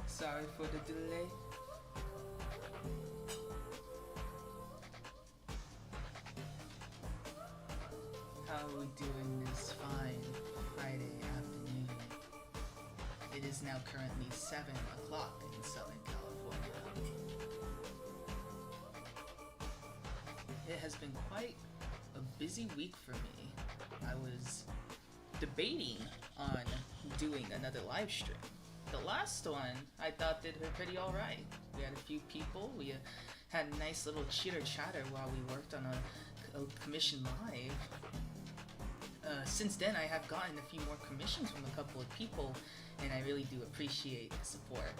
Sorry for the delay. How are we doing this fine Friday afternoon? It is now currently 7 o'clock in Southern California. It has been quite a busy week for me. I was debating on doing another live stream. The last one I thought did pretty alright. We had a few people, we had a nice little chitter chatter while we worked on a commission live. Since then I have gotten a few more commissions from a couple of people, and I really do appreciate the support.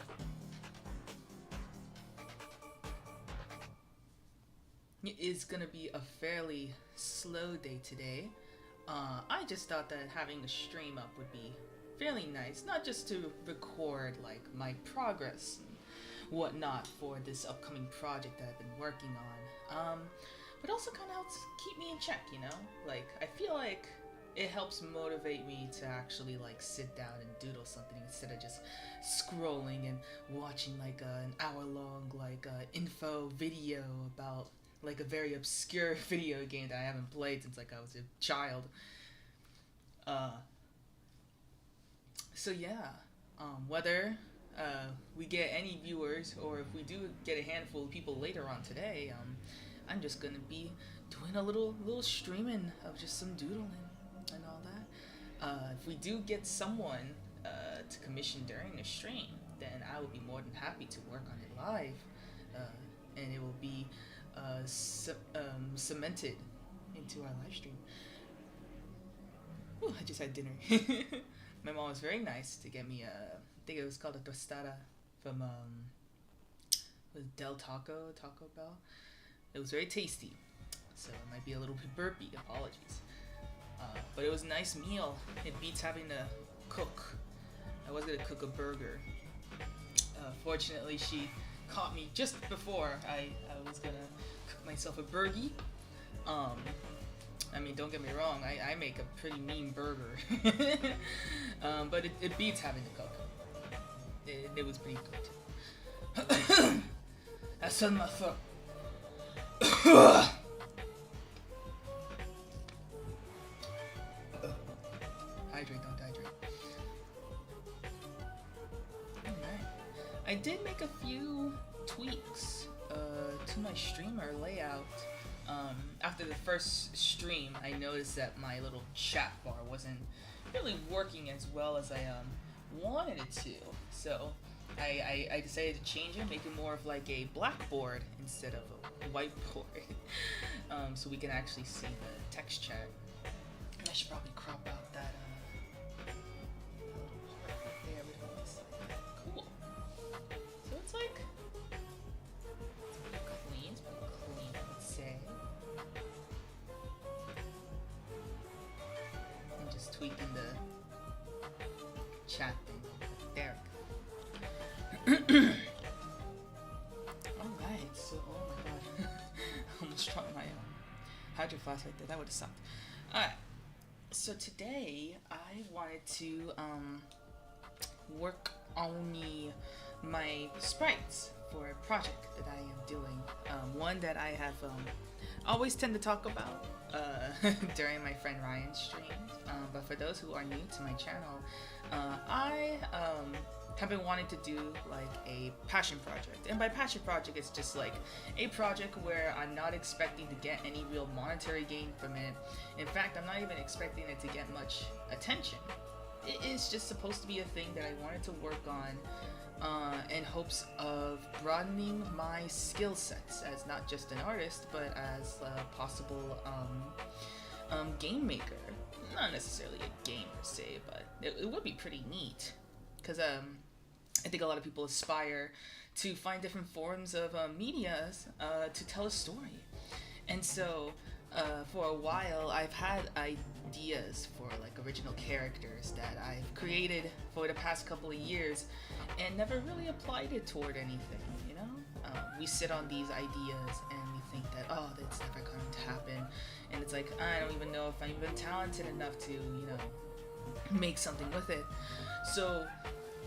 It is gonna be a fairly slow day today. I just thought that having a stream up would be fairly nice, not just to record like my progress and whatnot for this upcoming project that I've been working on, but also kind of helps keep me in check, you know? Like, I feel like it helps motivate me to actually like sit down and doodle something instead of just scrolling and watching like an hour-long like info video about like a very obscure video game that I haven't played since like I was a child. So yeah, whether we get any viewers or if we do get a handful of people later on today, I'm just gonna be doing a little streaming of just some doodling and all that. If we do get someone to commission during the stream, then I will be more than happy to work on it live, and it will be cemented into our live stream. Ooh, I just had dinner. My mom was very nice to get me I think it was called a tostada from was Taco Bell. It was very tasty, so it might be a little bit burpy, apologies. But it was a nice meal. It beats having to cook. I was gonna cook a burger. Fortunately, she caught me just before I was gonna cook myself a burgie. I mean, don't get me wrong, I make a pretty mean burger. But it beats having to cook. It was pretty good. That's on my throat. Hydrate, don't dehydrate. Alright. I did make a few tweaks to my streamer layout. After the first stream, I noticed that my little chat bar wasn't really working as well as I wanted it to. So I decided to change it, make it more of like a blackboard instead of a whiteboard, so we can actually see the text chat. And I should probably crop out that little part right there with this. Cool. So it's like clean, I would say. I'm just tweaking the chat thing. There we go. Alright, so oh my god. I almost dropped my hydro flask right there. That would have sucked. Alright. So today I wanted to work on my sprites for a project that I am doing. One that I have always tend to talk about during my friend Ryan's streams. But for those who are new to my channel, I have been wanting to do like a passion project. And by passion project, it's just like a project where I'm not expecting to get any real monetary gain from it. In fact, I'm not even expecting it to get much attention. It is just supposed to be a thing that I wanted to work on in hopes of broadening my skill sets as not just an artist, but as a possible game maker. Not necessarily a game per se, but it would be pretty neat. Because I think a lot of people aspire to find different forms of media to tell a story. And so for a while I've had ideas for like original characters that I've created for the past couple of years and never really applied it toward anything, you know? We sit on these ideas and we think that, oh, that's never going to happen. And it's like, I don't even know if I'm even talented enough to, you know, make something with it. So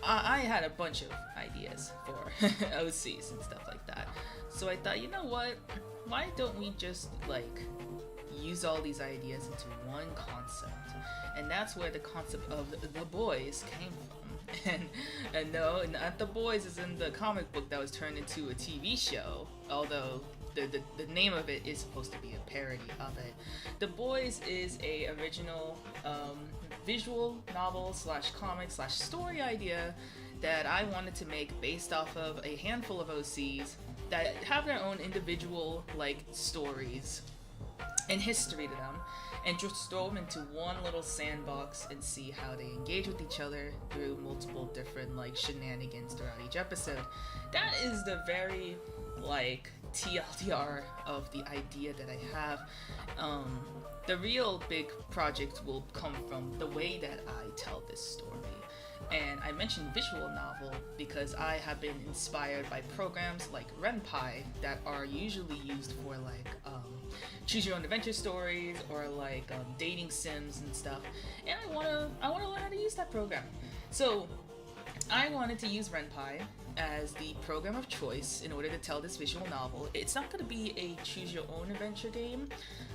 I had a bunch of ideas for OCs and stuff like that. So I thought, you know what? Why don't we just like use all these ideas into one concept? And that's where the concept of The Boys came from. And no, not The Boys is in the comic book that was turned into a TV show, although the name of it is supposed to be a parody of it. The Boys is a original visual novel slash comic slash story idea that I wanted to make based off of a handful of OCs that have their own individual like stories and history to them, and just throw them into one little sandbox and see how they engage with each other through multiple different like shenanigans throughout each episode. That is the very like TLDR of the idea that I have. The real big project will come from the way that I tell this story. And I mentioned visual novel because I have been inspired by programs like RenPy that are usually used for like choose your own adventure stories or like dating sims and stuff. And I wanna learn how to use that program. So I wanted to use RenPy as the program of choice in order to tell this visual novel. It's not going to be a choose your own adventure game.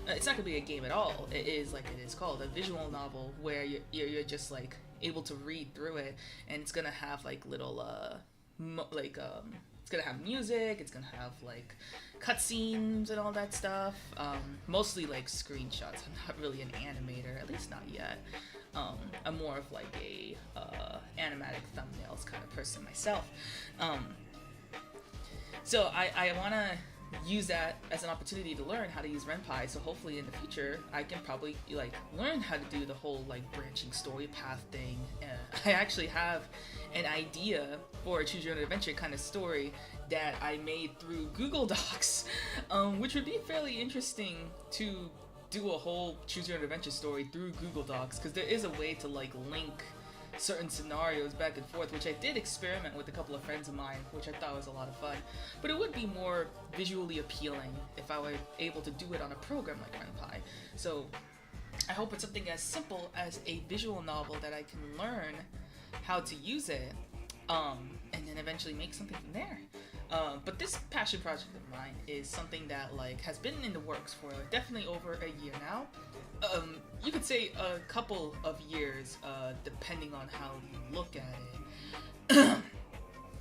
It's not going to be a game at all. It is like it is called a visual novel where you're just like able to read through it, and it's going to have like little it's going to have music, it's going to have like cutscenes and all that stuff. Mostly like screenshots. I'm not really an animator, at least not yet. I'm more of like a animatic thumbnails kind of person myself. So I want to use that as an opportunity to learn how to use RenPy. So hopefully in the future I can probably like learn how to do the whole like branching story path thing. I actually have an idea for a choose your own adventure kind of story that I made through Google Docs, which would be fairly interesting to do a whole choose your own adventure story through Google Docs, because there is a way to like link certain scenarios back and forth, which I did experiment with a couple of friends of mine, which I thought was a lot of fun. But it would be more visually appealing if I were able to do it on a program like RenPy. So I hope it's something as simple as a visual novel that I can learn how to use it, and then eventually make something from there. But this passion project of mine is something that like has been in the works for definitely over a year now. You could say a couple of years, depending on how you look at it.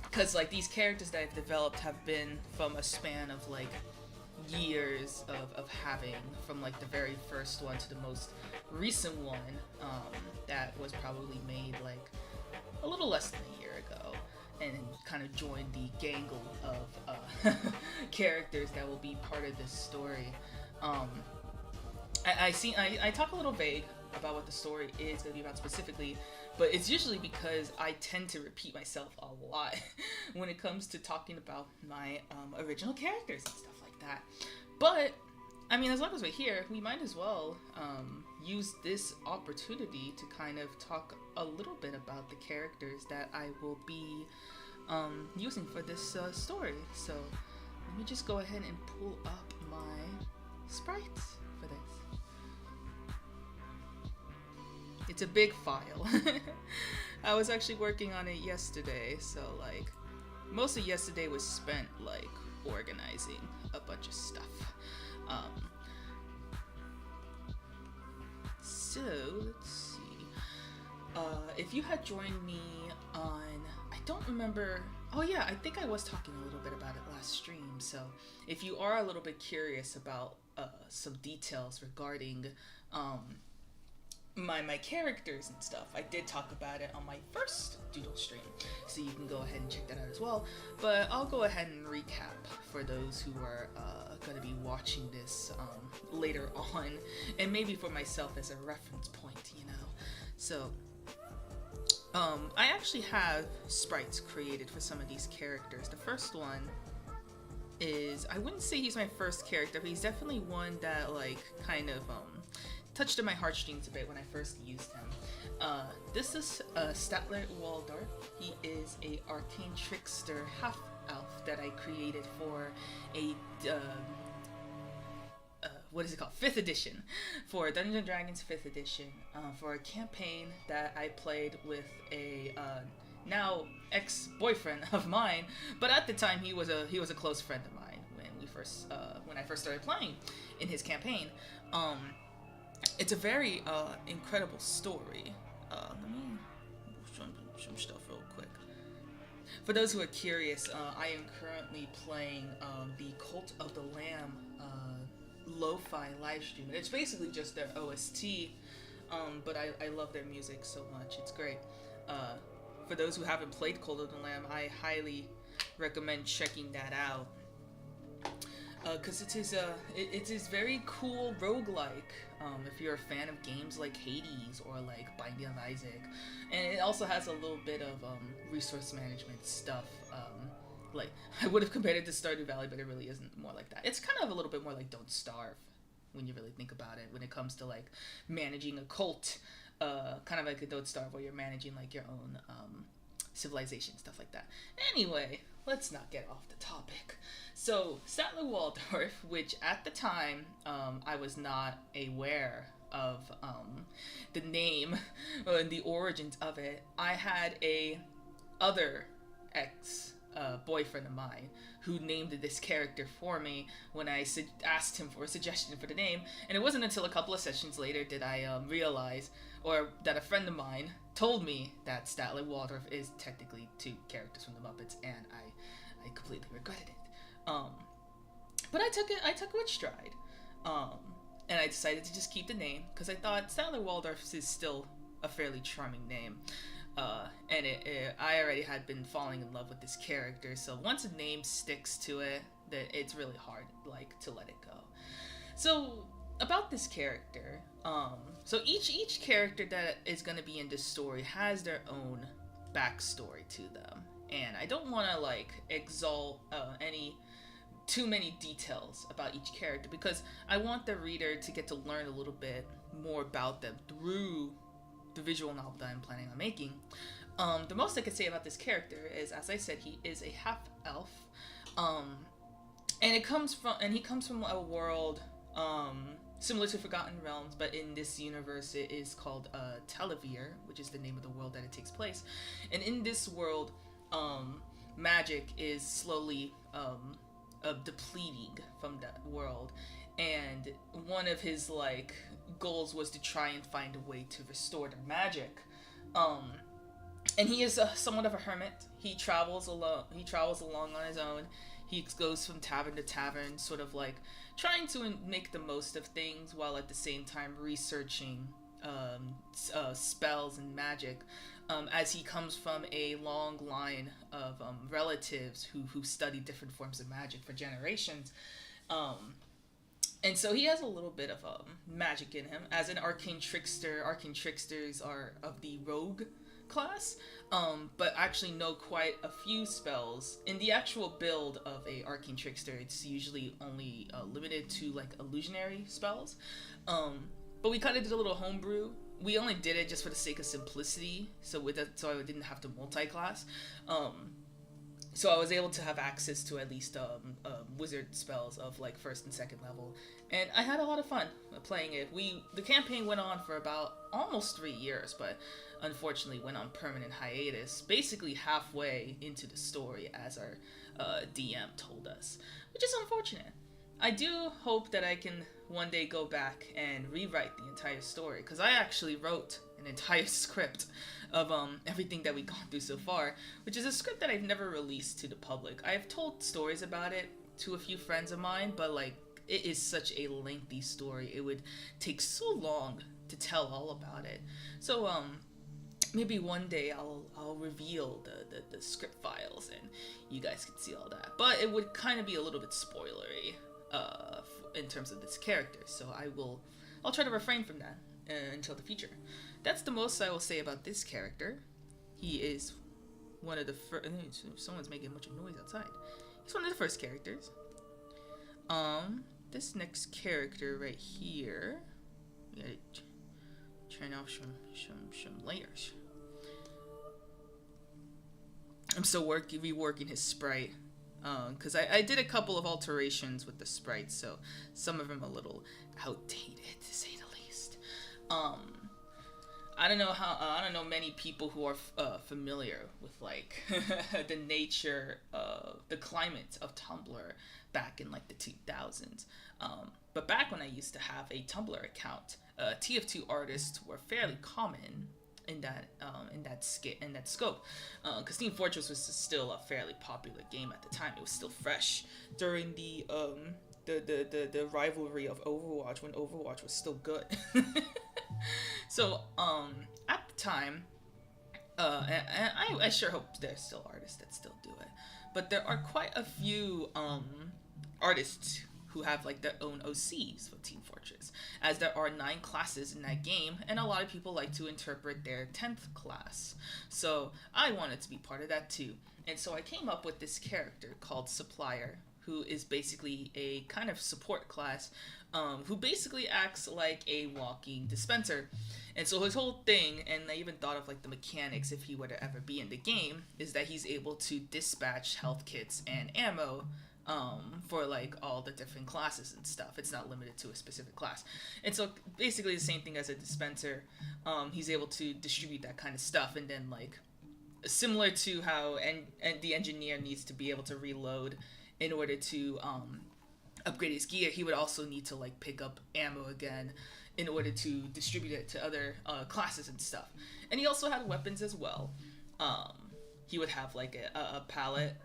Because like these characters that I've developed have been from a span of like years of having, from like the very first one to the most recent one, that was probably made like a little less than a year ago, and kind of joined the gangle of characters that will be part of this story. I talk a little vague about what the story is going to be about specifically, but it's usually because I tend to repeat myself a lot when it comes to talking about my original characters and stuff like that. But I mean, as long as we're here, we might as well use this opportunity to kind of talk a little bit about the characters that I will be using for this story. So let me just go ahead and pull up my sprites for this. It's a big file. I was actually working on it yesterday, so like most of yesterday was spent like organizing a bunch of stuff. So let's see. If you had joined me on, I don't remember. Oh yeah, I think I was talking a little bit about it last stream. So if you are a little bit curious about some details regarding my characters and stuff, I did talk about it on my first Doodle stream, so you can go ahead and check that out as well. But I'll go ahead and recap for those who are going to be watching this later on, and maybe for myself as a reference point, you know. So I actually have sprites created for some of these characters. The first one is, I wouldn't say he's my first character, but he's definitely one that like kind of touched on my heartstrings a bit when I first used him. This is Statler Waldorf. He is a arcane trickster half-elf that I created for a what is it called? 5th edition. For Dungeons & Dragons 5th edition, for a campaign that I played with a now ex-boyfriend of mine, but at the time he was a close friend of mine when I first started playing in his campaign. It's a very incredible story. Let me show some stuff real quick. For those who are curious, I am currently playing the Cult of the Lamb lo-fi live stream. It's basically just their OST, but I love their music so much. It's great. For those who haven't played Cult of the Lamb, I highly recommend checking that out. Because it is very cool roguelike, if you're a fan of games like Hades or like Binding of Isaac. And it also has a little bit of resource management stuff. Like, I would have compared it to Stardew Valley, but it really isn't more like that. It's kind of a little bit more like Don't Starve, when you really think about it, when it comes to like managing a cult. Kind of like a Don't Starve, where you're managing like your own civilization, stuff like that. Anyway, let's not get off the topic. So, Statler Waldorf, which at the time, I was not aware of the name and the origins of it. I had a other ex-boyfriend of mine who named this character for me when I asked him for a suggestion for the name, and it wasn't until a couple of sessions later did I realize, or that a friend of mine told me, that Statler Waldorf is technically two characters from the Muppets, and I completely regretted it. But I took it with stride, and I decided to just keep the name because I thought Statler Waldorf is still a fairly charming name, and I already had been falling in love with this character. So once a name sticks to it, that it's really hard like to let it go. So about this character, so each character that is going to be in this story has their own backstory to them, and I don't want to like exalt too many details about each character, because I want the reader to get to learn a little bit more about them through the visual novel that I'm planning on making. The most I could say about this character is, as I said, he is a half-elf, and he comes from a world similar to Forgotten Realms, but in this universe it is called Televir, which is the name of the world that it takes place. And in this world, magic is slowly depleting from that world, and one of his like goals was to try and find a way to restore their magic. And he is somewhat of a hermit. He travels along on his own. He goes from tavern to tavern, sort of like trying to make the most of things, while at the same time researching spells and magic, as he comes from a long line of relatives who study different forms of magic for generations. And so he has a little bit of magic in him. As an arcane trickster, arcane tricksters are of the rogue class, but actually know quite a few spells. In the actual build of a arcane trickster, it's usually only limited to like illusionary spells. But we kind of did a little homebrew. We only did it just for the sake of simplicity, so I didn't have to multi-class. So I was able to have access to at least wizard spells of like first and second level, and I had a lot of fun playing it. The campaign went on for about almost 3 years, but unfortunately went on permanent hiatus, basically halfway into the story, as our DM told us, which is unfortunate. I do hope that I can one day go back and rewrite the entire story, because I actually wrote an entire script of everything that we've gone through so far, which is a script that I've never released to the public. I've told stories about it to a few friends of mine, but like, it is such a lengthy story. It would take so long to tell all about it. So maybe one day I'll reveal the script files and you guys can see all that. But it would kind of be a little bit spoilery in terms of this character, so I'll try to refrain from that until the future. That's the most I will say about this character. He is one of the first. Someone's making a bunch of noise outside. He's one of the first characters. This next character right here, we gotta turn off some layers. I'm still reworking his sprite, because I did a couple of alterations with the sprites, so some of them a little outdated, to say the least. I don't know many people who are familiar with like the nature of the climate of Tumblr back in like the 2000s. But back when I used to have a Tumblr account, TF2 artists were fairly common in that scope, because Team Fortress was still a fairly popular game at the time. It was still fresh during the rivalry of Overwatch, when Overwatch was still good. So at the time, and I sure hope there's still artists that still do it, but there are quite a few artists who have like their own OCs for Team Fortress, as there are 9 classes in that game, and a lot of people like to interpret their 10th class. So I wanted to be part of that too, and so I came up with this character called Supplier, who is basically a kind of support class, who basically acts like a walking dispenser. And so his whole thing, and I even thought of like the mechanics if he were to ever be in the game, is that he's able to dispatch health kits and ammo for like all the different classes and stuff. It's not limited to a specific class. And so basically the same thing as a dispenser. He's able to distribute that kind of stuff, and then like similar to how and the engineer needs to be able to reload in order to upgrade his gear, he would also need to like pick up ammo again in order to distribute it to other classes and stuff. And he also had weapons as well. He would have like a pallet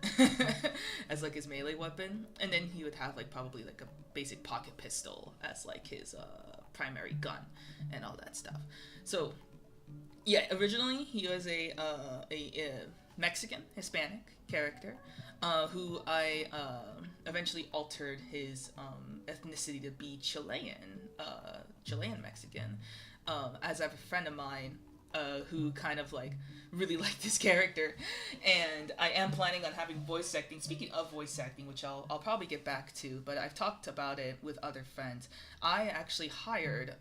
as like his melee weapon, and then he would have like probably like a basic pocket pistol as like his primary gun and all that stuff. So yeah, originally he was a Mexican Hispanic character, who I eventually altered his ethnicity to be Chilean Mexican, as I have a friend of mine who kind of like really liked this character, and I am planning on having voice acting. Speaking of voice acting, which I'll probably get back to, but I've talked about it with other friends. I actually hired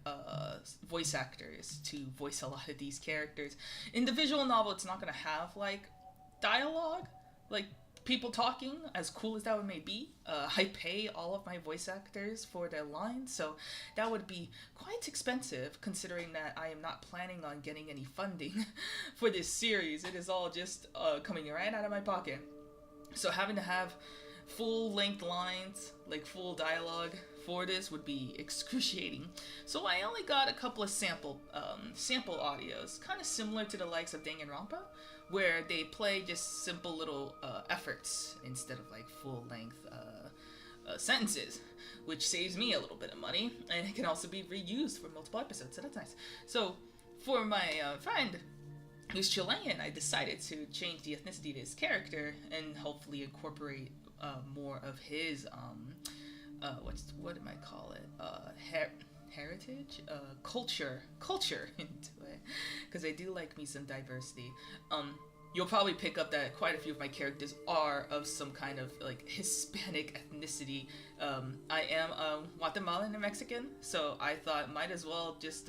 voice actors to voice a lot of these characters. In the visual novel, it's not going to have like dialogue, like people talking, as cool as that may be. I pay all of my voice actors for their lines, so that would be quite expensive considering that I am not planning on getting any funding for this series. It is all just coming right out of my pocket. So having to have full-length lines, like full dialogue for this would be excruciating. So I only got a couple of sample audios, kind of similar to the likes of Danganronpa, where they play just simple little efforts instead of like full-length sentences, which saves me a little bit of money, and it can also be reused for multiple episodes, so that's nice. So for my friend who's Chilean, I decided to change the ethnicity of his character and hopefully incorporate more of his what am I call it, heritage, culture into it, because I do like me some diversity. You'll probably pick up that quite a few of my characters are of some kind of like Hispanic ethnicity. I am Guatemalan and Mexican, so I thought might as well just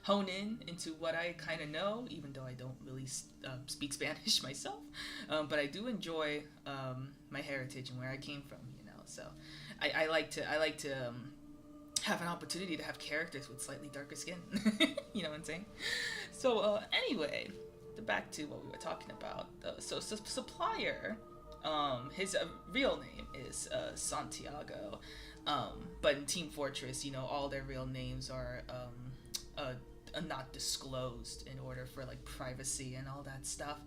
hone in into what I kind of know, even though I don't really speak Spanish myself. But I do enjoy my heritage and where I came from, you know. So I like to have an opportunity to have characters with slightly darker skin. You know what I'm saying? So anyway, back to what we were talking about. So Supplier, his real name is Santiago, but in Team Fortress, you know, all their real names are not disclosed in order for like privacy and all that stuff.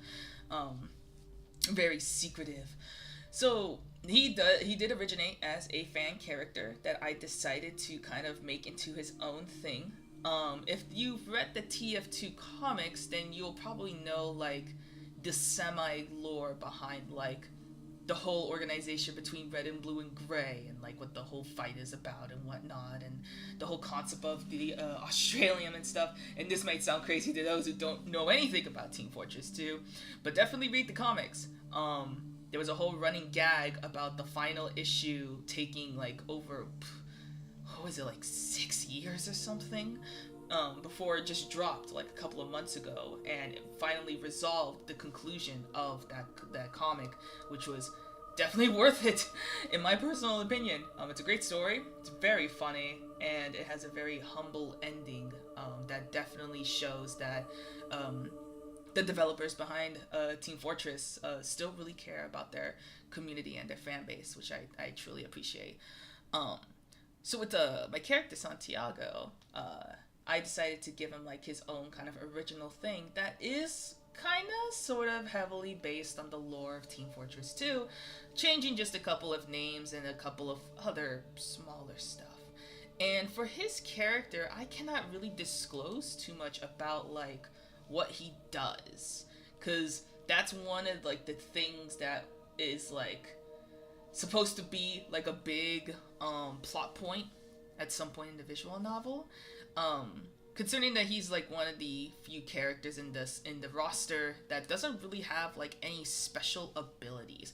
Very secretive. So he did originate as a fan character that I decided to kind of make into his own thing. If you've read the TF2 comics, then you'll probably know like the semi-lore behind like the whole organization between Red and Blue and Gray, and like what the whole fight is about and whatnot, and the whole concept of the Australium and stuff. And this might sound crazy to those who don't know anything about Team Fortress 2, but definitely read the comics. There was a whole running gag about the final issue taking like over, what was it, like 6 years or something, before it just dropped like a couple of months ago, and it finally resolved the conclusion of that comic, which was definitely worth it in my personal opinion. It's a great story, it's very funny, and it has a very humble ending that definitely shows that the developers behind Team Fortress still really care about their community and their fan base, which I truly appreciate. So with my character Santiago, I decided to give him like his own kind of original thing that is kind of sort of heavily based on the lore of Team Fortress 2, changing just a couple of names and a couple of other smaller stuff. And for his character, I cannot really disclose too much about like what he does, because that's one of like the things that is like supposed to be like a big plot point at some point in the visual novel, concerning that he's like one of the few characters in the roster that doesn't really have like any special abilities.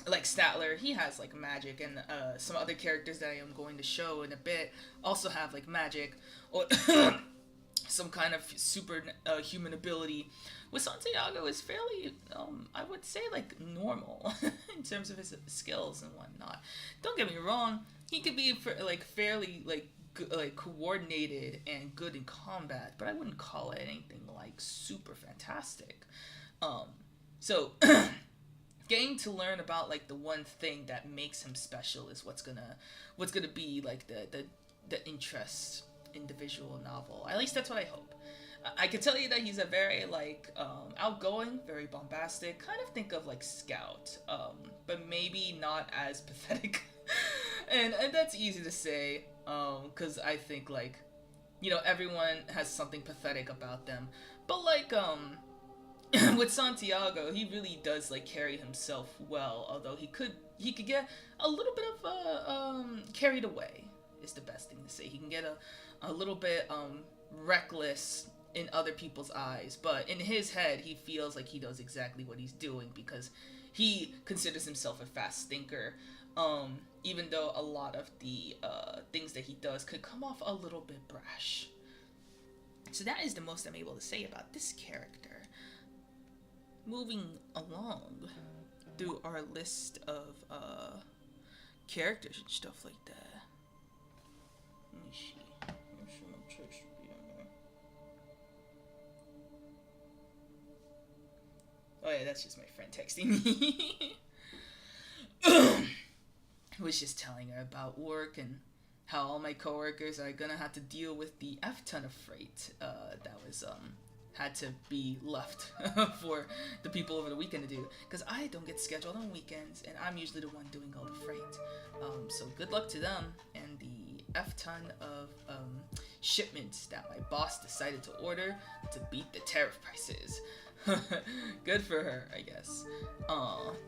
Like Statler, he has like magic, and some other characters that I am going to show in a bit also have like magic or some kind of super human ability. With Santiago is fairly, I would say, like normal in terms of his skills and whatnot. Don't get me wrong, he could be like fairly like coordinated and good in combat, but I wouldn't call it anything like super fantastic. So getting to learn about like the one thing that makes him special is what's gonna be like the interest in the visual novel. At least that's what I hope. I can tell you that he's a very like outgoing, very bombastic, kind of think of like Scout, but maybe not as pathetic. and that's easy to say, because I think like, you know, everyone has something pathetic about them, but like with Santiago, he really does like carry himself well, although he could get a little bit of carried away is the best thing to say. He can get a little bit reckless in other people's eyes, but in his head he feels like he knows exactly what he's doing because he considers himself a fast thinker, even though a lot of the things that he does could come off a little bit brash. So that is the most I'm able to say about this character. Moving along through our list of characters and stuff like that. Let me see. Oh yeah, that's just my friend texting me. I was just telling her about work and how all my coworkers are gonna have to deal with the F ton of freight that was had to be left for the people over the weekend to do, because I don't get scheduled on weekends and I'm usually the one doing all the freight. So good luck to them and the F ton of shipments that my boss decided to order to beat the tariff prices. Good for her, I guess.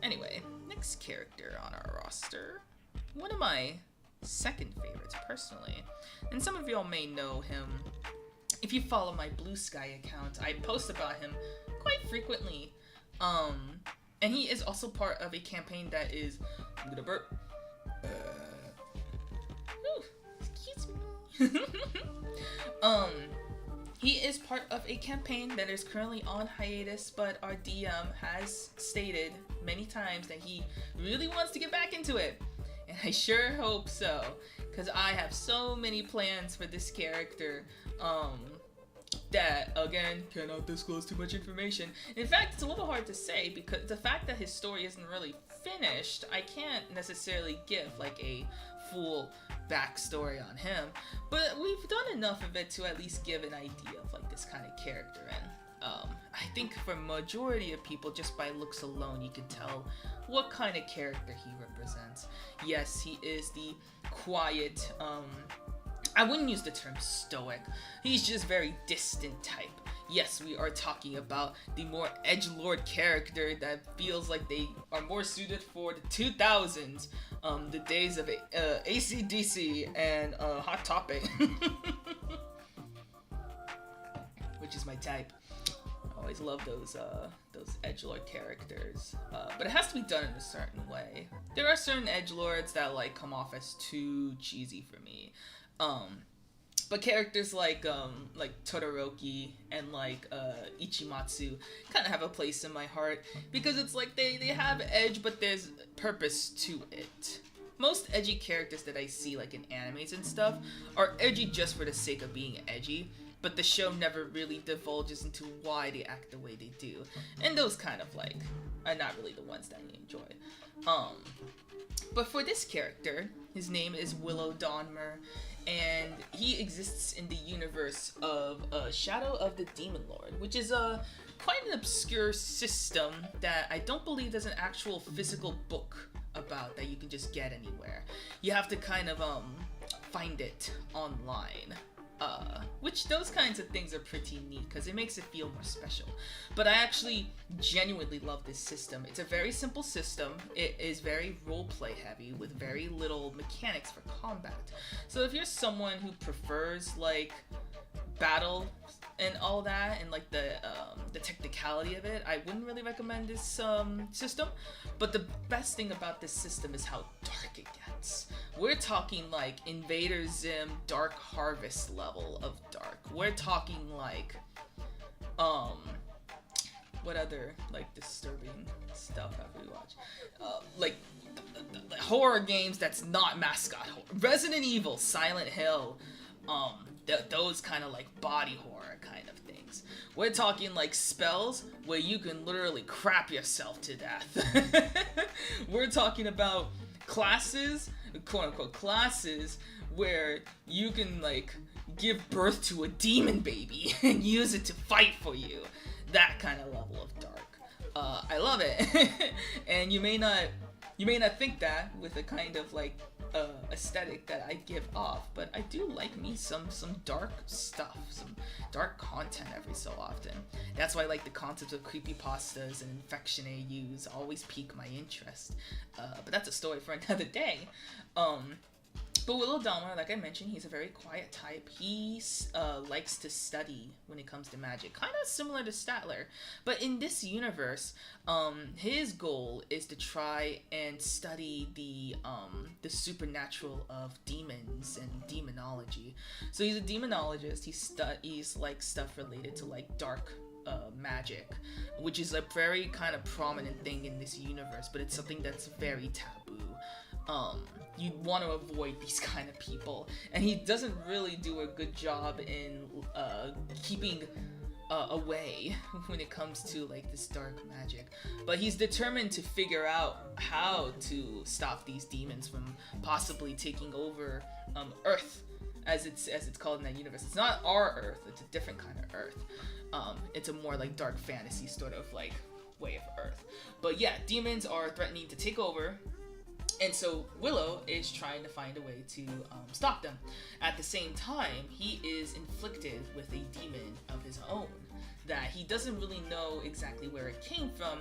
Anyway, next character on our roster. One of my second favorites, personally. And some of y'all may know him. If you follow my Blue Sky account, I post about him quite frequently. And he is also part of a campaign that is... I'm gonna burp. Excuse me. He is part of a campaign that is currently on hiatus, but our DM has stated many times that he really wants to get back into it. And I sure hope so, because I have so many plans for this character that, again, cannot disclose too much information. In fact, it's a little hard to say, because the fact that his story isn't really finished, I can't necessarily give like a full backstory on him, but we've done enough of it to at least give an idea of like this kind of character. And I think for majority of people, just by looks alone, you can tell what kind of character he represents. Yes, he is the quiet, I wouldn't use the term stoic, he's just very distant type. Yes, we are talking about the more edgelord character that feels like they are more suited for the 2000s, the days of AC/DC and Hot Topic, which is my type. I always love those edgelord characters, but it has to be done in a certain way. There are certain edgelords that like come off as too cheesy for me. But characters like Todoroki and like Ichimatsu kind of have a place in my heart, because it's like they have edge, but there's purpose to it. most edgy characters that I see like in animes and stuff are edgy just for the sake of being edgy, but the show never really divulges into why they act the way they do, and those kind of like are not really the ones that I enjoy. But for this character, his name is Willow Dawnmer, and he exists in the universe of Shadow of the Demon Lord, which is quite an obscure system that I don't believe there's an actual physical book about that you can just get anywhere. You have to kind of find it online. Which those kinds of things are pretty neat because it makes it feel more special. But I actually genuinely love this system. It's a very simple system. It is very roleplay heavy with very little mechanics for combat. So if you're someone who prefers like battle and all that and like the technicality of it, I wouldn't really recommend this system. But the best thing about this system is how dark it gets. We're talking like Invader Zim Dark Harvest level of dark. We're talking like what other like disturbing stuff have we watched? Like the horror games that's not mascot horror. Resident Evil, Silent Hill, those kind of like body horror kind of things. We're talking like spells where you can literally crap yourself to death. We're talking about classes, quote unquote classes, where you can like give birth to a demon baby and use it to fight for you. That kind of level of dark. I love it. And you may not think that with the kind of like aesthetic that I give off, but I do like me some dark stuff, some dark content every so often. That's why like the concepts of creepypastas and infection AUs always pique my interest. But that's a story for another day. But Willow Dawnmer, like I mentioned, he's a very quiet type. He likes to study when it comes to magic, kind of similar to Statler. But in this universe, his goal is to try and study the supernatural of demons and demonology. So he's a demonologist. He studies like stuff related to like dark magic, which is a very kind of prominent thing in this universe, but it's something that's very taboo. You want to avoid these kind of people, and he doesn't really do a good job in keeping away when it comes to like this dark magic. But he's determined to figure out how to stop these demons from possibly taking over Earth, as it's called in that universe. It's not our Earth; it's a different kind of Earth. It's a more like dark fantasy sort of like way of Earth. But yeah, demons are threatening to take over. And so Willow is trying to find a way to stop them. At the same time, he is inflicted with a demon of his own that he doesn't really know exactly where it came from,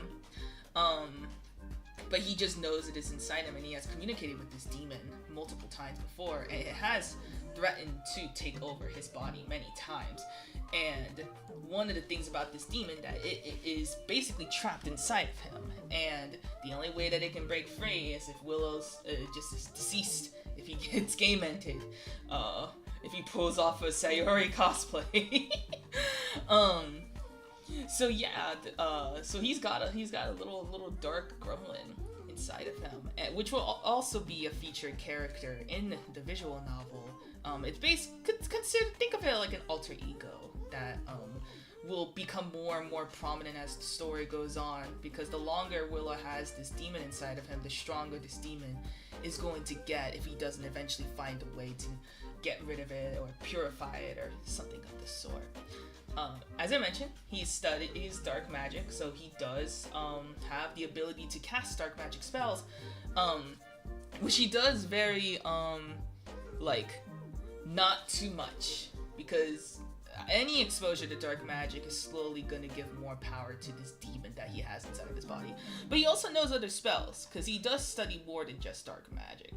but he just knows it is inside him, and he has communicated with this demon multiple times before, and it has threatened to take over his body many times. And one of the things about this demon that it is basically trapped inside of him, and the only way that it can break free is if Willow's just is deceased, if he gets game-ented, if he pulls off a Sayori cosplay. So yeah, so he's got a little dark gremlin inside of him, which will also be a featured character in the visual novel. It's think of it like an alter ego that will become more and more prominent as the story goes on, because the longer Willow has this demon inside of him, the stronger this demon is going to get if he doesn't eventually find a way to get rid of it or purify it or something of the sort. As I mentioned, he studies dark magic, so he does have the ability to cast dark magic spells, which he does very like not too much, because any exposure to dark magic is slowly going to give more power to this demon that he has inside of his body. But he also knows other spells, because he does study more than just dark magic.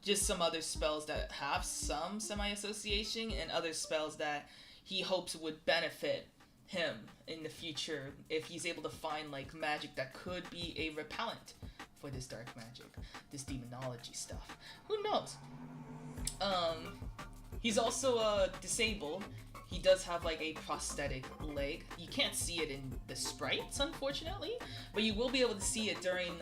Just some other spells that have some semi-association, and other spells that he hopes would benefit him in the future if he's able to find like magic that could be a repellent for this dark magic, this demonology stuff. Who knows? He's also disabled. He does have like a prosthetic leg. You can't see it in the sprites, unfortunately, but you will be able to see it during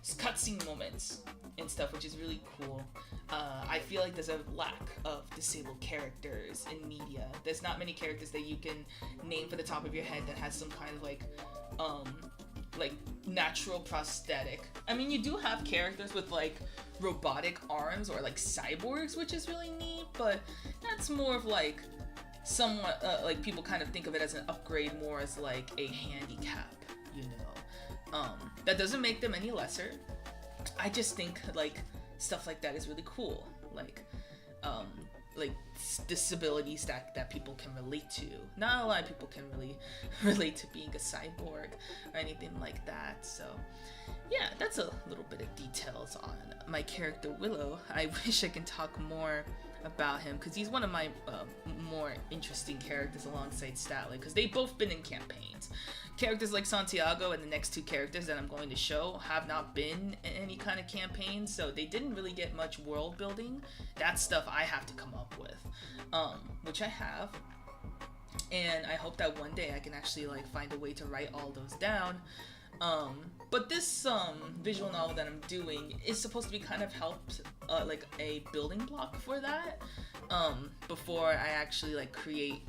cutscene moments and stuff, which is really cool. I feel like there's a lack of disabled characters in media. There's not many characters that you can name for the top of your head that has some kind of like natural prosthetic. I mean, you do have characters with like robotic arms or like cyborgs, which is really neat, but that's more of like somewhat like people kind of think of it as an upgrade, more as like a handicap, you know. That doesn't make them any lesser. I just think like stuff like that is really cool, like disabilities that people can relate to. Not a lot of people can really relate to being a cyborg or anything like that. So yeah, that's a little bit of details on my character Willow. I wish I can talk more about him because he's one of my more interesting characters alongside Statler, because they've both been in campaigns. Characters like Santiago and the next two characters that I'm going to show have not been in any kind of campaign, so they didn't really get much world building. That's stuff I have to come up with, which I have, and I hope that one day I can actually like find a way to write all those down. But this visual novel that I'm doing is supposed to be kind of helped, like a building block for that, before I actually like create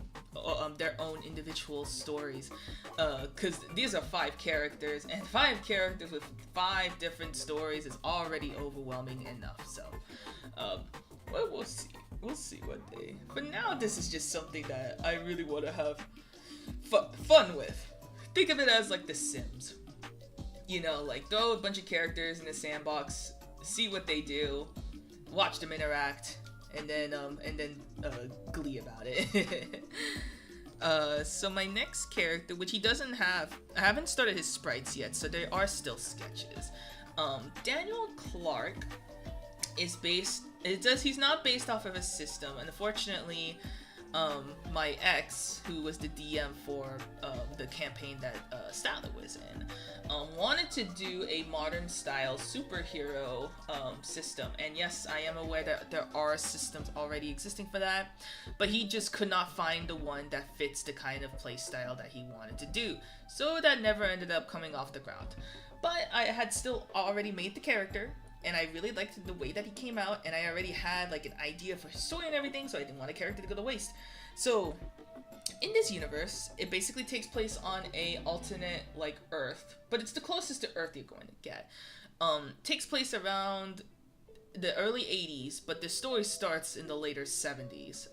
their own individual stories, because these are 5 characters, and 5 characters with 5 different stories is already overwhelming enough. So well, we'll see one day. But now this is just something that I really want to have fun with. Think of it as like The Sims. You know, like throw a bunch of characters in a sandbox, see what they do, watch them interact, and then glee about it. So my next character, which he doesn't have, I haven't started his sprites yet, so there are still sketches. Daniel Clark is he's not based off of a system, and unfortunately, my ex, who was the DM for the campaign that Statler was in, wanted to do a modern style superhero system. And yes, I am aware that there are systems already existing for that, but he just could not find the one that fits the kind of play style that he wanted to do. So that never ended up coming off the ground. But I had still already made the character, and I really liked the way that he came out, and I already had like an idea for his story and everything, so I didn't want a character to go to waste. So in this universe, it basically takes place on a alternate like Earth, but it's the closest to Earth you're going to get. Takes place around the early 80s, but the story starts in the later 70s,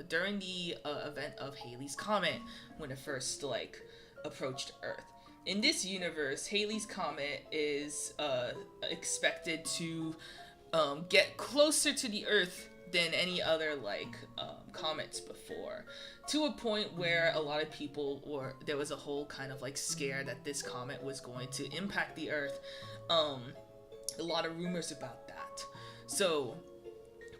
during the event of Halley's Comet, when it first like approached Earth. In this universe, Halley's Comet is expected to get closer to the Earth than any other like comets before, to a point where a lot of people, or there was a whole kind of like scare that this comet was going to impact the Earth. A lot of rumors about that. So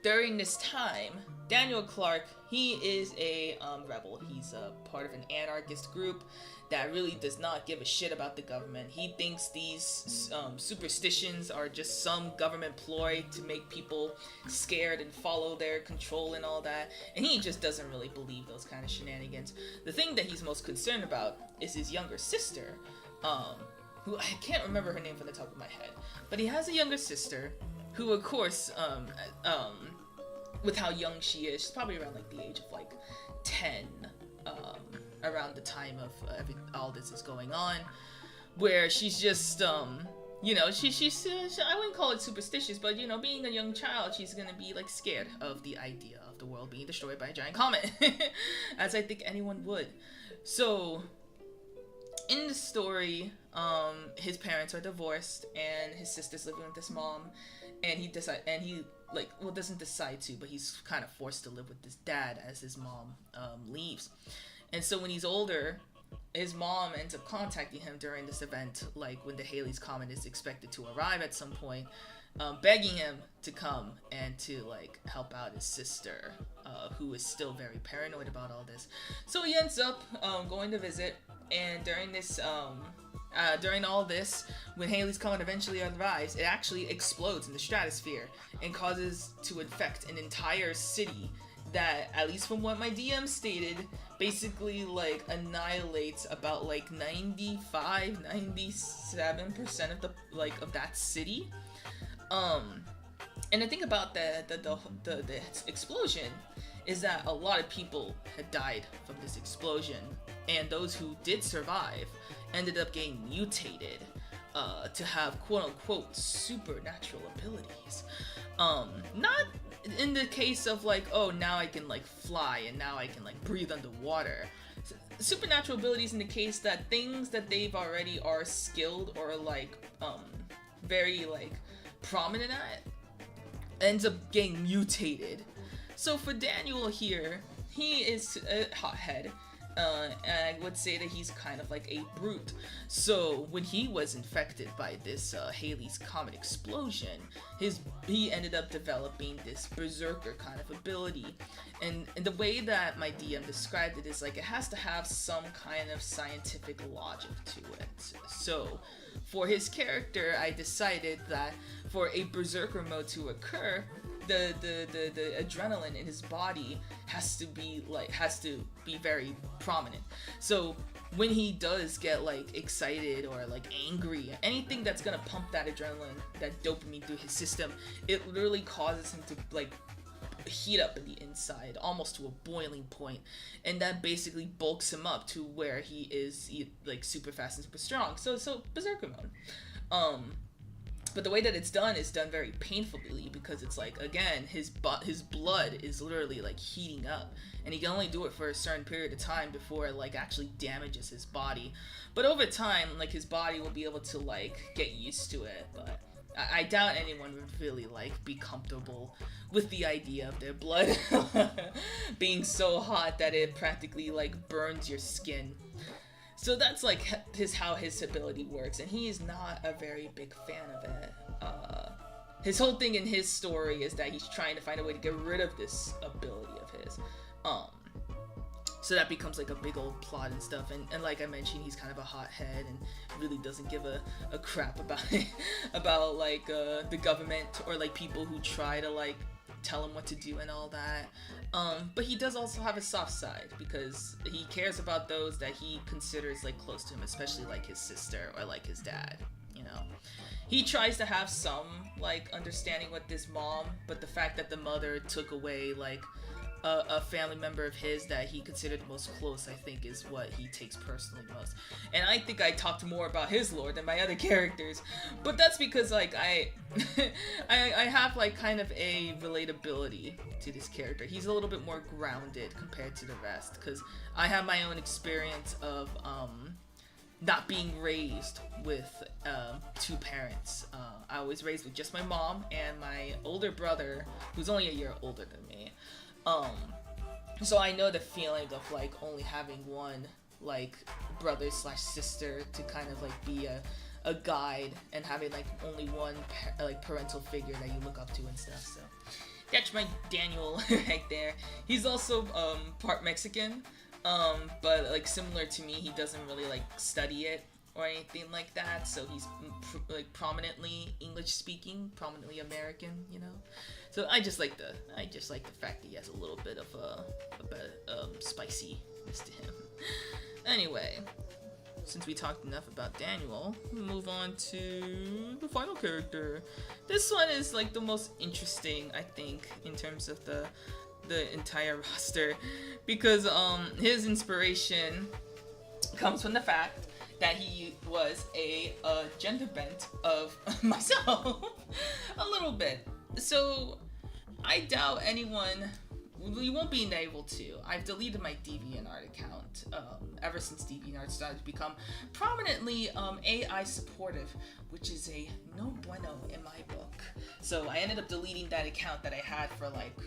during this time, Daniel Clark, he is a rebel. He's a part of an anarchist group that really does not give a shit about the government. He thinks these superstitions are just some government ploy to make people scared and follow their control and all that. And he just doesn't really believe those kind of shenanigans. The thing that he's most concerned about is his younger sister, who I can't remember her name from the top of my head. But he has a younger sister who, of course, with how young she is, she's probably around like the age of like 10, around the time of all this is going on, where she's just you know, she's I wouldn't call it superstitious, but you know, being a young child, she's gonna be like scared of the idea of the world being destroyed by a giant comet, as I think anyone would. So in the story, his parents are divorced, and his sister's living with his mom, and he doesn't decide to, but he's kind of forced to live with his dad as his mom leaves. And so when he's older, his mom ends up contacting him during this event, like when the Halley's Comet is expected to arrive at some point, begging him to come and to like help out his sister, who is still very paranoid about all this. So he ends up going to visit, and during this during all this, when Halley's Comet eventually arrives, it actually explodes in the stratosphere and causes to infect an entire city that, at least from what my DM stated, basically like annihilates about like 95-97% of the like of that city. And the thing about the explosion is that a lot of people had died from this explosion, and those who did survive ended up getting mutated to have quote-unquote supernatural abilities. Not in the case of like, oh, now I can like fly and now I can like breathe underwater. Supernatural abilities in the case that things that they've already are skilled or like very like prominent at ends up getting mutated. So for Daniel here, he is a hothead, and I would say that he's kind of like a brute. So when he was infected by this Halley's Comet explosion, he ended up developing this berserker kind of ability. And the way that my DM described it is like it has to have some kind of scientific logic to it. So for his character, I decided that for a berserker mode to occur, the adrenaline in his body has to be very prominent. So when he does get like excited or like angry, anything that's gonna pump that adrenaline, that dopamine through his system, it literally causes him to like heat up in the inside almost to a boiling point, and that basically bulks him up to where he is like super fast and super strong. So berserker mode. But the way that it's done is done very painfully, because it's like, again, his blood is literally like heating up, and he can only do it for a certain period of time before it like actually damages his body. But over time, like his body will be able to like get used to it. But I doubt anyone would really like be comfortable with the idea of their blood being so hot that it practically like burns your skin. So that's like how his ability works, and he is not a very big fan of it. His whole thing in his story is that he's trying to find a way to get rid of this ability of his. So that becomes like a big old plot and stuff. And like I mentioned, he's kind of a hothead and really doesn't give a crap about it, about like the government or like people who try to like tell him what to do and all that. But he does also have a soft side, because he cares about those that he considers like close to him, especially like his sister or like his dad, you know. He tries to have some like understanding with this mom, but the fact that the mother took away like a family member of his that he considered most close, I think, is what he takes personally most. And I think I talked more about his lore than my other characters, but that's because like I have like kind of a relatability to this character. He's a little bit more grounded compared to the rest, because I have my own experience of not being raised with two parents. I was raised with just my mom and my older brother, who's only a year older than me. So I know the feeling of like only having one like brother / sister to kind of like be a guide, and having like only one like parental figure that you look up to and stuff. So that's my Daniel right there. He's also part Mexican, but like similar to me, he doesn't really like study it or anything like that, so he's like prominently English speaking, prominently American, you know. So I just like the fact that he has a little bit of spiciness to him. Anyway, since we talked enough about Daniel, we'll move on to the final character. This one is like the most interesting, I think, in terms of the entire roster, because his inspiration comes from the fact that he was a gender bent of myself a little bit. So I doubt anyone, you won't be able to. I've deleted my DeviantArt account ever since DeviantArt started to become prominently AI supportive, which is a no bueno in my book. So I ended up deleting that account that I had for like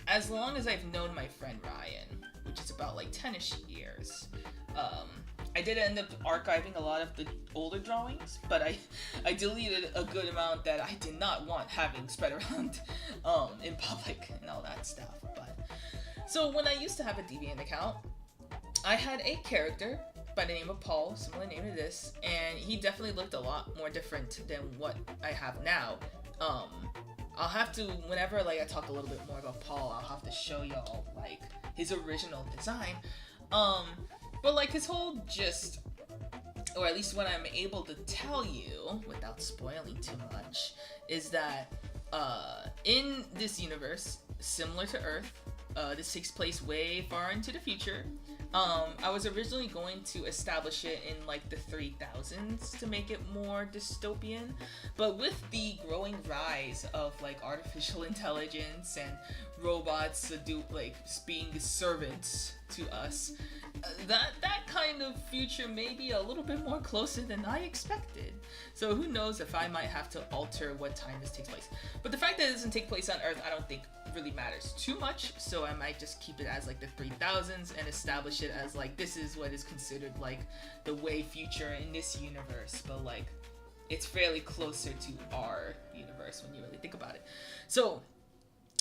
as long as I've known my friend Ryan, which is about like 10-ish years. I did end up archiving a lot of the older drawings, but I deleted a good amount that I did not want having spread around in public and all that stuff. But so when I used to have a Deviant account, I had a character by the name of Paul, similar name to this, and he definitely looked a lot more different than what I have now. I'll have to, whenever like I talk a little bit more about Paul, I'll have to show y'all like his original design. But like his whole gist, or at least what I'm able to tell you without spoiling too much, is that in this universe, similar to Earth, this takes place way far into the future. I was originally going to establish it in like the 3000s to make it more dystopian, but with the growing rise of like artificial intelligence and robots being servants to us, that kind of future may be a little bit more closer than I expected. So who knows if I might have to alter what time this takes place. But the fact that it doesn't take place on Earth, I don't think really matters too much, so I might just keep it as like the 3000s and establish it as like this is what is considered like the way future in this universe, but like it's fairly closer to our universe when you really think about it. So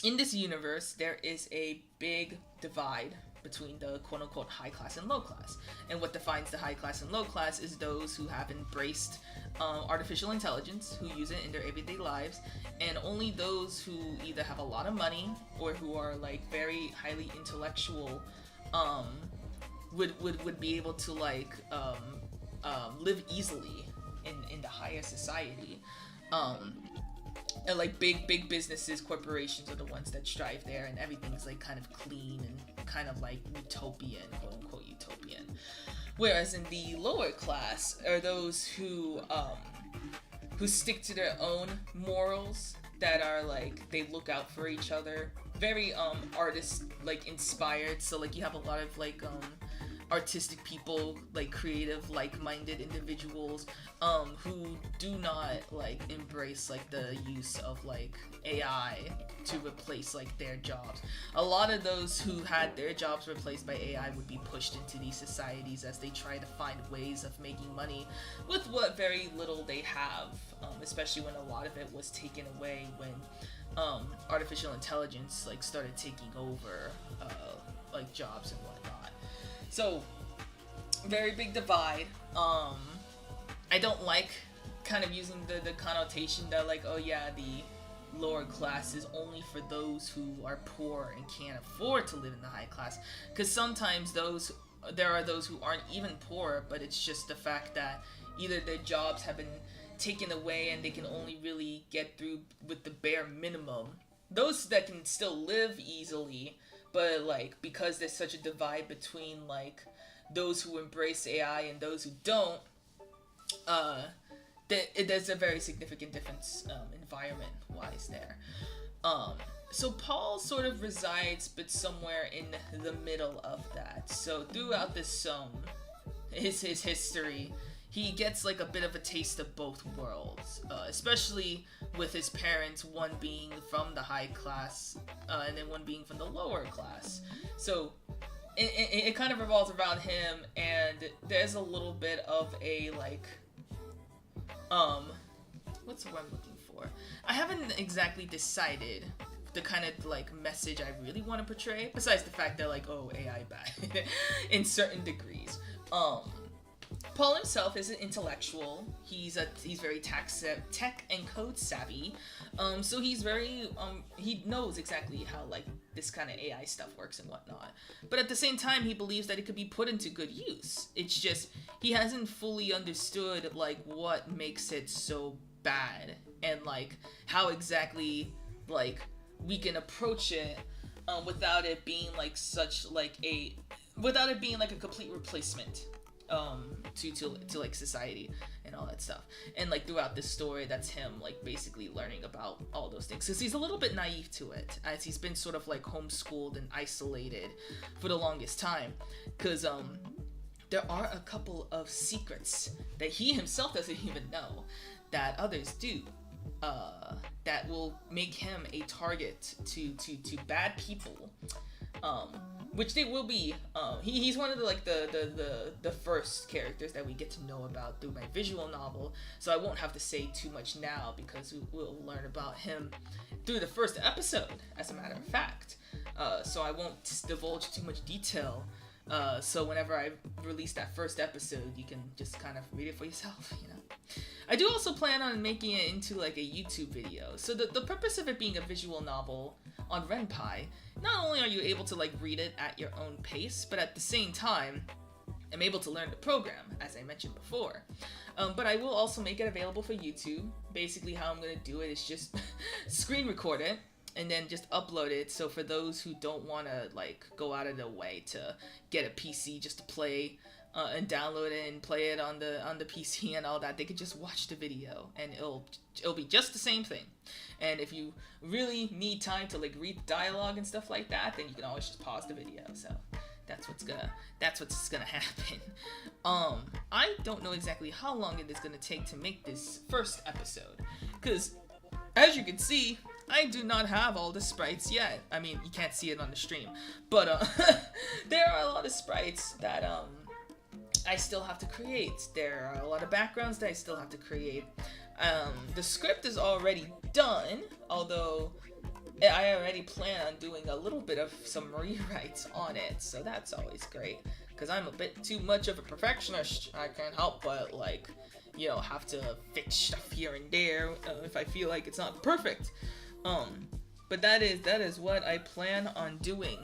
in this universe, there is a big divide between the quote-unquote high class and low class. And what defines the high class and low class is those who have embraced artificial intelligence, who use it in their everyday lives, and only those who either have a lot of money or who are like very highly intellectual would be able to like live easily in the higher society. And like big businesses, corporations are the ones that strive there, and everything's like kind of clean and kind of like utopian, quote unquote utopian. Whereas in the lower class are those who stick to their own morals, that are like they look out for each other, very artist like inspired. So like you have a lot of like artistic people, like creative, like-minded individuals who do not like embrace like the use of like AI to replace like their jobs. A lot of those who had their jobs replaced by AI would be pushed into these societies as they try to find ways of making money with what very little they have, especially when a lot of it was taken away when artificial intelligence like started taking over like jobs and whatnot. So, very big divide. I don't like kind of using the connotation that like, oh yeah, the lower class is only for those who are poor and can't afford to live in the high class. Because sometimes there are those who aren't even poor, but it's just the fact that either their jobs have been taken away and they can only really get through with the bare minimum. Those that can still live easily, but like because there's such a divide between like those who embrace AI and those who don't, there's a very significant difference environment wise there. So Paul sort of resides but somewhere in the middle of that. So throughout this his history, he gets like a bit of a taste of both worlds, especially with his parents, one being from the high class and then one being from the lower class. So it kind of revolves around him, and there's a little bit of a like what's the word I'm looking for? I haven't exactly decided the kind of like message I really want to portray, besides the fact that like, oh, AI bad in certain degrees. Paul himself is an intellectual. He's very tech and code savvy. So he's very he knows exactly how like this kind of AI stuff works and whatnot. But at the same time, he believes that it could be put into good use. It's just he hasn't fully understood like what makes it so bad and like how exactly like we can approach it without it being like a complete replacement to like society and all that stuff. And like throughout this story, that's him like basically learning about all those things, because he's a little bit naive to it, as he's been sort of like homeschooled and isolated for the longest time, because there are a couple of secrets that he himself doesn't even know that others do, that will make him a target to bad people, which they will be. He's one of the first characters that we get to know about through my visual novel, so I won't have to say too much now because we'll learn about him through the first episode, as a matter of fact. So I won't divulge too much detail So whenever I release that first episode, you can just kind of read it for yourself, you know. I do also plan on making it into like a YouTube video. So the purpose of it being a visual novel on Ren'Py, not only are you able to like read it at your own pace, but at the same time, I'm able to learn the program, as I mentioned before. But I will also make it available for YouTube. Basically how I'm going to do it is just screen record it and then just upload it. So for those who don't want to like go out of their way to get a PC just to play and download it and play it on the PC and all that, they could just watch the video and it'll be just the same thing. And if you really need time to like read the dialogue and stuff like that, then you can always just pause the video. So that's what's gonna happen. I don't know exactly how long it is gonna take to make this first episode, because as you can see, I do not have all the sprites yet. I mean, you can't see it on the stream, but there are a lot of sprites that I still have to create. There are a lot of backgrounds that I still have to create. The script is already done, although I already plan on doing a little bit of some rewrites on it, so that's always great, because I'm a bit too much of a perfectionist. I can't help but, like, you know, have to fix stuff here and there if I feel like it's not perfect. But that is what I plan on doing.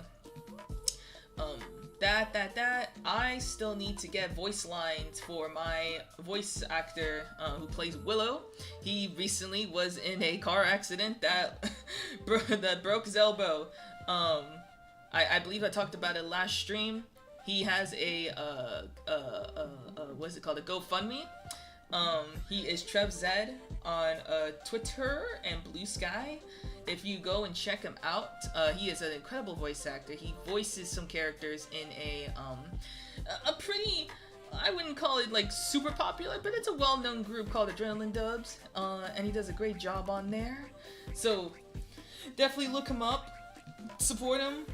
I still need to get voice lines for my voice actor who plays Willow. He recently was in a car accident that broke his elbow. I believe I talked about it last stream. He has a what's it called? A GoFundMe. He is Trev Zed on Twitter and Blue Sky. If you go and check him out, he is an incredible voice actor. He voices some characters in a pretty, I wouldn't call it like super popular, but it's a well-known group called Adrenaline Dubs, and he does a great job on there. So definitely look him up, support him.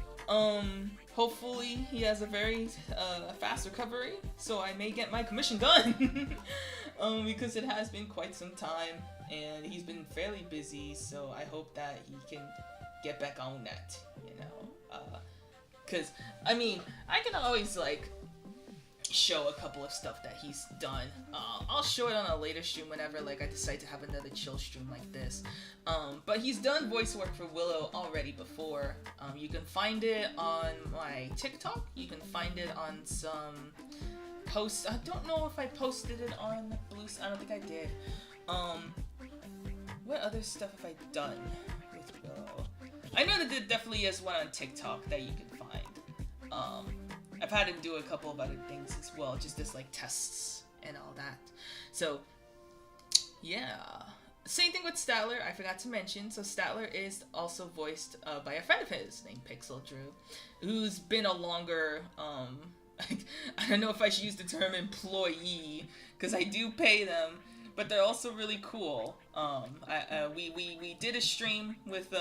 Hopefully he has a very fast recovery, so I may get my commission done. Because it has been quite some time and he's been fairly busy, so I hope that he can get back on that, you know. Because I mean, I can always like show a couple of stuff that he's done. I'll show it on a later stream whenever like I decide to have another chill stream like this. But he's done voice work for Willow already before. You can find it on my TikTok. You can find it on some posts. I don't know if I posted it on Blue. I don't think I did. What other stuff have I done with Willow? I know that there definitely is one on TikTok that you can find. I've had him do a couple of other things as well, just as like tests and all that. So yeah, same thing with Statler. I forgot to mention. So Statler is also voiced by a friend of his named Pixel Drew, who's been a longer I don't know if I should use the term employee, because I do pay them, but they're also really cool. We did a stream with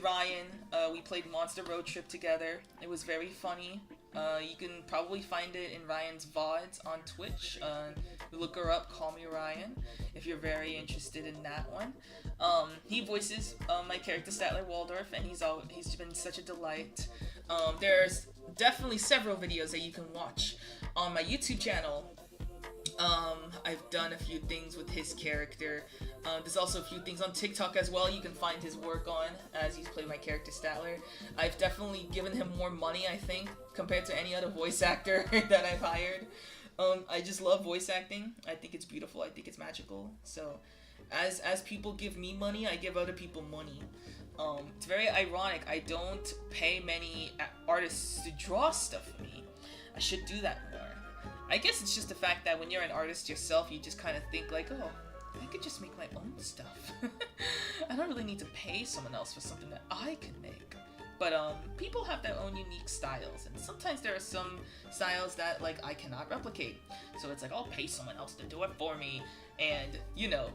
Ryan. We played Monster Road Trip together. It was very funny. You can probably find it in Ryan's VODs on Twitch. Look her up, Call Me Ryan, if you're very interested in that one. He voices my character Statler Waldorf, and he's been such a delight. There's definitely several videos that you can watch on my YouTube channel. I've done a few things with his character. There's also a few things on TikTok as well you can find his work on, as he's played my character Statler. I've definitely given him more money, I think, compared to any other voice actor that I've hired. I just love voice acting. I think it's beautiful. I think it's magical. So as people give me money, I give other people money. It's very ironic. I don't pay many artists to draw stuff for me. I should do that more. I guess it's just the fact that when you're an artist yourself, you just kind of think like, oh, I could just make my own stuff. I don't really need to pay someone else for something that I can make. But people have their own unique styles, and sometimes there are some styles that like I cannot replicate. So it's like, I'll pay someone else to do it for me. And you know,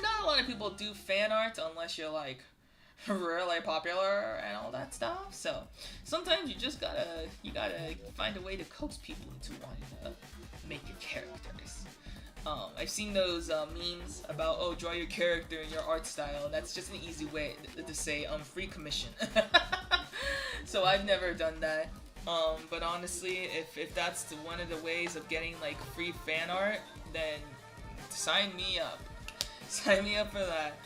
not a lot of people do fan art unless you're like really popular and all that stuff. So sometimes you just gotta find a way to coax people into wanting to make your characters. I've seen those memes about, oh, draw your character in your art style. That's just an easy way to say free commission. So I've never done that. But honestly, if that's one of the ways of getting like free fan art, then sign me up. Sign me up for that.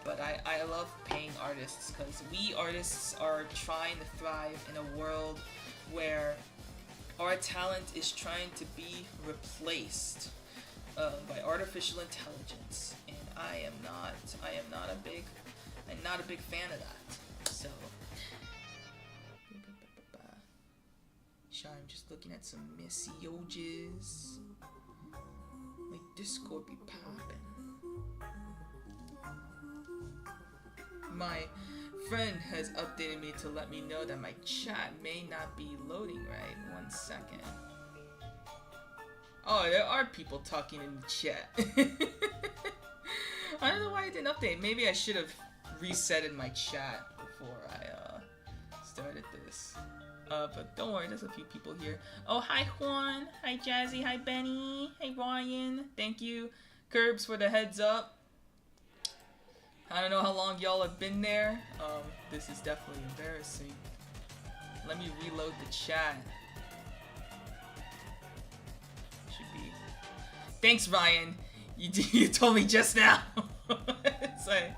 But I love paying artists because we artists are trying to thrive in a world where our talent is trying to be replaced by artificial intelligence, and I am not a big fan of that. So, I'm just looking at some messages. My Discord be popping. My friend has updated me to let me know that my chat may not be loading right. 1 second. Oh, there are people talking in the chat. I don't know why I didn't update. Maybe I should have resetted my chat before I started this. But don't worry, there's a few people here. Oh, hi Juan, hi Jazzy, hi Benny, hey Ryan. Thank you, Curbs, for the heads up. I don't know how long y'all have been there. This is definitely embarrassing. Let me reload the chat. Should be. Thanks, Ryan. You told me just now. It's like,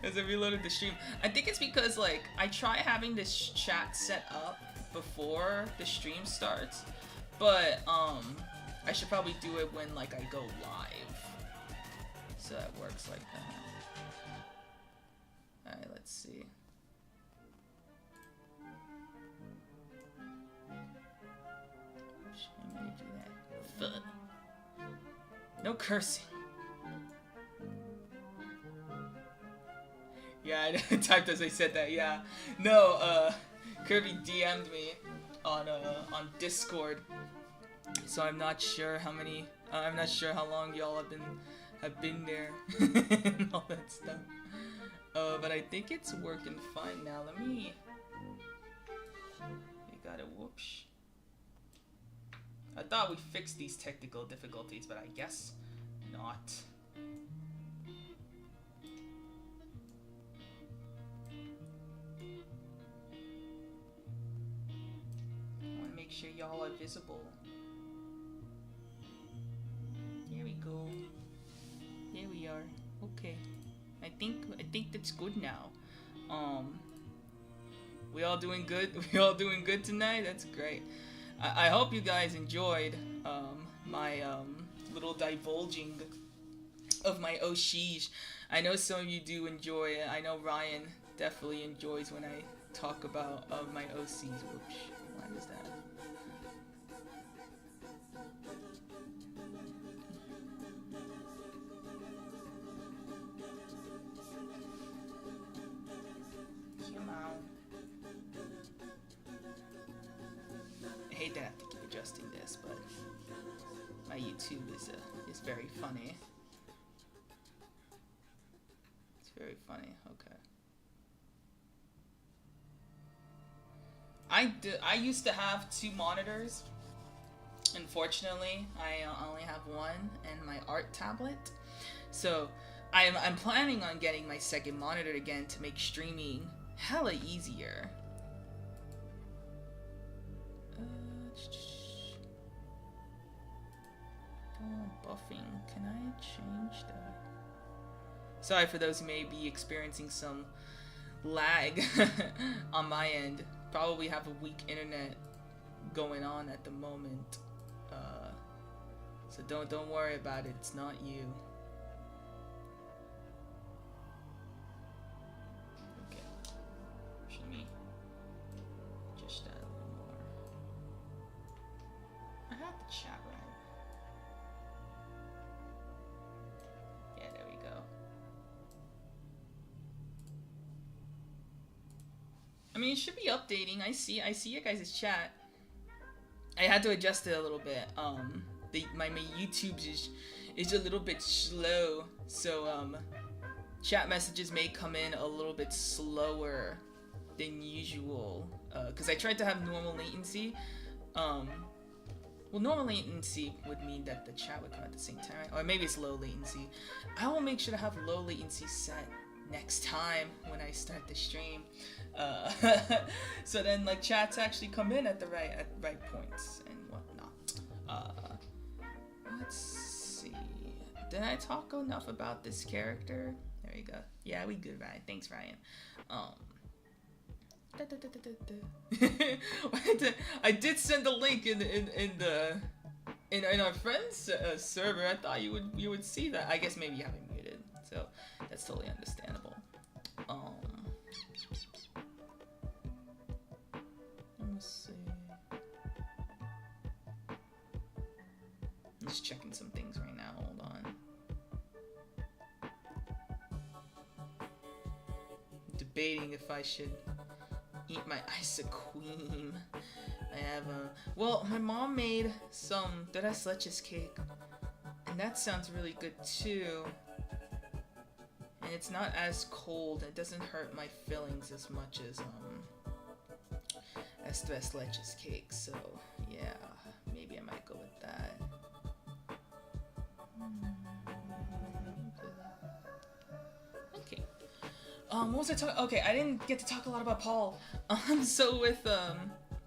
as I reloaded the stream. I think it's because like I try having this chat set up before the stream starts, but I should probably do it when like I go live, so that works like that. All right, let's see. I'm gonna do that. No cursing. Yeah, I typed as I said that. Yeah, no. Kirby DM'd me on Discord, so I'm not sure how many. I'm not sure how long y'all have been there and all that stuff. But I think it's working fine now. Let me. You got it. Whoops. I thought we fixed these technical difficulties, but I guess not. Make sure y'all are visible. Here we go. Here we are. Okay. I think that's good now. We all doing good? We all doing good tonight? That's great. I hope you guys enjoyed my little divulging of my Oshish. I know some of you do enjoy it. I know Ryan definitely enjoys when I talk about my OCs. Whoops. Why is that? I hate that I have to keep adjusting this, but my YouTube is very funny. It's very funny. Okay. I used to have 2 monitors. Unfortunately, I only have one and my art tablet. So I'm planning on getting my second monitor again to make streaming hella easier. Buffing. Can I change that? Sorry for those who may be experiencing some lag on my end. Probably have a weak internet going on at the moment. So don't worry about it. It's not you. Okay. Should me just that a little more. I have the chat right. Yeah, there we go. I mean, it should be updating. I see your guys' chat. I had to adjust it a little bit. My YouTube is a little bit slow, so chat messages may come in a little bit slower than usual. Because I tried to have normal latency. Well, normal latency would mean that the chat would come at the same time, or maybe it's low latency. I will make sure to have low latency set next time when I start the stream. Uh, so then like chats actually come in at the right points and whatnot. Let's see. Did I talk enough about this character? There you go. Yeah, we good, Ryan. Thanks, Ryan. I did send the link in our friends server. I thought you would see that. I guess maybe you haven't muted, so that's totally understandable. Let's see. I'm just checking some things right now. Hold on. Debating if I should eat my ice cream. I have well, my mom made some tres leches cake, and that sounds really good too. And it's not as cold. It doesn't hurt my feelings as much as tres leches cake. So yeah, maybe I might go with that. Okay. What was I talking? Okay, I didn't get to talk a lot about Paul. So with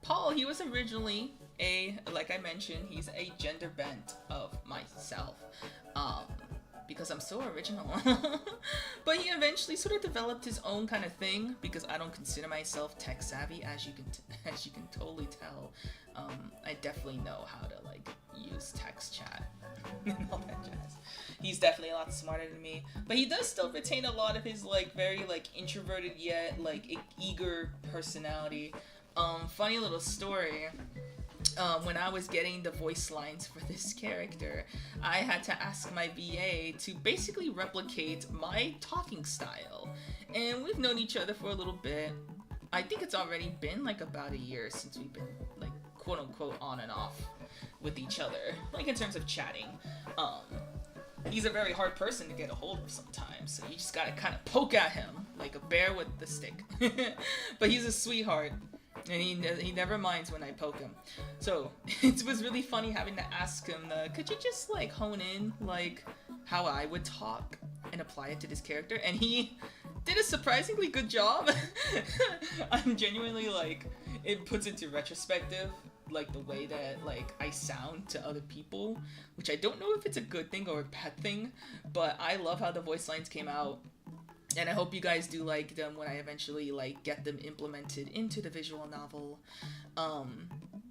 Paul, he was originally like I mentioned, he's a gender bent of myself. Because I'm so original. But he eventually sort of developed his own kind of thing, because I don't consider myself tech savvy, as you can totally tell. I definitely know how to like use text chat and all that jazz. He's definitely a lot smarter than me, but he does still retain a lot of his like very like introverted yet like eager personality. Funny little story. When I was getting the voice lines for this character, I had to ask my VA to basically replicate my talking style. And we've known each other for a little bit. I think it's already been like about a year since we've been like quote unquote on and off with each other, like in terms of chatting. He's a very hard person to get a hold of sometimes, so you just gotta kind of poke at him like a bear with the stick. But he's a sweetheart. And he never minds when I poke him. So it was really funny having to ask him, could you just like hone in like how I would talk and apply it to this character? And he did a surprisingly good job. I'm genuinely like, it puts into retrospective like the way that like I sound to other people, which I don't know if it's a good thing or a bad thing, but I love how the voice lines came out. And I hope you guys do like them when I eventually like get them implemented into the visual novel,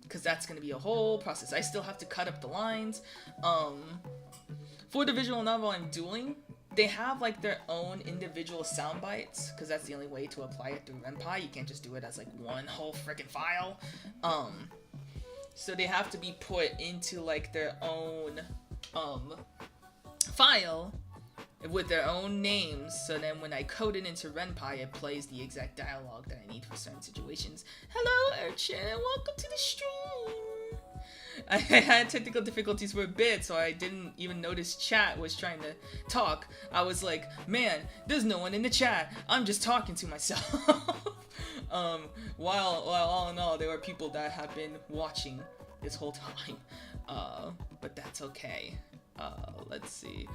because that's gonna be a whole process. I still have to cut up the lines. For the visual novel I'm doing, they have like their own individual sound bites, because that's the only way to apply it through Ren'Py. You can't just do it as like one whole freaking file. So they have to be put into like their own file with their own names, so then when I code it into Ren'Py, it plays the exact dialogue that I need for certain situations. Hello, Urchin, welcome to the stream! I had technical difficulties for a bit, so I didn't even notice chat was trying to talk. I was like, man, there's no one in the chat. I'm just talking to myself. While all in all, there were people that have been watching this whole time. But that's okay. Let's see.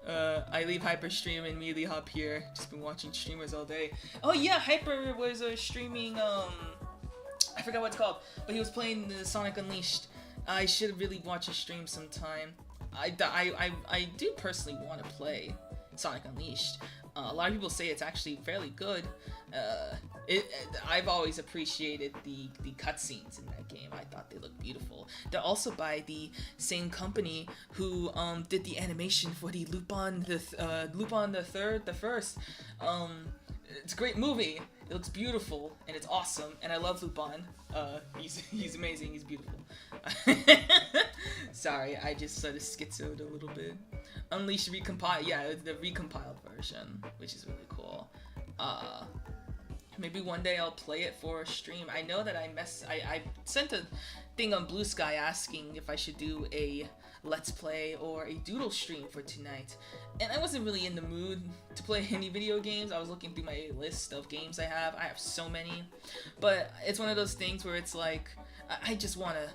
I leave Hyperstream and immediately hop here. Just been watching streamers all day. Oh yeah, Hyper was streaming, I forgot what it's called, but he was playing the Sonic Unleashed. I should really watch a stream sometime. I do personally want to play Sonic Unleashed. A lot of people say it's actually fairly good. I've always appreciated the cutscenes in that game. I thought they looked beautiful. They're also by the same company who did the animation for the Lupin the First. It's a great movie. It looks beautiful and it's awesome, and I love Lupin. He's amazing. He's beautiful. Sorry, I just sort of schizoed a little bit. Unleashed recompile, yeah, the recompiled version, which is really cool. Maybe one day I'll play it for a stream. I know that I sent a thing on Blue Sky asking if I should do a Let's Play or a Doodle stream for tonight, and I wasn't really in the mood to play any video games. I was looking through my list of games I have. I have so many, but it's one of those things where it's like, I just wanna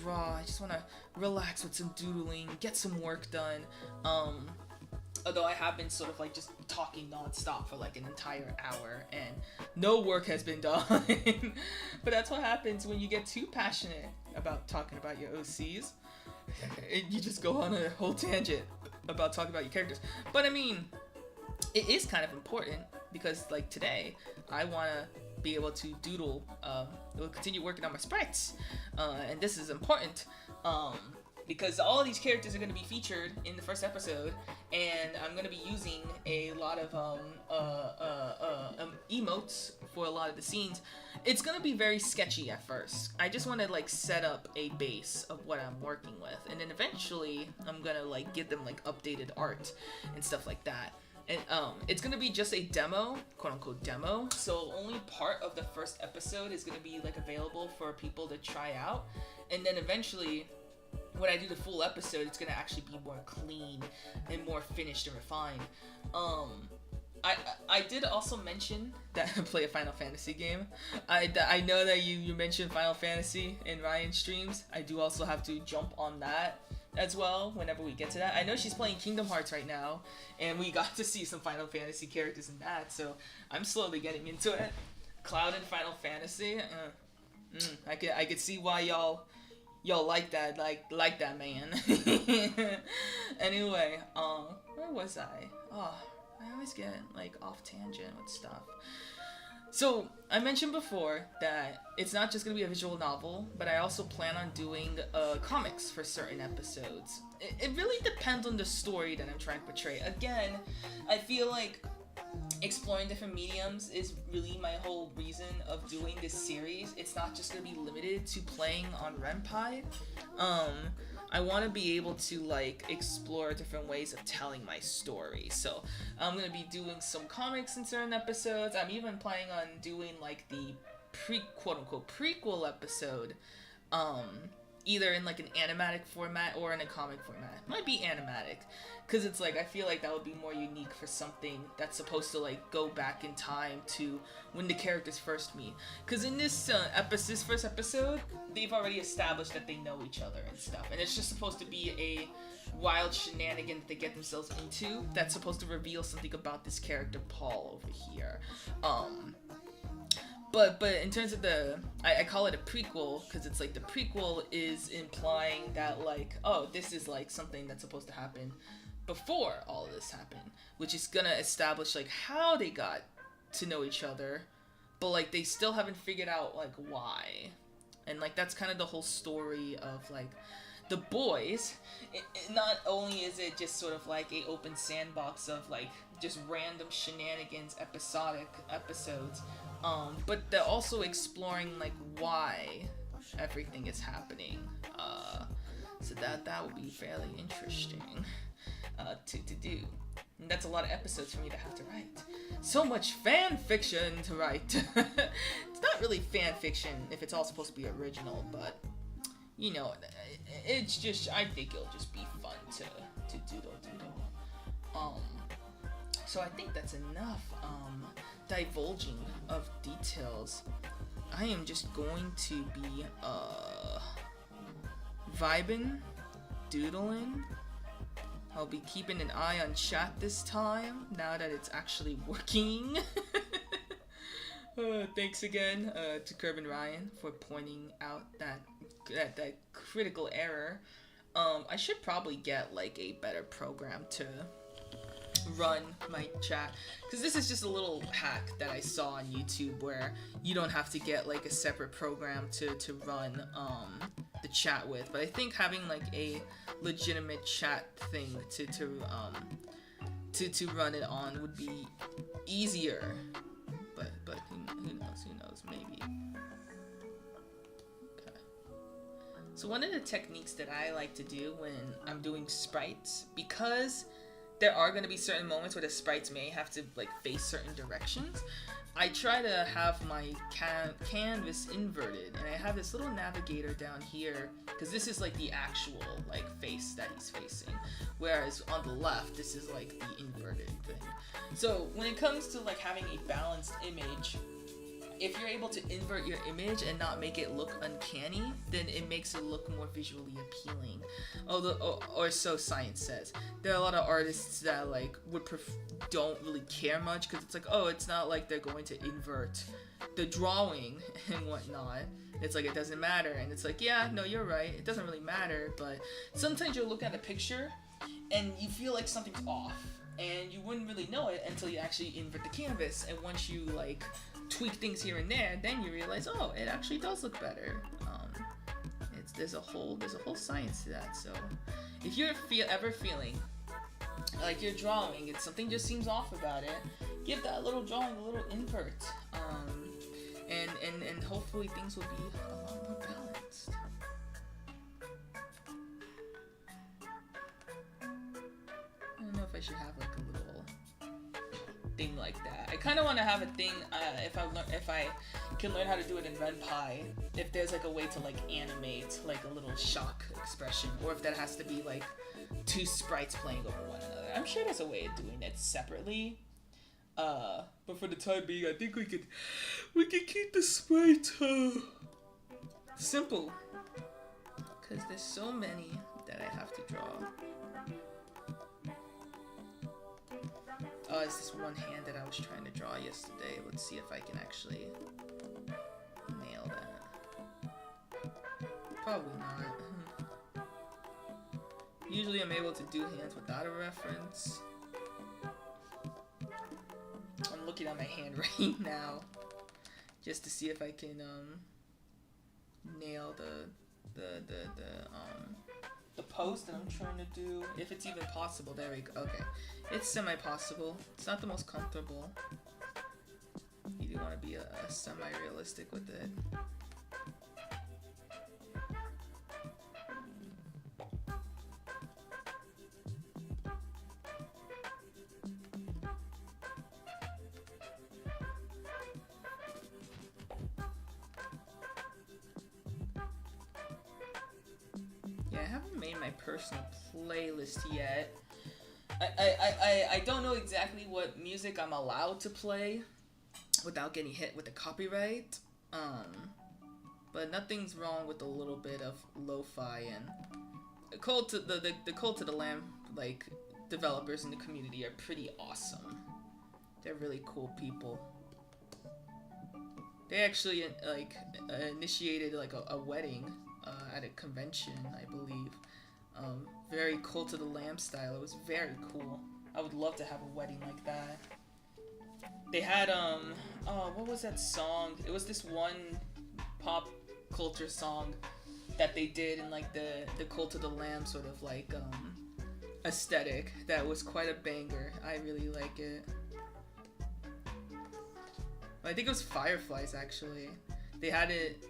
draw. I just wanna relax with some doodling, get some work done. Although I have been sort of like just talking non-stop for like an entire hour and no work has been done. But that's what happens when you get too passionate about talking about your OCs. You just go on a whole tangent about talking about your characters. But I mean, it is kind of important because like today, I want to be able to doodle, we'll continue working on my sprites. And this is important. Because all of these characters are going to be featured in the first episode, and I'm going to be using a lot of emotes for a lot of the scenes. It's going to be very sketchy at first. I just want to like set up a base of what I'm working with, and then eventually I'm going to like give them like updated art and stuff like that. And it's going to be just a demo, quote unquote demo, so only part of the first episode is going to be like available for people to try out, and then eventually when I do the full episode, it's gonna actually be more clean and more finished and refined. I did also mention that I play a Final Fantasy game. I know that you mentioned Final Fantasy in Ryan's streams. I do also have to jump on that as well whenever we get to that. I know she's playing Kingdom Hearts right now, and we got to see some Final Fantasy characters in that, so I'm slowly getting into it. Cloud and Final Fantasy, I could see why y'all like that, like that, man. Anyway, where was I? Oh, I always get like off tangent with stuff. So I mentioned before that it's not just gonna be a visual novel, but I also plan on doing comics for certain episodes. It really depends on the story that I'm trying to portray. Again, I feel like exploring different mediums is really my whole reason of doing this series. It's not just going to be limited to playing on Renpai. I want to be able to like explore different ways of telling my story. So I'm going to be doing some comics in certain episodes. I'm even planning on doing like the quote unquote prequel episode, either in like an animatic format or in a comic format. It might be animatic, because it's like I feel like that would be more unique for something that's supposed to like go back in time to when the characters first meet. Because in this first episode, they've already established that they know each other and stuff, and it's just supposed to be a wild shenanigan that they get themselves into that's supposed to reveal something about this character Paul over here. But in terms of I call it a prequel because it's like the prequel is implying that like, oh, this is like something that's supposed to happen before all of this happened, which is gonna establish like how they got to know each other, but like they still haven't figured out like why. And like that's kind of the whole story of like the boys. Not only is it just sort of like a open sandbox of like just random shenanigans episodic episodes, but they're also exploring like why everything is happening, so that would be fairly interesting to do. And that's a lot of episodes for me to have to write. So much fan fiction to write. It's not really fan fiction if it's all supposed to be original, but you know, it's just, I think it'll just be fun to doodle. So I think that's enough divulging of details. I am just going to be vibing, doodling. I'll be keeping an eye on chat this time, now that it's actually working. Thanks again to Curb and Ryan for pointing out that critical error. I should probably get like a better program to run my chat, because this is just a little hack that I saw on YouTube where you don't have to get like a separate program to run the chat with, but I think having like a legitimate chat thing to run it on would be easier, but who knows, maybe. Okay. So one of the techniques that I like to do when I'm doing sprites, because there are going to be certain moments where the sprites may have to like face certain directions, I try to have my canvas inverted, and I have this little navigator down here, because this is like the actual like face that he's facing, whereas on the left this is like the inverted thing. So when it comes to like having a balanced image, if you're able to invert your image and not make it look uncanny, then it makes it look more visually appealing. Although, or so science says. There are a lot of artists that like don't really care much because it's like, oh, it's not like they're going to invert the drawing and whatnot. It's like it doesn't matter, and it's like, yeah, no, you're right. It doesn't really matter, but sometimes you'll look at a picture and you feel like something's off, and you wouldn't really know it until you actually invert the canvas. And once you like tweak things here and there, then you realize, oh, it actually does look better. There's a whole science to that. So if you're ever feeling like you're drawing and something just seems off about it, give that little drawing a little invert, and hopefully things will be a lot more balanced. I don't know if I should have like a little thing like that. I kind of want to have a thing if I can learn how to do it in RenPy, if there's like a way to like animate like a little shock expression, or if that has to be like two sprites playing over one another. I'm sure there's a way of doing it separately. But for the time being, I think we could keep the sprite simple, because there's so many that I have to draw. Oh, it's this one hand that I was trying to draw yesterday. Let's see if I can actually nail that. Probably not. Usually I'm able to do hands without a reference. I'm looking at my hand right now just to see if I can nail the pose that I'm trying to do, if it's even possible. There we go. Okay, it's semi-possible. It's not the most comfortable. You do want to be a semi-realistic with it. I haven't made my personal playlist yet. I don't know exactly what music I'm allowed to play without getting hit with the copyright. But nothing's wrong with a little bit of lo-fi, and the Cult to the Lamb like developers in the community are pretty awesome. They're really cool people. They actually like initiated like a wedding at a convention, I believe. Very Cult of the Lamb style. It was very cool. I would love to have a wedding like that. They had what was that song? It was this one pop culture song that they did in like the Cult of the Lamb sort of like aesthetic. That was quite a banger. I really like it. I think it was Fireflies actually. They had it.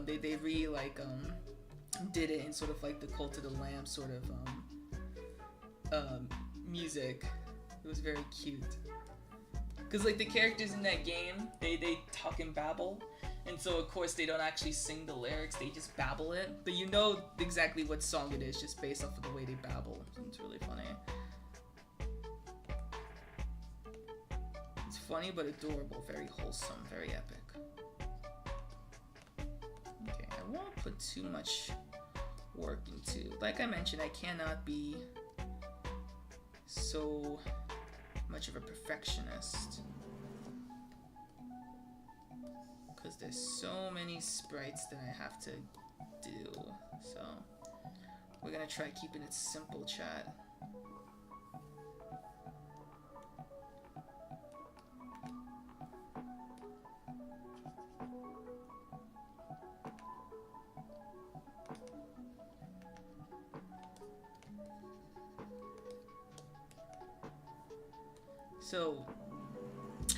They did it in sort of like the Cult of the Lamb sort of music. It was very cute. Cause like the characters in that game, they talk and babble, and so of course they don't actually sing the lyrics, they just babble it. But you know exactly what song it is just based off of the way they babble. So it's really funny. It's funny but adorable, very wholesome, very epic. Okay, I won't put too much work into. Like I mentioned, I cannot be so much of a perfectionist because there's so many sprites that I have to do. So we're gonna try keeping it simple, chat. So,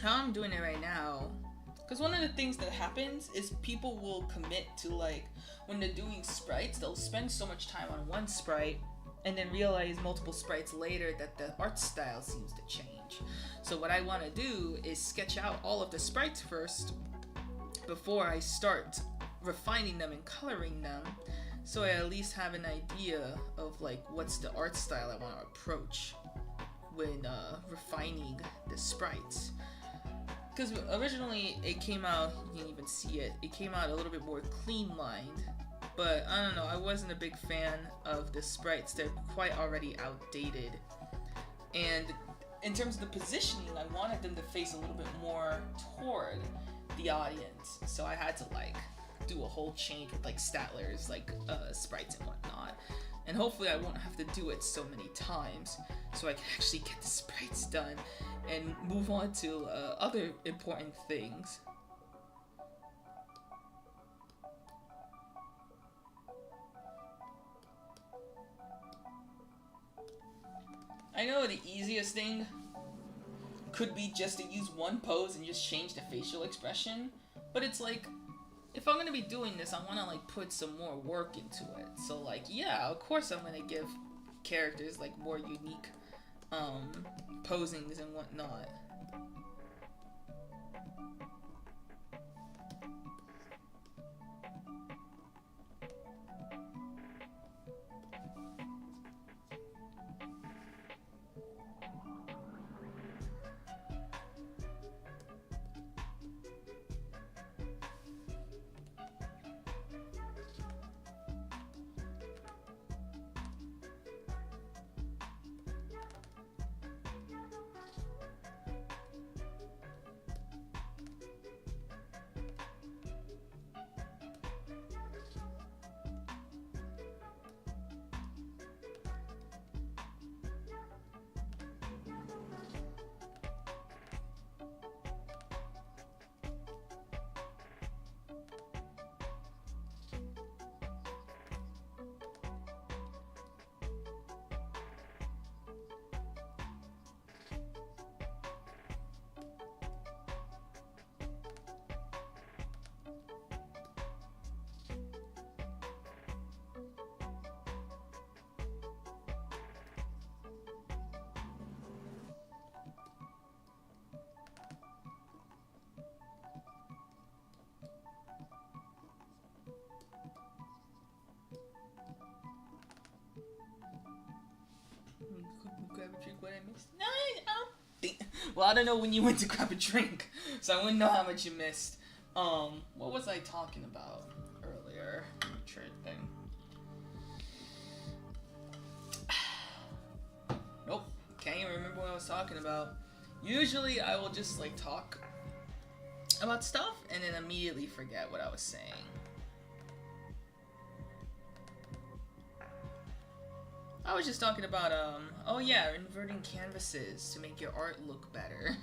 how I'm doing it right now, because one of the things that happens is people will commit to, like, when they're doing sprites, they'll spend so much time on one sprite and then realize multiple sprites later that the art style seems to change. So what I want to do is sketch out all of the sprites first before I start refining them and coloring them, so I at least have an idea of, like, what's the art style I want to approach when refining the sprites. because originally it came out, you didn't even see it, it came out a little bit more clean lined, but I don't know, I wasn't a big fan of the sprites. They're quite already outdated, and in terms of the positioning, I wanted them to face a little bit more toward the audience, so I had to like do a whole change with like Statler's like sprites and whatnot, and hopefully I won't have to do it so many times, so I can actually get the sprites done and move on to other important things. I know the easiest thing could be just to use one pose and just change the facial expression, but it's like, if I'm gonna be doing this, I wanna like put some more work into it. So like, yeah, of course I'm gonna give characters like more unique posings and whatnot. Grab a drink, what I missed? No, I don't think. Well, I don't know when you went to grab a drink, so I wouldn't know how much you missed. What was I talking about earlier? Trade thing. Nope, can't even remember what I was talking about. Usually, I will just like talk about stuff and then immediately forget what I was saying. I was just talking about, oh yeah, inverting canvases to make your art look better.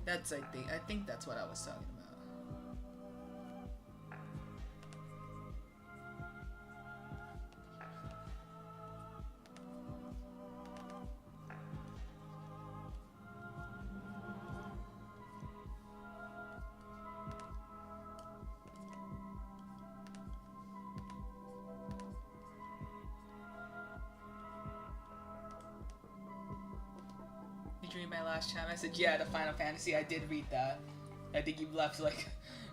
That's, I think that's what I was talking about. Did you read my last chat? I said, yeah, the Final Fantasy, I did read that. I think you left, like,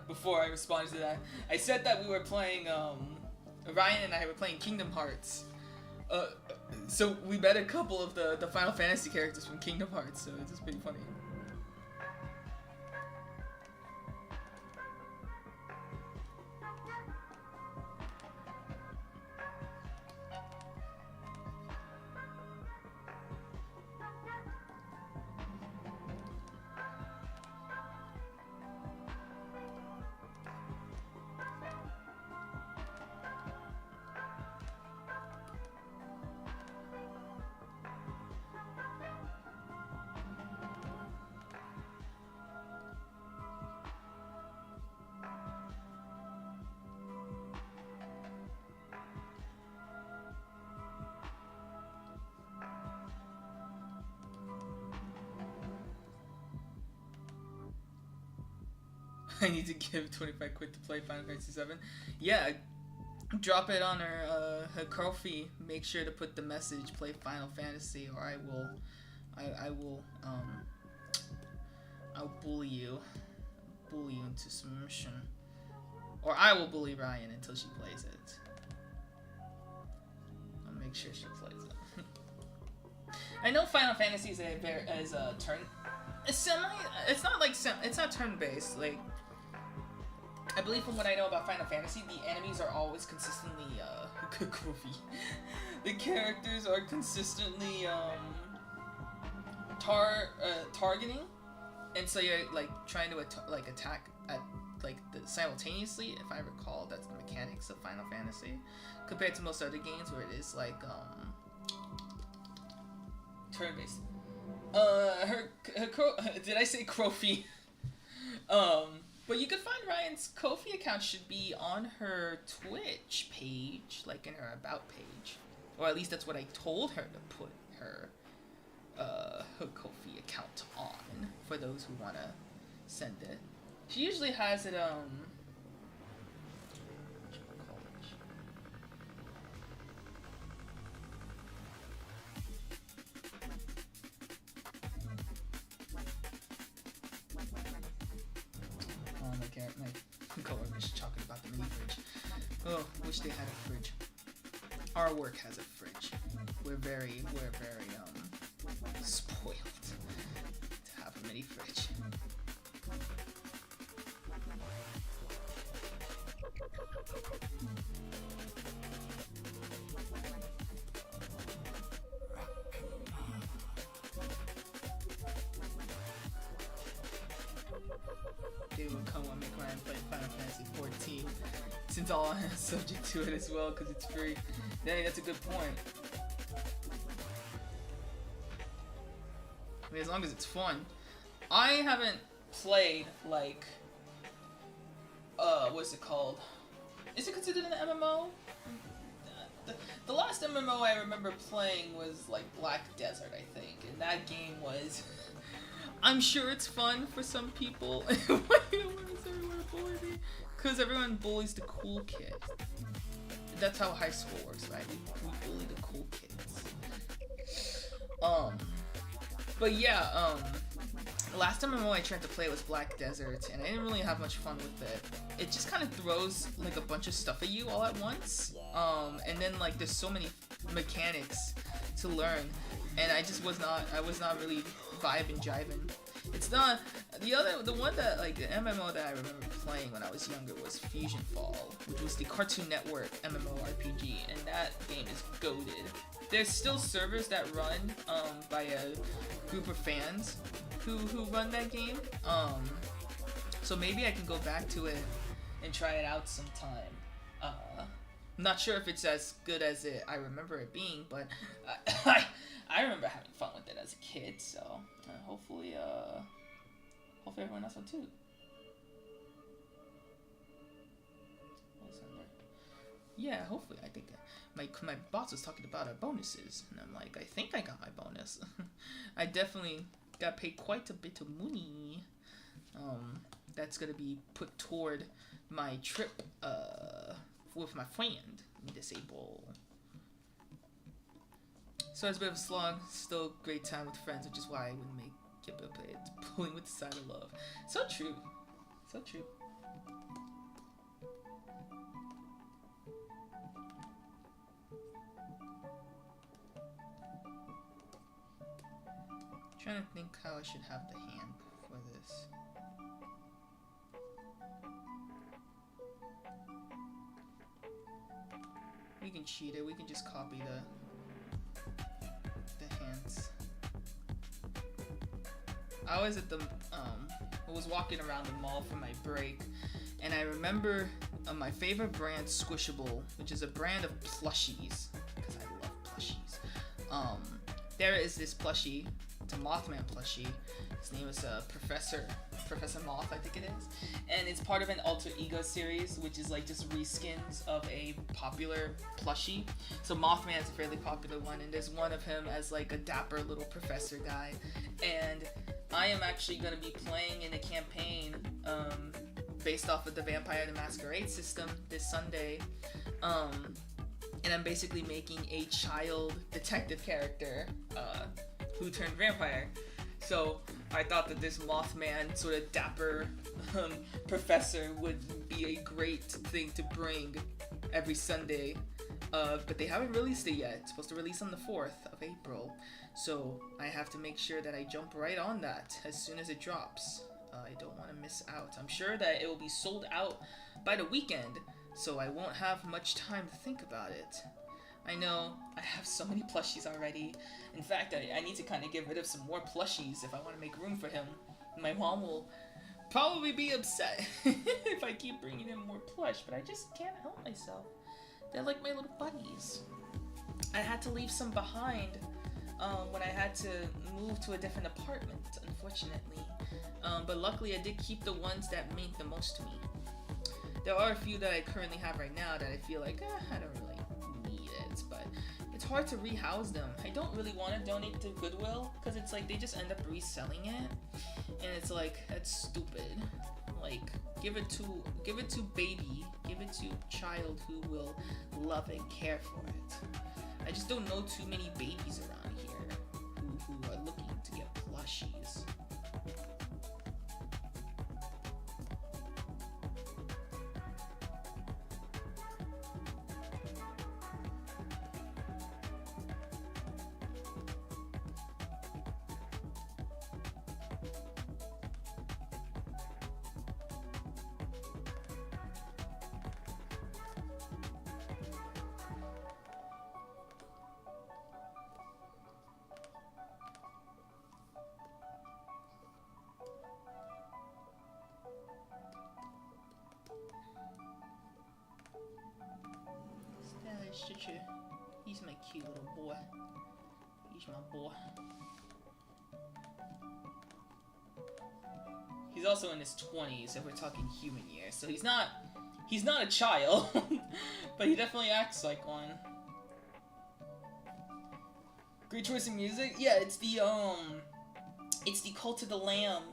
before I responded to that. I said that we were playing, Ryan and I were playing Kingdom Hearts. So we met a couple of the Final Fantasy characters from Kingdom Hearts, so it's just pretty funny. I need to give 25 quid to play Final Fantasy 7. Yeah, drop it on her Ko-fi. Make sure to put the message "Play Final Fantasy," or I'll bully you into submission, or I will bully Ryan until she plays it. I'll make sure she plays it. I know Final Fantasy is a semi. It's not like it's not turn-based. Like, I believe from what I know about Final Fantasy, the enemies are always consistently goofy. The characters are consistently targeting, and so you're like trying to attack at like simultaneously. If I recall, that's the mechanics of Final Fantasy, compared to most other games where it is like turn-based. Did I say Crofi? But you could find Ryan's Ko-fi account should be on her Twitch page, like in her about page, or at least that's what I told her to put her Ko-fi account on for those who wanna send it. She usually has it my coworker's talking about the mini fridge. Oh, wish they had a fridge. Our work has a fridge. We're very spoiled to have a mini fridge. They will come on make Ryan play Final Fantasy 14, since all I am subject to it as well, because it's free. Dang, that's a good point. I mean, as long as it's fun. I haven't played, like, what's it called? Is it considered an MMO? The last MMO I remember playing was, like, Black Desert, I think, and that game was... I'm sure it's fun for some people. Why does everyone bully me? Because everyone bullies the cool kid. That's how high school works, right? We bully the cool kids. But yeah, the last MMO I tried to play was Black Desert, and I didn't really have much fun with it. It just kind of throws like a bunch of stuff at you all at once, and then like there's so many mechanics to learn, and I was not really vibing, jiving. It's not the one that like the MMO that I remember playing when I was younger was Fusion Fall, which was the Cartoon Network MMORPG, and that game is goated. There's still servers that run by a group of fans who run that game. So maybe I can go back to it and try it out sometime. I'm not sure if it's as good as I remember it being, but I remember having fun with it as a kid, so hopefully everyone else will too. What's on there? Yeah, hopefully. I think my boss was talking about our bonuses, and I'm like, I think I got my bonus. I definitely got paid quite a bit of money. That's gonna be put toward my trip with my friend in Disable. So it's a bit of a slog, still great time with friends, which is why I wouldn't make it pulling with the side of love. So true. So true. Trying to think how I should have the hand for this. We can cheat it, we can just copy the hands. I was at I was walking around the mall for my break, and I remember my favorite brand, Squishable, which is a brand of plushies, because I love plushies. There is this plushie, it's a Mothman plushie. His name is Professor Moth, I think it is, and it's part of an alter ego series, which is like just reskins of a popular plushie. So Mothman is a fairly popular one, and there's one of him as like a dapper little professor guy, and I am actually going to be playing in a campaign based off of the Vampire the Masquerade system this Sunday, and I'm basically making a child detective character who turned vampire. So I thought that this Mothman sort of dapper professor would be a great thing to bring every Sunday But they haven't released it yet. It's supposed to release on the 4th of April. So I have to make sure that I jump right on that as soon as it drops. I don't want to miss out. I'm sure that it will be sold out by the weekend, so I won't have much time to think about it. I know I have so many plushies already. In fact, I need to kind of get rid of some more plushies if I want to make room for him. My mom will probably be upset if I keep bringing in more plush, but I just can't help myself. They're like my little buddies. I had to leave some behind when I had to move to a different apartment, unfortunately. But luckily I did keep the ones that meant the most to me. There are a few that I currently have right now that I feel like, I don't really need it, but it's hard to rehouse them. I don't really want to donate to Goodwill, because it's like they just end up reselling it, and it's like, that's stupid. Like, give it to baby, give it to child who will love and care for it. I just don't know too many babies around here who are looking to get plushies. He's my cute little boy. He's my boy. He's also in his 20s if we're talking human years, so he's not a child, but he definitely acts like one. Great choice in music? Yeah, it's the Cult of the Lamb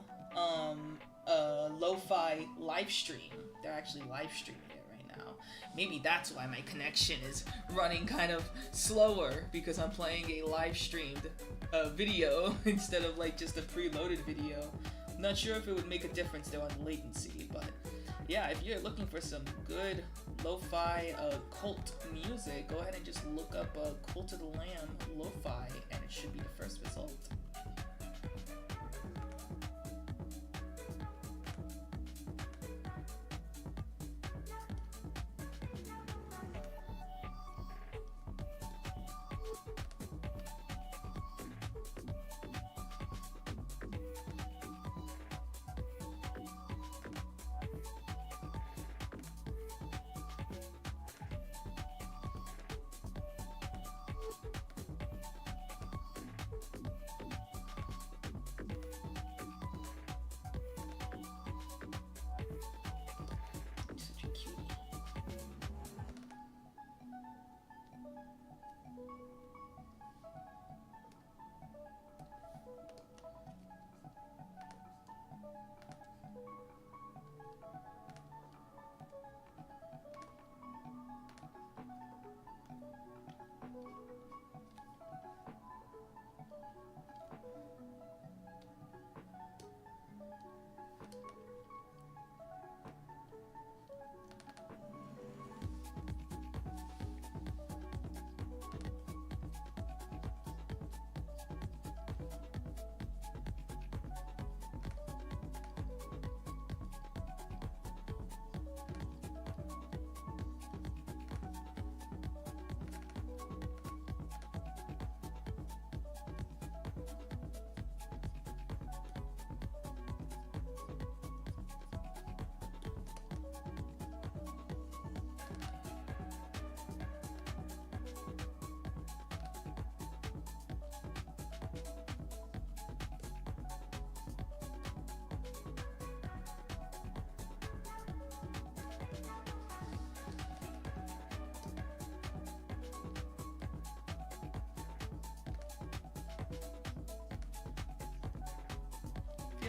lo-fi live stream. They're actually live streaming it right now. Maybe that's why my connection is running kind of slower, because I'm playing a live streamed video instead of like just a preloaded video. I'm not sure if it would make a difference though on latency, but yeah, if you're looking for some good lo-fi cult music, go ahead and just look up Cult of the Lamb lo-fi, and it should be the first result.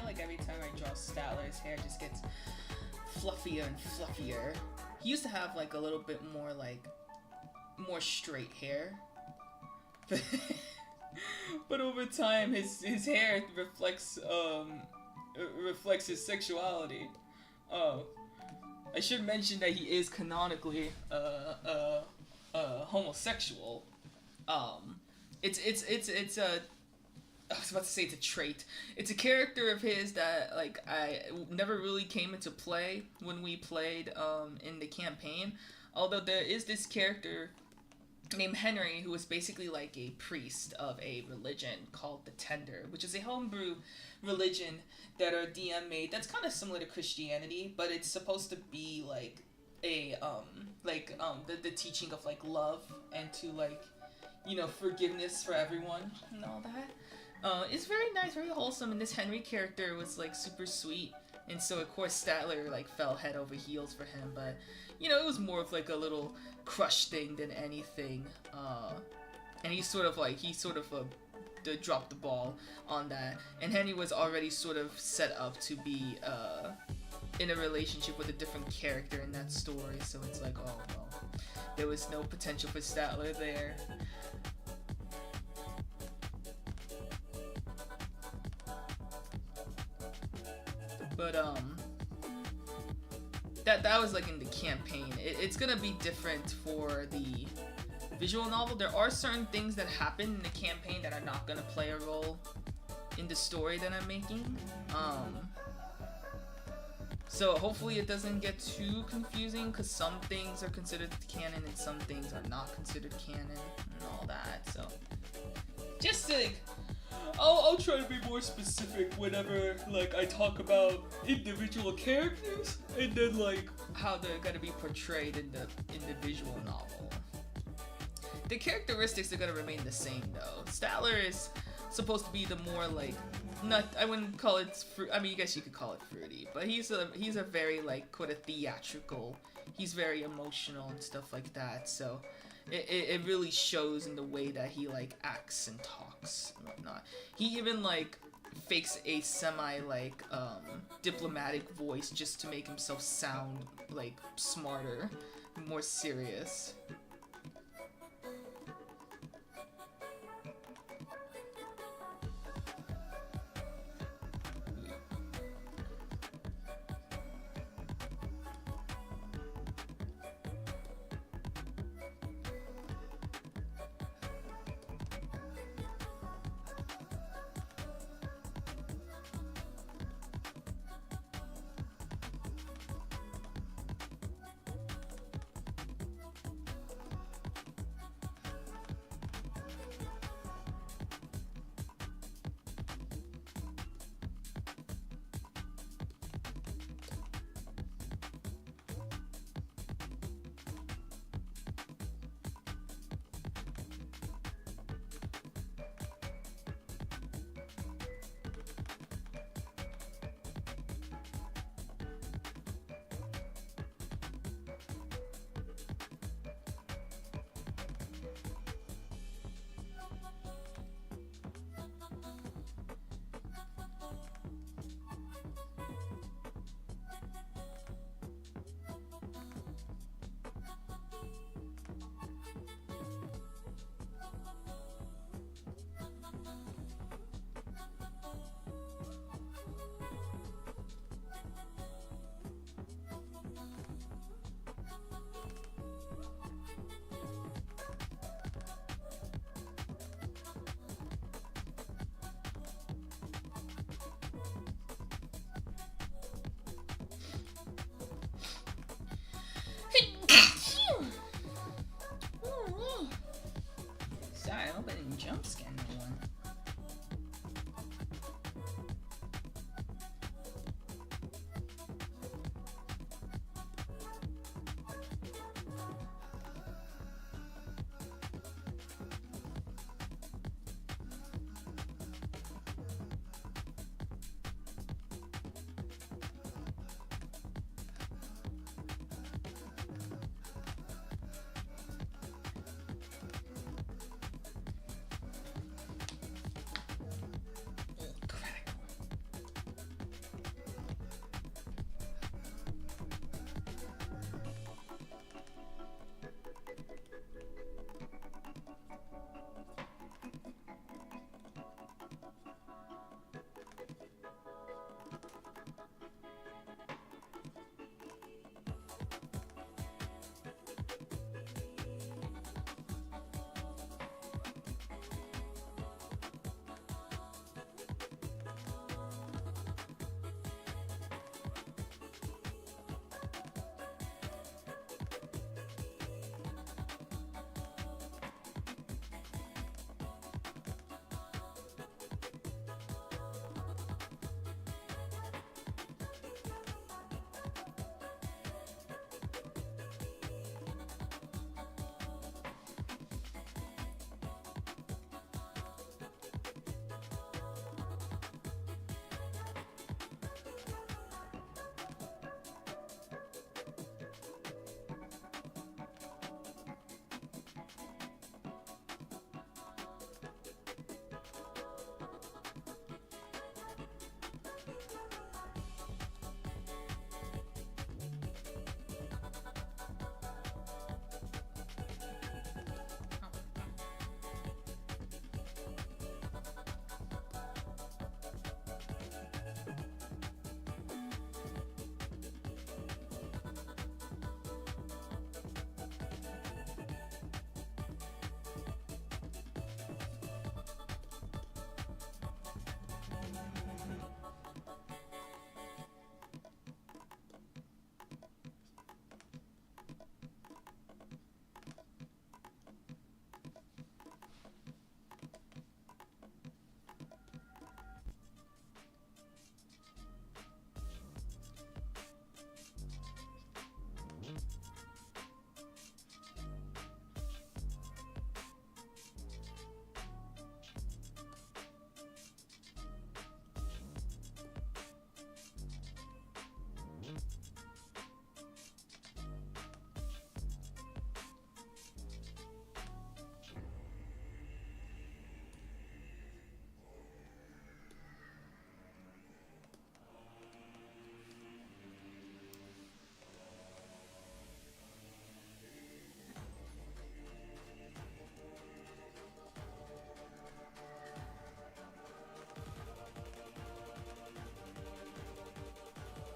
Like every time I draw Statler, his hair just gets fluffier and fluffier. He used to have like a little bit more more straight hair, but over time his hair reflects his sexuality. Oh, I should mention that he is canonically a homosexual. Um, it's a I was about to say it's a trait. It's a character of his that like I never really came into play when we played in the campaign. Although there is this character named Henry who is basically like a priest of a religion called the Tender, which is a homebrew religion that our DM made. That's kind of similar to Christianity, but it's supposed to be like a the teaching of like love and to like forgiveness for everyone and all that. It's very nice, very wholesome, and this Henry character was like super sweet, and so of course Statler like fell head over heels for him, but it was more of like a little crush thing than anything. And he sort of dropped the ball on that, and Henry was already sort of set up to be in a relationship with a different character in that story, so it's like, oh no, there was no potential for Statler there. But that was like in the campaign. It's gonna be different for the visual novel. There are certain things that happen in the campaign that are not gonna play a role in the story that I'm making. So hopefully it doesn't get too confusing, because some things are considered canon and some things are not considered canon and all that. So just to I'll try to be more specific whenever like I talk about individual characters and then like how they're gonna be portrayed in the visual novel. The characteristics are gonna remain the same though. Statler is supposed to be the more like I wouldn't call it I mean, I guess you could call it fruity, but he's a very like quite a theatrical. He's very emotional and stuff like that. So it really shows in the way that he like acts and talks and whatnot. He even like fakes a semi like diplomatic voice just to make himself sound like smarter, more serious.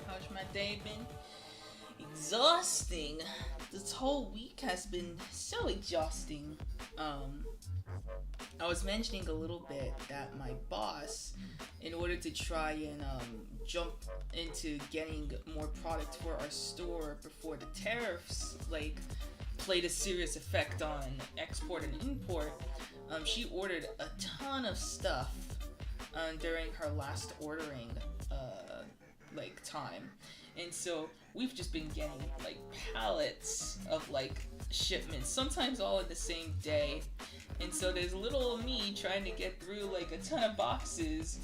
How's my day been? Exhausting. This whole week has been so exhausting. I was mentioning a little bit that my boss, in order to try and jump into getting more product for our store before the tariffs played a serious effect on export and import, she ordered a ton of stuff during her last ordering time, and so we've just been getting pallets of shipments, sometimes all in the same day. And so there's little old me trying to get through a ton of boxes.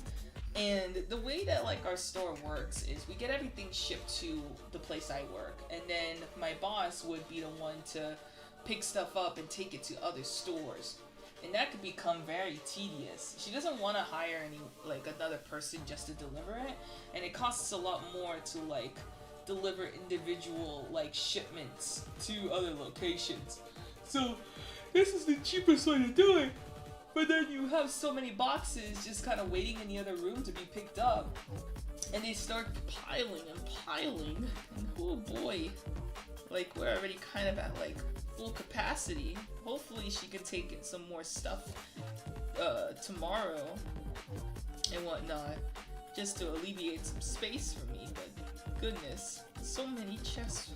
And the way that our store works is we get everything shipped to the place I work, and then my boss would be the one to pick stuff up and take it to other stores. And that could become very tedious. She doesn't want to hire any another person just to deliver it, and it costs a lot more to deliver individual shipments to other locations. So this is the cheapest way to do it. But then you have so many boxes just kind of waiting in the other room to be picked up, and they start piling and piling. And oh boy, we're already kind of at full capacity. Hopefully she can take in some more stuff tomorrow and whatnot, just to alleviate some space for me. But goodness, so many chests,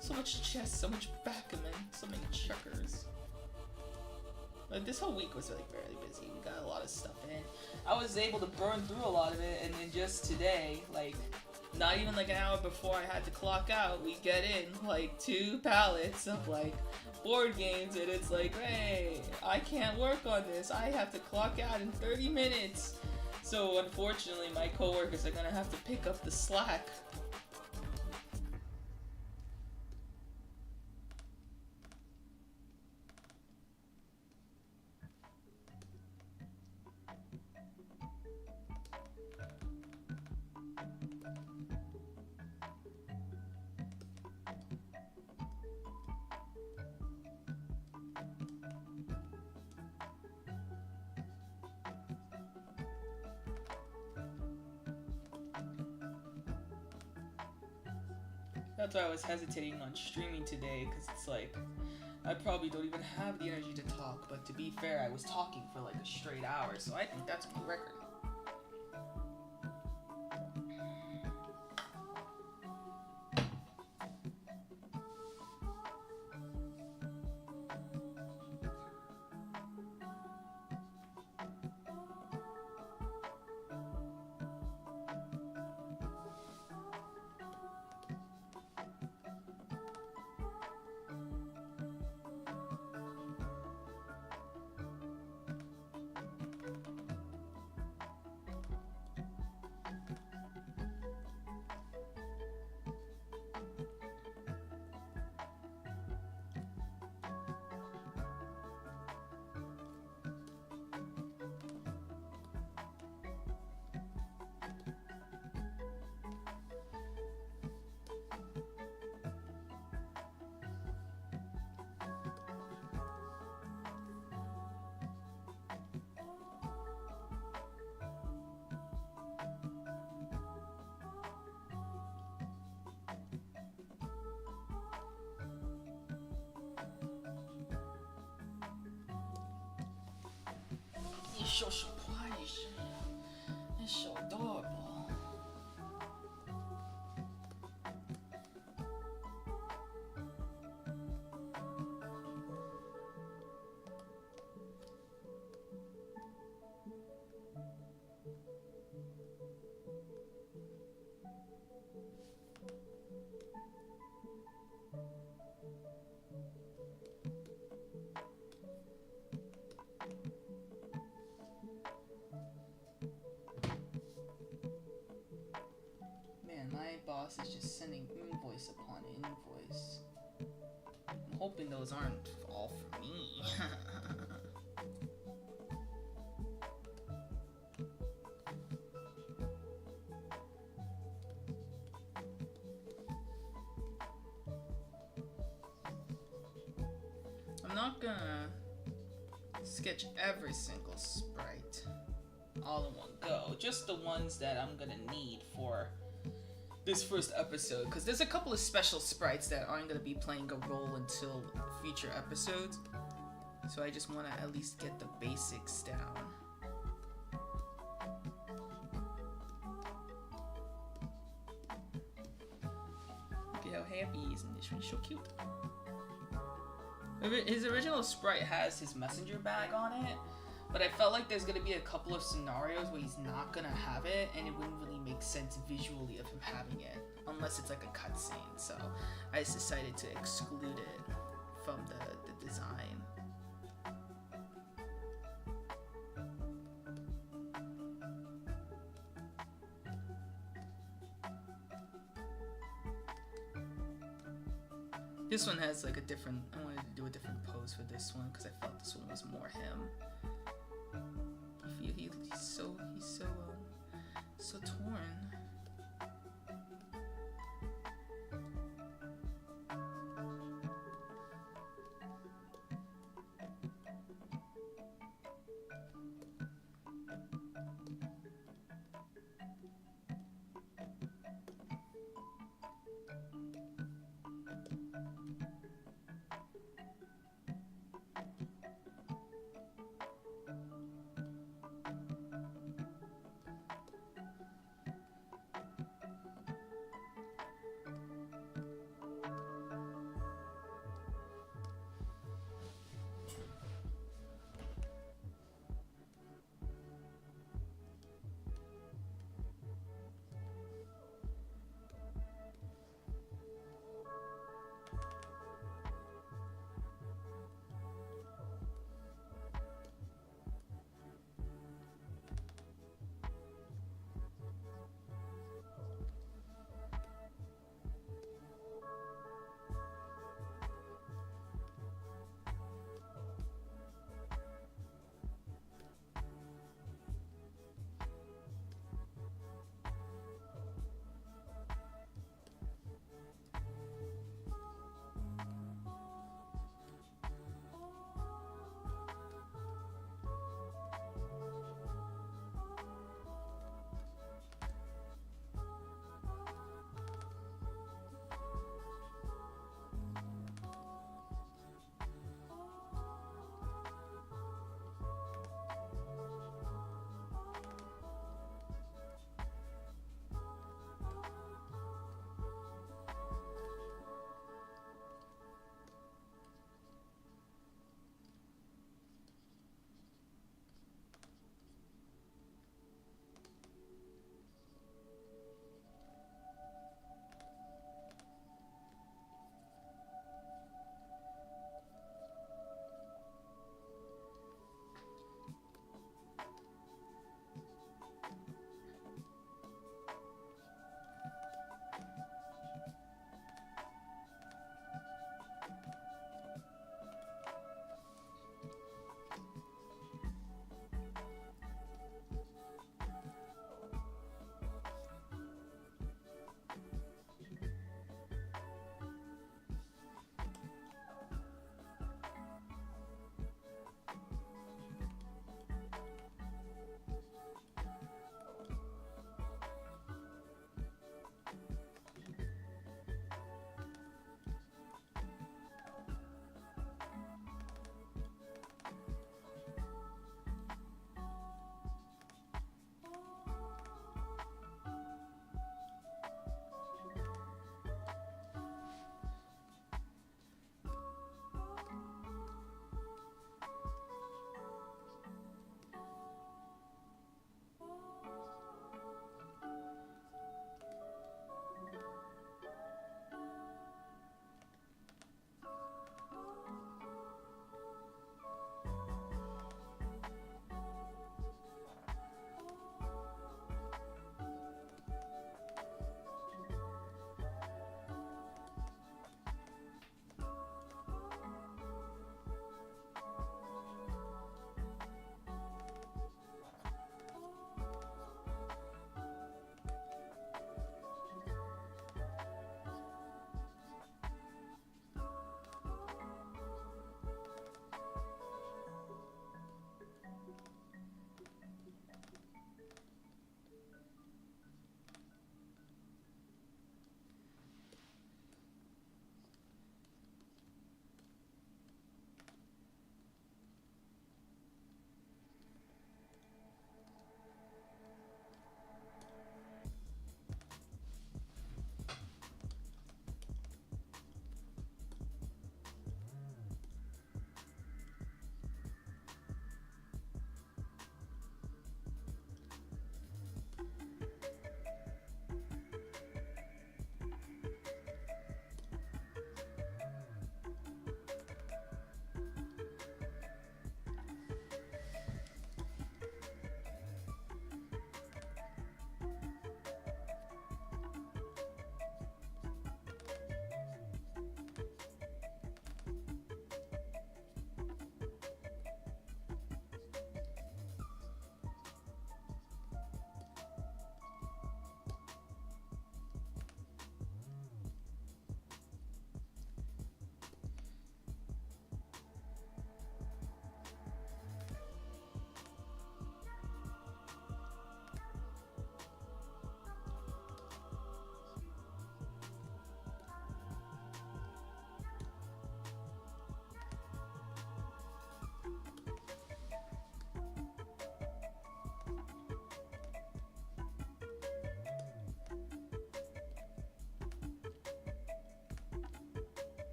so much chess, so much backgammon, so many checkers. This whole week was fairly busy. We got a lot of stuff in. I was able to burn through a lot of it, and then just today, not even an hour before I had to clock out, we get in 2 pallets of board games, and it's hey, I can't work on this. I have to clock out in 30 minutes. So unfortunately, my coworkers are gonna have to pick up the slack. That's why I was hesitating on streaming today, because it's I probably don't even have the energy to talk, but to be fair, I was talking for a straight hour, so I think that's a new record. He's so surprised. It's so adorable. My boss is just sending invoice upon invoice. I'm hoping those aren't all for me. I'm not gonna sketch every single sprite all in one go, just the ones that I'm gonna need for this first episode, because there's a couple of special sprites that aren't going to be playing a role until future episodes. So I just want to at least get the basics down. Look at how happy he is in this one. He's so cute. His original sprite has his messenger bag on it, but I felt like there's going to be a couple of scenarios where he's not going to have it, and it wouldn't really make sense visually of him having it, unless it's like a cutscene. So I just decided to exclude it from the design. This one has like a different, I wanted to do a different pose for this one because I felt this one was more him. I feel he's so torn.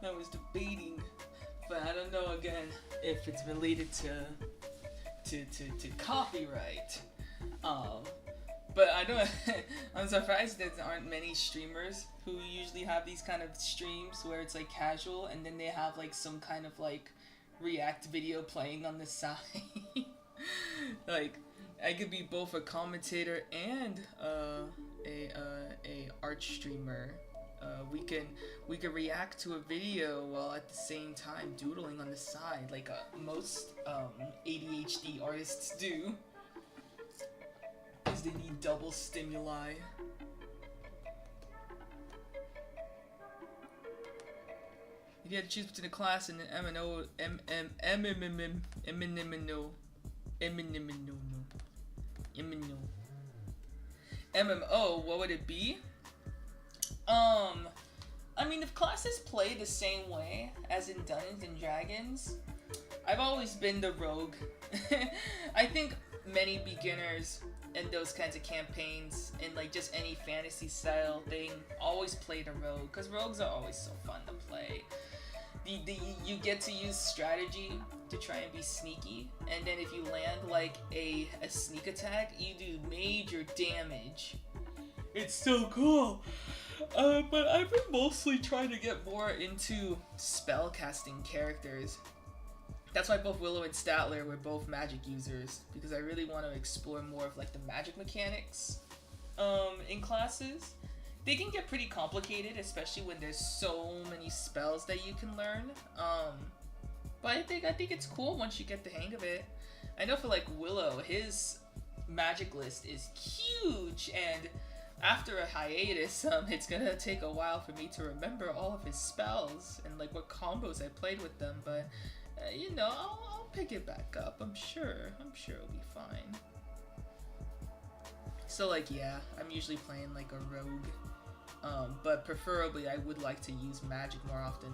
I was debating, but I don't know again if it's related to copyright. But I don't. I'm surprised there aren't many streamers who usually have these kind of streams where it's like casual, and then they have like some kind of like react video playing on the side. Like, I could be both a commentator and a art streamer. We can react to a video while at the same time doodling on the side, like most ADHD artists do, because they need double stimuli. If you had to choose between a class and an MMO, what would it be? I mean, if classes play the same way as in Dungeons and Dragons, I've always been the rogue. I think many beginners in those kinds of campaigns, in like just any fantasy style thing, always play the rogue, because rogues are always so fun to play. You get to use strategy to try and be sneaky, and then if you land like a sneak attack, you do major damage. It's so cool. But I've been mostly trying to get more into spellcasting characters. That's why both Willow and Statler were both magic users, because I really want to explore more of like the magic mechanics in classes. They can get pretty complicated, especially when there's so many spells that you can learn. But I think it's cool once you get the hang of it. I know for like Willow, his magic list is huge, and after a hiatus, it's gonna take a while for me to remember all of his spells and like what combos I played with them. But you know, I'll pick it back up. I'm sure it'll be fine. So like, yeah, I'm usually playing like a rogue, but preferably I would like to use magic more often.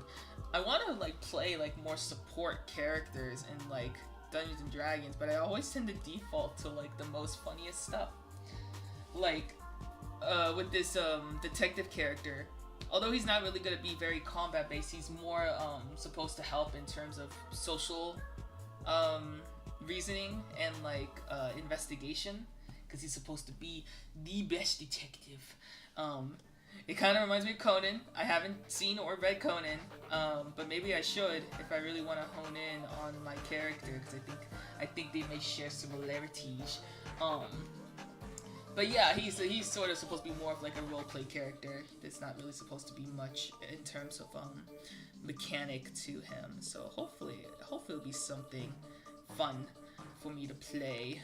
I want to like play like more support characters in like Dungeons and Dragons, but I always tend to default to like the most funniest stuff. Like with this detective character, although he's not really going to be very combat based, he's more supposed to help in terms of social reasoning and like investigation, because he's supposed to be the best detective. It kind of reminds me of Conan. I haven't seen or read Conan, but maybe I should if I really want to hone in on my character, because I think they may share similarities. But yeah, he's sort of supposed to be more of like a roleplay character. There's not really supposed to be much in terms of mechanic to him. So hopefully it'll be something fun for me to play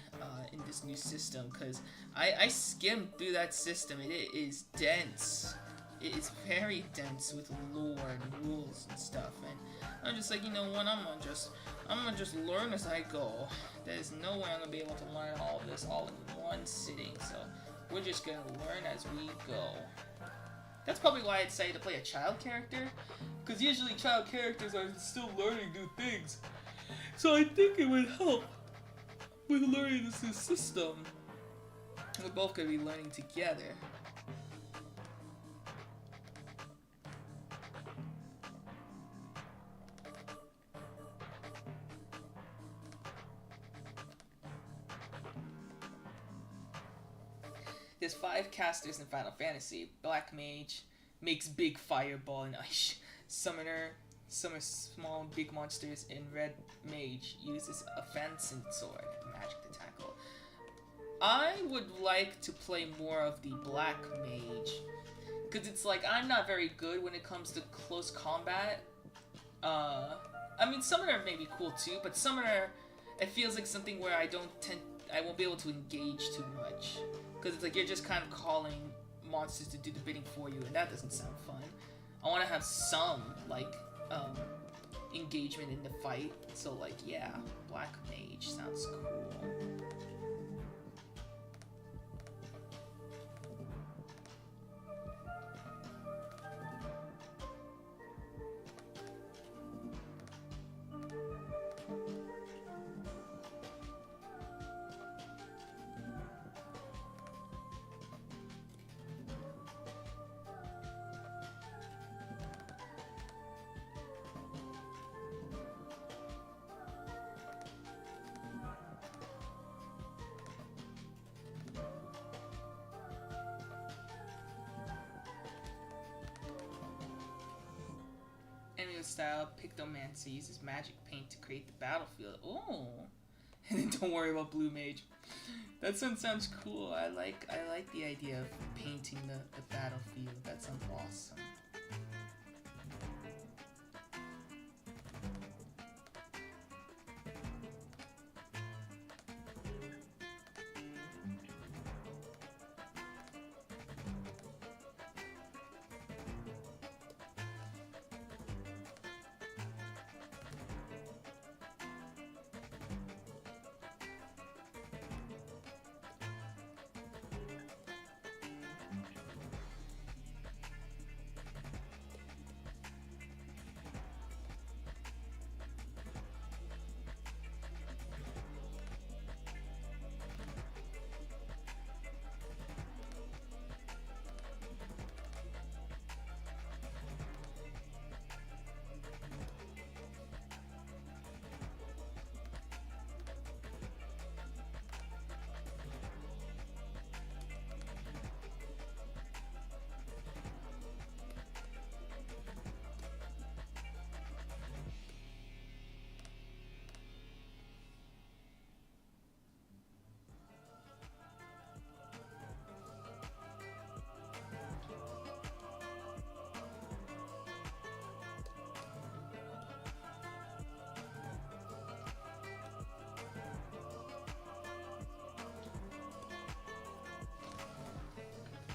in this new system, because I skimmed through that system and it is dense. It is very dense with lore and rules and stuff, and I'm just like, you know what, I'm gonna just learn as I go. There's no way I'm gonna be able to learn all of this all in one sitting, so we're just gonna learn as we go. That's probably why I decided to play a child character, because usually child characters are still learning new things. So I think it would help with learning this new system. We're both gonna be learning together. There's 5 casters in Final Fantasy. Black Mage makes big fireball and ice. Summoner summons small and big monsters, and Red Mage uses a fencing sword, magic to tackle. I would like to play more of the Black Mage, because it's like I'm not very good when it comes to close combat. I mean, Summoner may be cool too, but Summoner, it feels like something where I won't be able to engage too much. Because it's like you're just kind of calling monsters to do the bidding for you, and that doesn't sound fun. I want to have some, like, engagement in the fight. So, like, yeah, Black Mage sounds cool. Gaming style Pictomancer uses magic paint to create the battlefield. Oh, and then don't worry about Blue Mage. That sounds cool. I like the idea of painting the battlefield. That sounds awesome.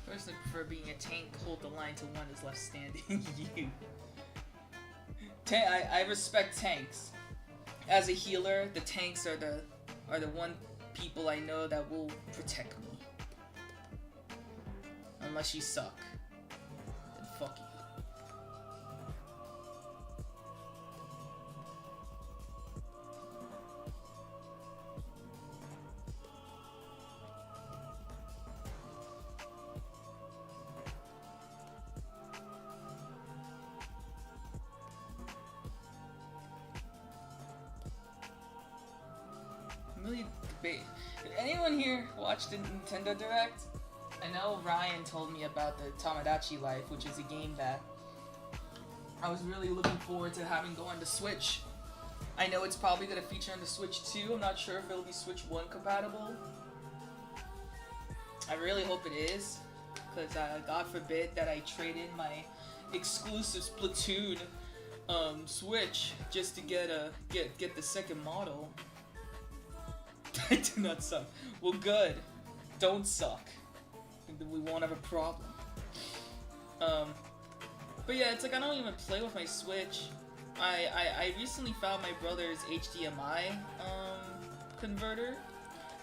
Personally prefer being a tank, hold the line till one is left standing. You. I respect tanks. As a healer, the tanks are the one people I know that will protect me. Unless you suck. Then fuck you. Did anyone here watch the Nintendo Direct? I know Ryan told me about the Tomodachi Life, which is a game that I was really looking forward to having go on the Switch. I know it's probably going to feature on the Switch 2. I'm not sure if it'll be Switch 1 compatible. I really hope it is, because God forbid that I trade in my exclusive Splatoon Switch just to get the second model. I do not suck. Well, good. Don't suck. We won't have a problem. But yeah, it's like I don't even play with my Switch. I recently found my brother's HDMI converter.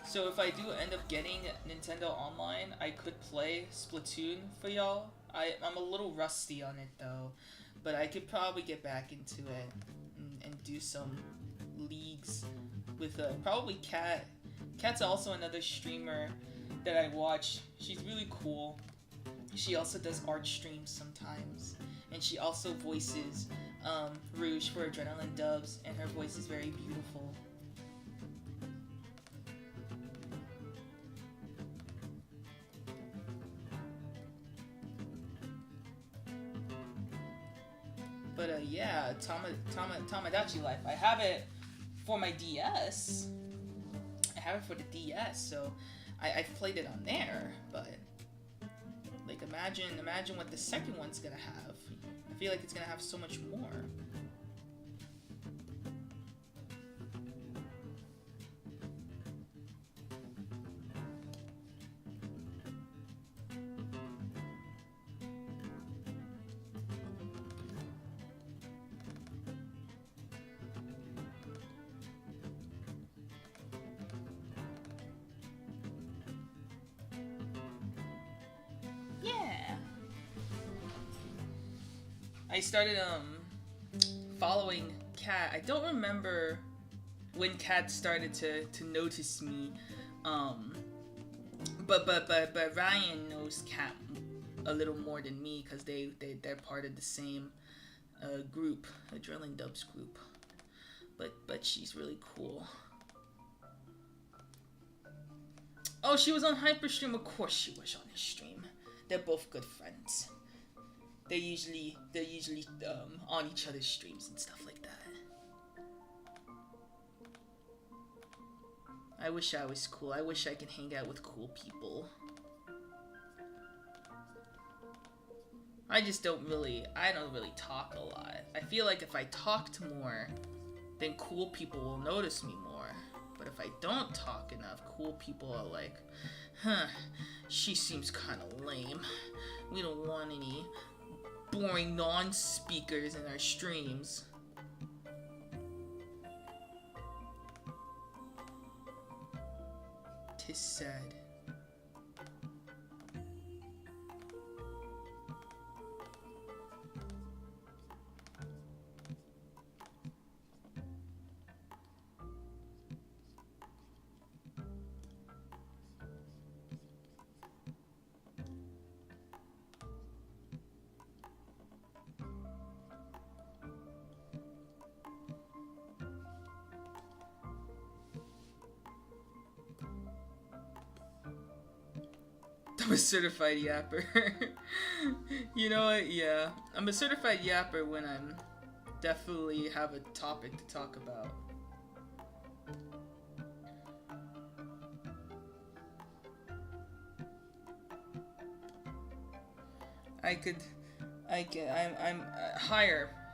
So if I do end up getting Nintendo Online, I could play Splatoon for y'all. I'm a little rusty on it though, but I could probably get back into it and do some leagues with probably Kat. Kat's also another streamer that I watch. She's really cool. She also does art streams sometimes, and she also voices Rouge for Adrenaline Dubs, and her voice is very beautiful. But yeah, Tomodachi Life. I have it for my DS. I have it for the DS, so I've played it on there. But like, imagine what the second one's gonna have. I feel like it's gonna have so much more. I started following Kat. I don't remember when Kat started to notice me, but Ryan knows Kat a little more than me because they're part of the same group, Adrenaline Dubs group. But she's really cool. Oh, she was on Hyperstream. Of course she was on his stream. They're both good friends. they're usually on each other's streams and stuff like that. I wish I was cool. I wish I could hang out with cool people. I don't really talk a lot. I feel like if I talked more, then cool people will notice me more. But if I don't talk enough, cool people are like, huh, she seems kind of lame. We don't want any boring non-speakers in our streams. Tis sad. I'm a certified yapper. You know what? Yeah. I'm a certified yapper when I'm definitely have a topic to talk about.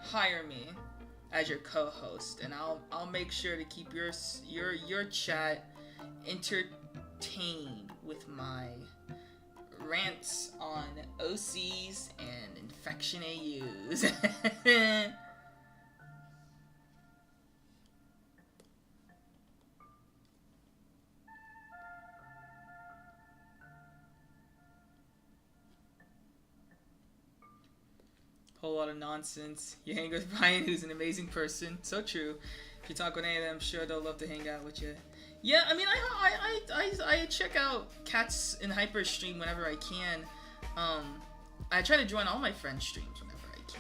Hire me as your co-host, and I'll make sure to keep your chat entertained with my rants on OCs and infection AUs. Whole lot of nonsense. You hang with Brian, who's an amazing person. So true. If you talk with any of them, I'm sure they'll love to hang out with you. Yeah, I mean, I check out Cats in Hyper stream whenever I can. I try to join all my friends' streams whenever I can.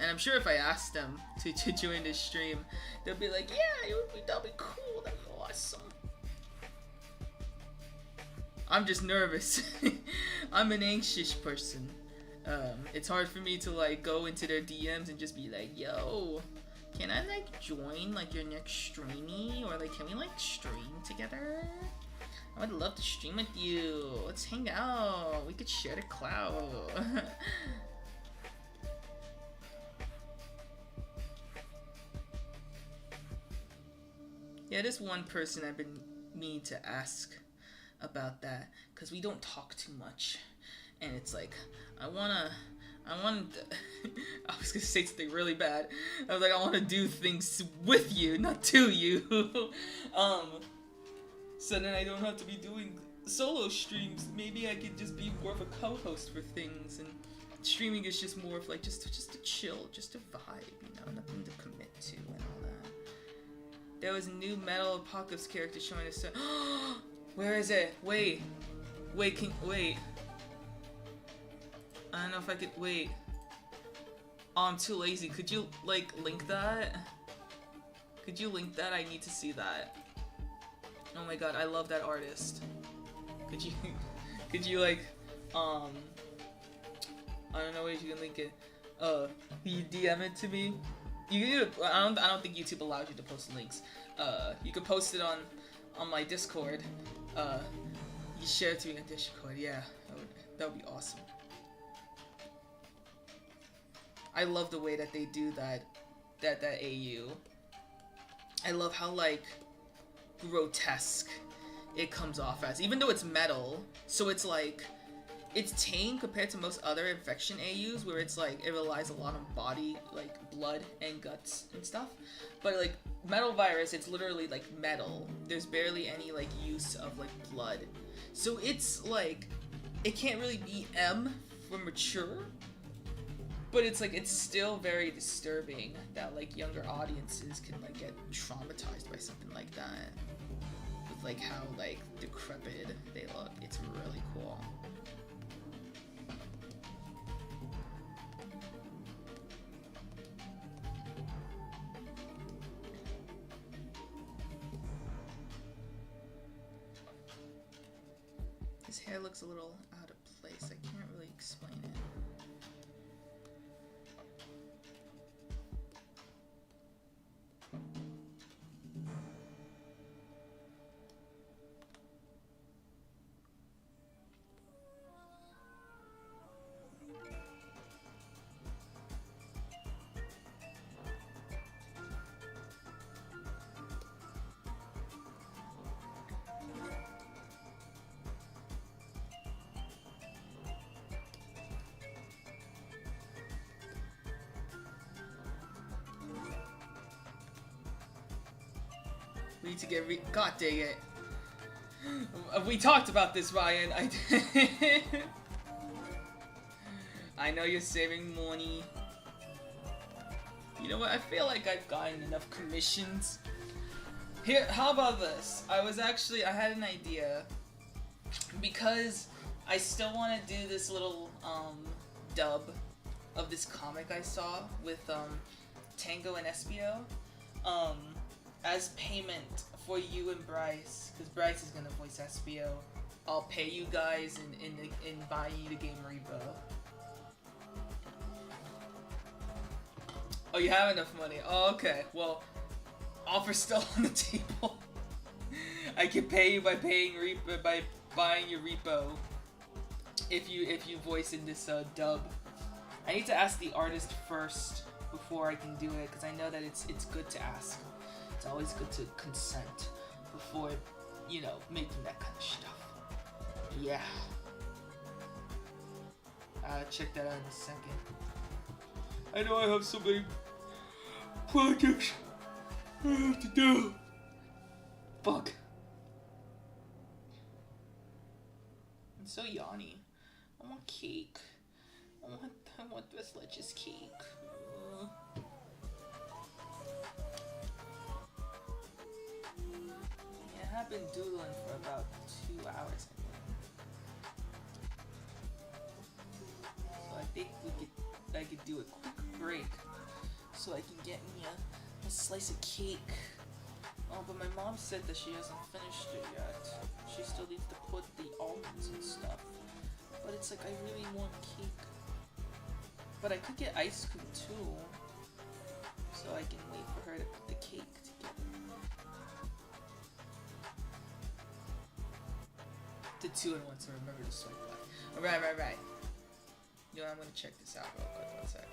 And I'm sure if I ask them to join this stream, they'll be like, yeah, that'll be cool, that'd be awesome. I'm just nervous. I'm an anxious person. It's hard for me to like go into their DMs and just be like, yo, can I like join like your next streamy, or like can we like stream together? I would love to stream with you. Let's hang out. We could share the clout. Yeah, there's one person I've been meaning to ask about that, because we don't talk too much, and it's like I was gonna say something really bad. I was like, I want to do things with you, not to you. So then I don't have to be doing solo streams. Maybe I could just be more of a co-host for things, and streaming is just more of like just a chill, just a vibe, you know, nothing to commit to and all that. There was a new Metal Apocalypse character showing us. Where is it? Wait. I don't know if I could, wait. Oh, I'm too lazy. Could you, like, link that? Could you link that? I need to see that. Oh my god, I love that artist. Could you, like, I don't know ways you can link it. You DM it to me? I don't think YouTube allows you to post links. You could post it on my Discord. You share it to me on Discord, yeah. That would be awesome. I love the way that they do that AU. I love how, like, grotesque it comes off as. Even though it's metal, so it's, like, it's tame compared to most other infection AUs, where it's, like, it relies a lot on body, like, blood and guts and stuff. But, like, Metal Virus, it's literally, like, metal. There's barely any, like, use of, like, blood. So it's, like, it can't really be M for mature. But it's like, it's still very disturbing that like younger audiences can like get traumatized by something like that. With like how like decrepit they look. It's really cool. His hair looks a little out of place. I can't really explain it. We need to get God dang it. We talked about this, Ryan. I know you're saving money. You know what? I feel like I've gotten enough commissions. Here, how about this? I had an idea. Because I still want to do this little, dub of this comic I saw with, Tango and Espio. As payment for you and Bryce, because Bryce is gonna voice Espio, I'll pay you guys in buying you the game Repo. Oh, you have enough money. Oh, okay. Well, offer's still on the table. I can pay you by buying your Repo. If you voice in this dub. I need to ask the artist first before I can do it, because I know that it's good to ask. It's always good to consent before, you know, making that kind of stuff. Yeah. Check that out in a second. I know I have so many projects I have to do. Fuck. I'm so yawny. I want cake. I want this delicious cake. Yeah, I've been doodling for about 2 hours. So I think I could do a quick break so I can get me a slice of cake. Oh, but my mom said that she hasn't finished it yet. She still needs to put the almonds and stuff. But it's like, I really want cake. But I could get ice cream too. So I can wait for her to put the cake together. The 2 in 1, so remember to swipe left. Right. You know, I'm gonna check this out real quick. One sec.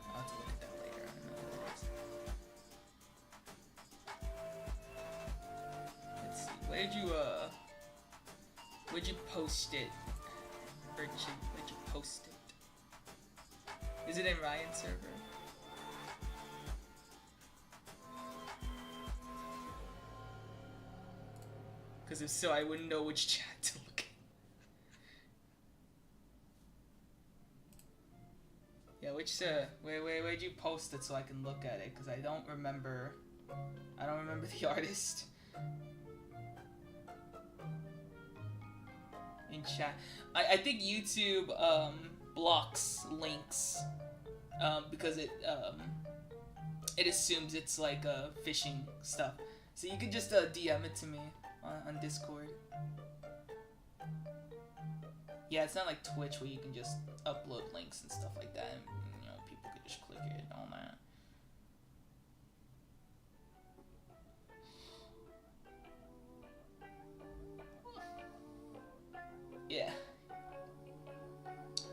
I'll have to look at that later. I don't know what it is. Let's see. Where'd you post it? Where'd you post it? Is it in Ryan's server? Because if so, I wouldn't know which chat to look at. Yeah, where'd you post it so I can look at it? Because I don't remember the artist. In chat. I think YouTube blocks links because it assumes it's like phishing stuff. So you can just DM it to me on Discord. Yeah, it's not like Twitch where you can just upload links and stuff like that, and you know, people could just click it and all that. Yeah.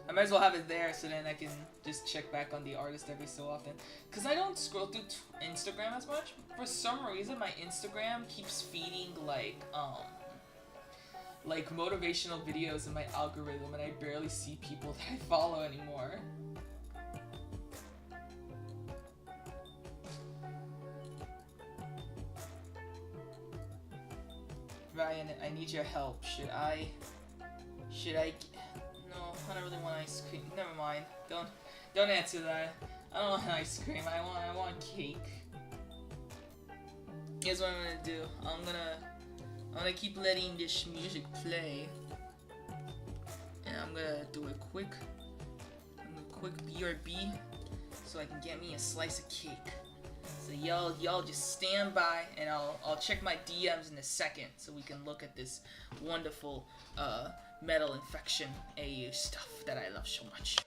I might as well have it there so then I can just check back on the artist every so often. Because I don't scroll through Instagram as much. For some reason, my Instagram keeps feeding like motivational videos in my algorithm, and I barely see people that I follow anymore. Ryan, I need your help. Should I? No, I don't really want ice cream. Never mind. Don't answer that. I don't want ice cream. I want cake. Here's what I'm gonna do. I'm gonna keep letting this music play, and I'm gonna do a quick BRB so I can get me a slice of cake. So y'all just stand by, and I'll check my DMs in a second so we can look at this wonderful Metal Infection AU stuff that I love so much.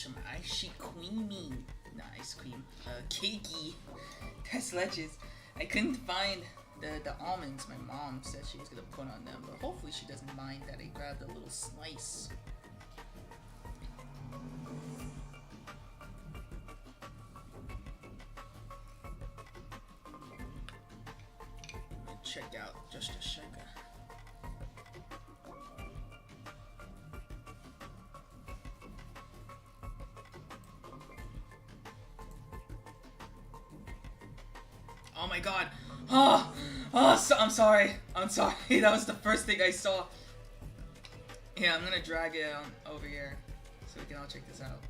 Some ice creamy. Not ice cream. Cakey. That's ledges. I couldn't find the almonds my mom said she was gonna put on them, but hopefully she doesn't mind that I grabbed a little slice. Check out just a second. Oh my god. So, I'm sorry. That was the first thing I saw. Yeah, I'm gonna drag it over here so we can all check this out.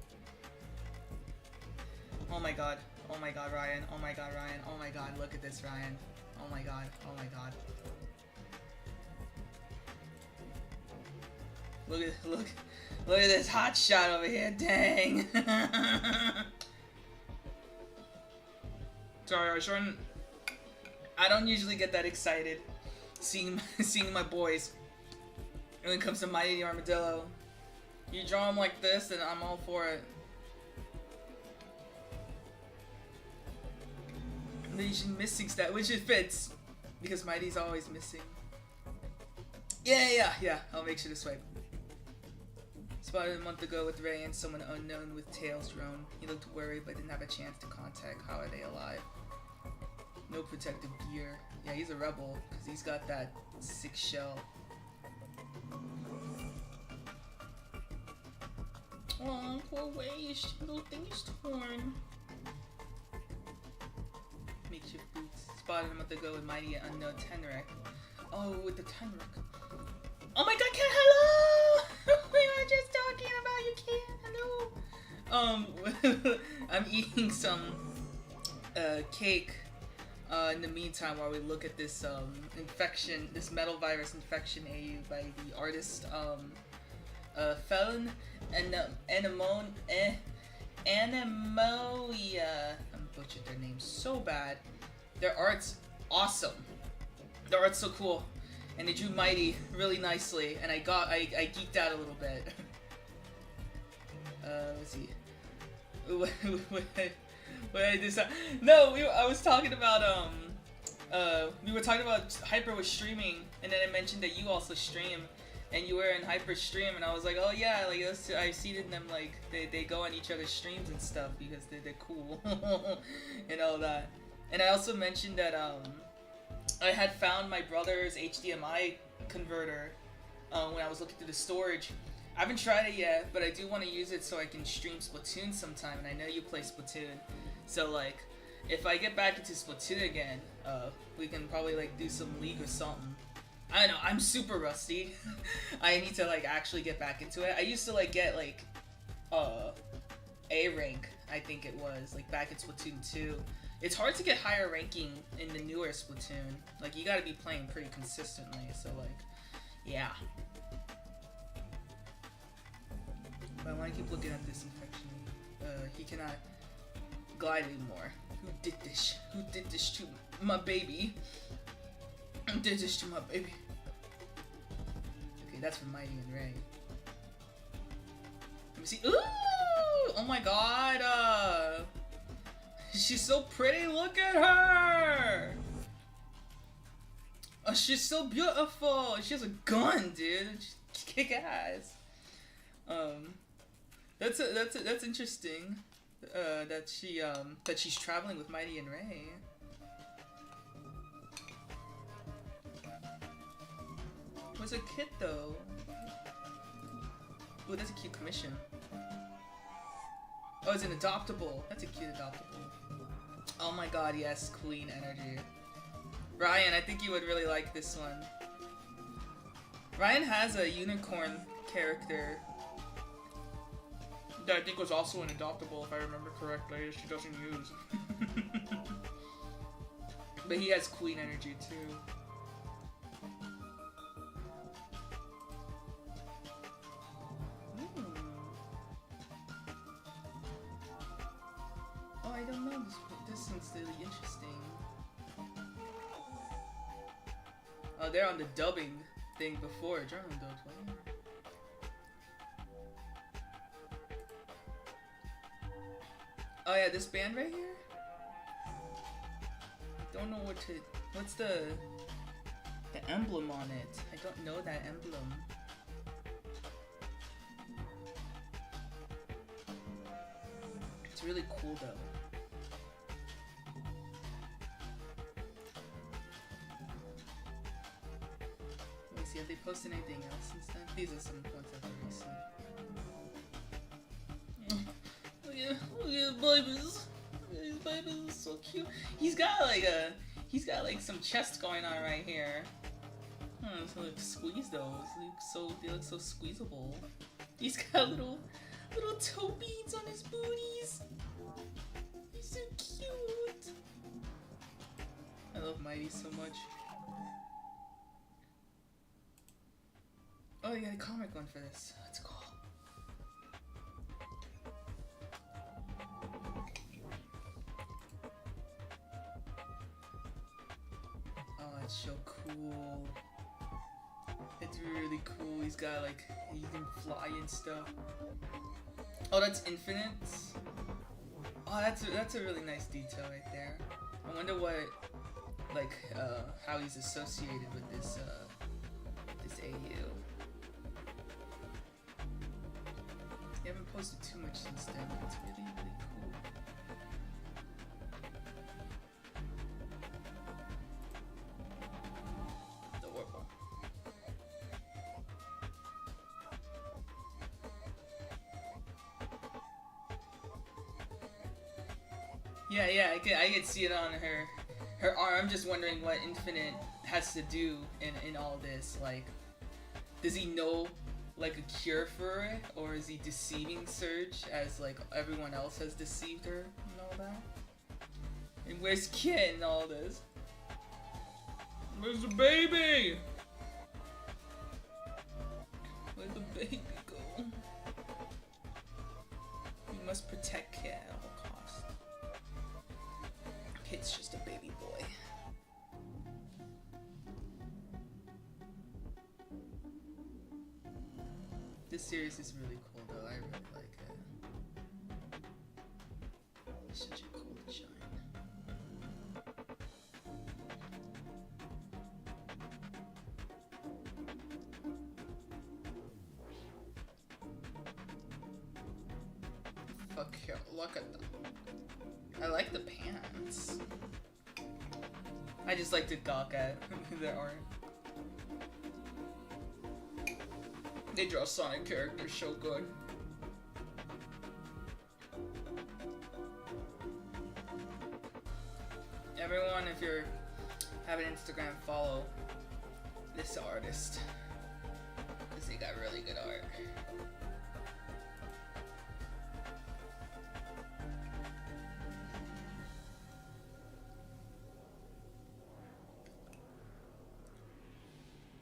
Oh my god, Ryan. Oh my god, Ryan. Oh my god, look at this, Ryan. Oh my god. Look at this hot shot over here. Dang. Sorry, I don't usually get that excited seeing my boys when it comes to Mighty the Armadillo. You draw them like this, and I'm all for it. They're usually missing stat, which it fits because Mighty's always missing. Yeah. I'll make sure to swipe. Spotted a month ago with Ray and someone unknown with tails drone. He looked worried but didn't have a chance to contact. How are they alive? No protective gear. Yeah, he's a rebel because he's got that 6 shell. Aw, poor Waze. Little thing is torn. Makeshift boots. Spotted a month ago with Mighty and unknown Tenrek. Oh, with the Tenrek. Oh my god, Ken, hello! We were just talking about you, Ken. Hello. I'm eating some cake in the meantime while we look at this infection, this metal virus infection AU by the artist Felon and Anemoia. I butchered their name so bad. Their art's awesome. Their art's so cool. And they drew Mighty really nicely, and I geeked out a little bit. Let's see. What I decide? No, I was talking about we were talking about Hyper was streaming, and then I mentioned that you also stream, and you were in Hyper stream, and I was like, oh yeah, like I've seen them like they go on each other's streams and stuff because they're cool and all that. And I also mentioned that I had found my brother's HDMI converter when I was looking through the storage. I haven't tried it yet, but I do want to use it so I can stream Splatoon sometime, and I know you play Splatoon. So like, if I get back into Splatoon again, we can probably like do some League or something. I don't know, I'm super rusty. I need to like actually get back into it. I used to like get like A rank, I think it was, like back in Splatoon 2. It's hard to get higher ranking in the newer Splatoon. Like, you gotta be playing pretty consistently, so like, yeah. But I wanna keep looking at this infection. He cannot glide anymore. Who did this? Who did this to my baby? Who did this to my baby? Okay, that's from Mighty and Ray. Let me see. Ooh! Oh my god! She's so pretty, look at her! Oh, she's so beautiful! She has a gun, dude! She's kick ass. That's interesting. That she's traveling with Mighty and Ray. Where's a kid though? Oh, that's a cute commission. Oh, it's an adoptable. That's a cute adoptable. Oh my god, yes, Queen energy. Ryan, I think you would really like this one. Ryan has a unicorn character that I think was also an adoptable, if I remember correctly, she doesn't use. But he has Queen energy too. Oh, I don't know. This one's really interesting. Oh, they're on the dubbing thing before. German dubbed, Oh yeah, this band right here? Don't know what's the emblem on it. I don't know that emblem. It's really cool though. Let me see, have they posted anything else since then? These are some ones I've already seen. Look at babies. These babies are so cute. He's got like some chest going on right here. So like squeeze those. They look so squeezable. He's got little toe beads on his booties. He's so cute. I love Mighty so much. Oh, you got a comic one for this. That's cool. Oh, it's so cool. It's really cool. He's got like, he can fly and stuff. Oh, that's Infinite. Oh, that's a really nice detail right there. I wonder what, like, how he's associated with this AU. He haven't posted too much since then, but it's really, really cool. Adorable. Yeah, I could see it on her arm. I'm just wondering what Infinite has to do in all this. Like, does he know like a cure for it, or is he deceiving Surge as like everyone else has deceived her and all that? And where's Kit and all this? Where's the baby? Where'd the baby go? We must protect Kit at all costs. Kit's just a baby boy. This series is really cool though, I really like it. It's such a cool design. Fuck yeah, look at them. I like the pants. I just like to gawk at their art. They draw Sonic characters so good. Everyone, if you have an Instagram, follow this artist, because they got really good art.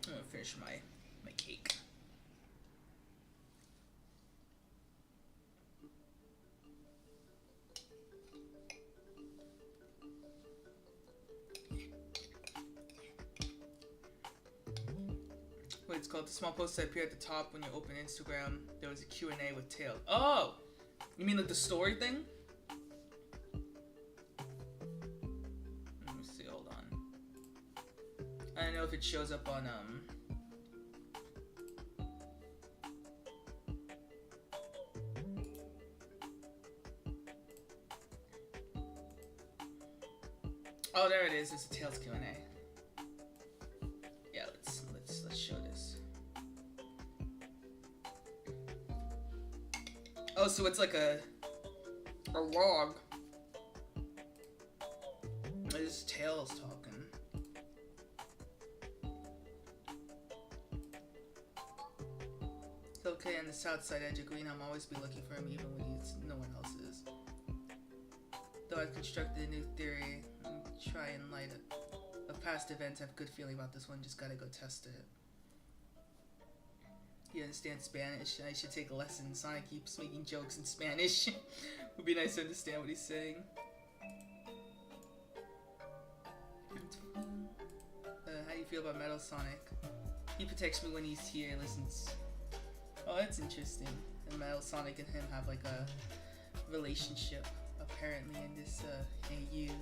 I'm gonna finish my cake. It's called the small posts that appear at the top when you open Instagram. There was a Q&A with Tail. Oh! You mean like the story thing? Let me see, hold on. I don't know if it shows up on, Oh, there it is. It's a Tails Q&A. Yeah, let's show this. Oh, so it's like a log. This Tails talking. It's okay on the south side edge of Green. I'm always be looking for him even when no one else is. Though I've constructed a new theory and try and light it. Of past events, I have a good feeling about this one. Just gotta go test it. He understands Spanish. I should take lessons. Sonic keeps making jokes in Spanish. Would be nice to understand what he's saying. How do you feel about Metal Sonic? He protects me when he's here. Listens. Oh, that's interesting. And Metal Sonic and him have like a relationship, a apparently in this AU.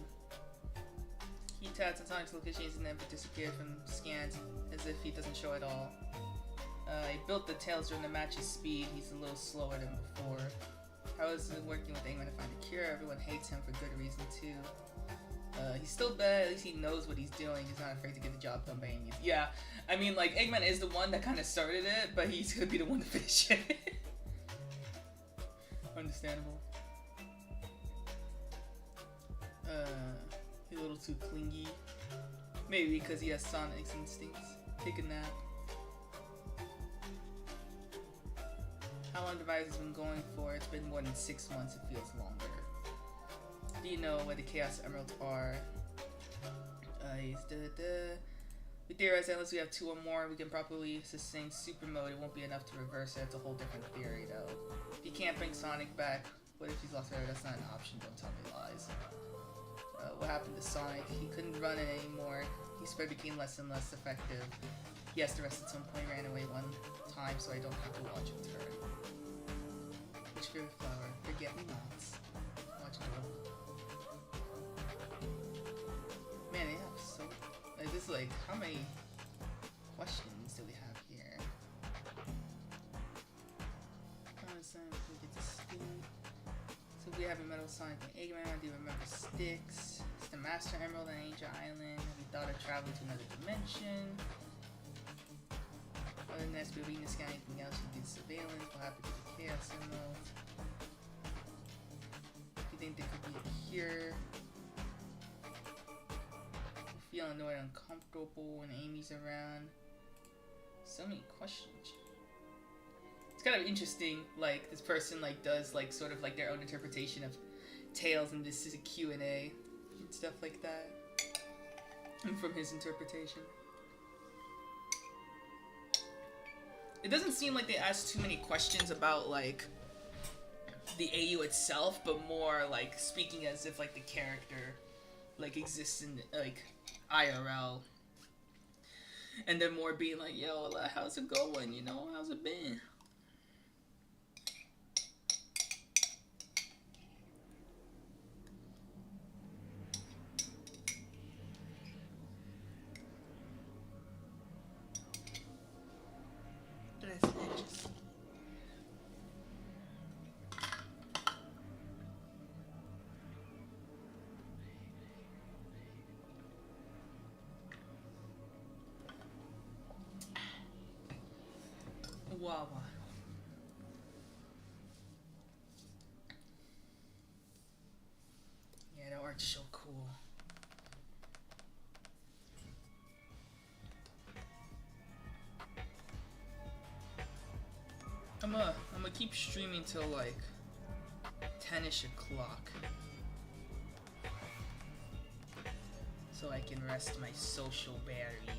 He taps on Sonic's locations and then disappeared from scans as if he doesn't show at all. He built the tails during the match's speed. He's a little slower than before. How is it working with Eggman to find a cure? Everyone hates him for good reason too. He's still bad, at least he knows what he's doing. He's not afraid to get the job done by any means. Yeah, I mean, like, Eggman is the one that kind of started it, but he's gonna be the one to finish it. Understandable. He's a little too clingy. Maybe because he has Sonic's instincts. Take a nap. How long the virus has been going for? It's been more than 6 months, it feels longer. Do you know where the Chaos Emeralds are? We theorize that unless we have 2 or more, we can properly sustain super mode. It won't be enough to reverse it. It's a whole different theory, though. If you can't bring Sonic back, what if he's lost forever? That's not an option. Don't tell me lies. What happened to Sonic? He couldn't run it anymore. His spread became less and less effective. Yes, the rest at some point ran away one time, so I don't have to watch him turn. Which favorite flower? Forget-me-nots. Watch it. Man, they have so... Like, this is like, how many questions do we have here? We get to speed. So we have a Metal Sonic and Eggman. Do you remember Styx? It's the Master Emerald on Angel Island. Have you thought of traveling to another dimension? Other than that, we're reading the sky. Anything else? You did surveillance. What happened to the Chaos Emerald? Do you think there could be a cure? You feel annoyed and uncomfortable when Amy's around. So many questions. It's kind of interesting, like, this person, like, does, like, sort of, like, their own interpretation of Tales, and this is a Q&A and stuff like that. And from his interpretation. It doesn't seem like they asked too many questions about, like, the AU itself, but more, like, speaking as if, like, the character, like, exists in, like, IRL. And then more being like, yo, how's it going, you know? How's it been? Wow. Yeah, that art's so cool. I'm gonna keep streaming till like 10ish o'clock, so I can rest my social battery.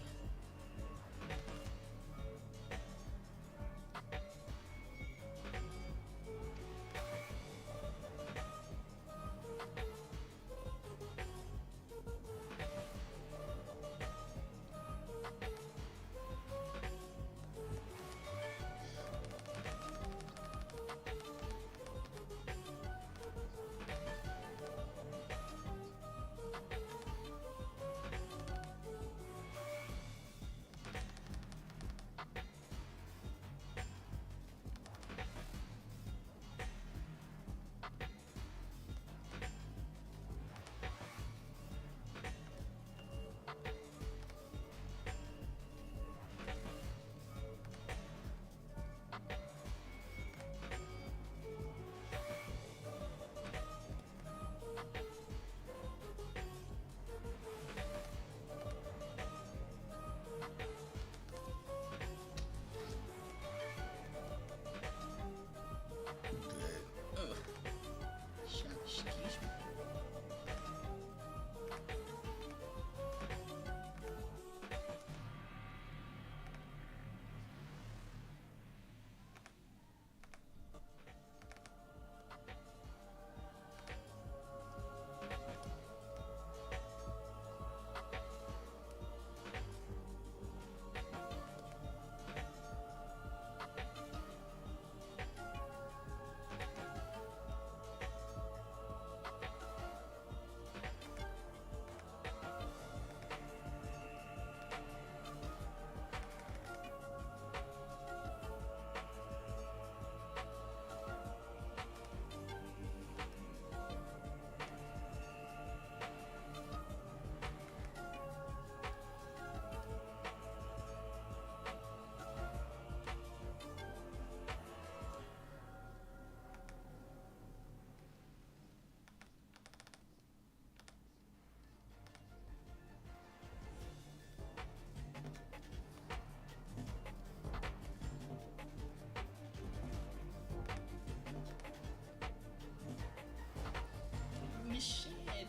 shit.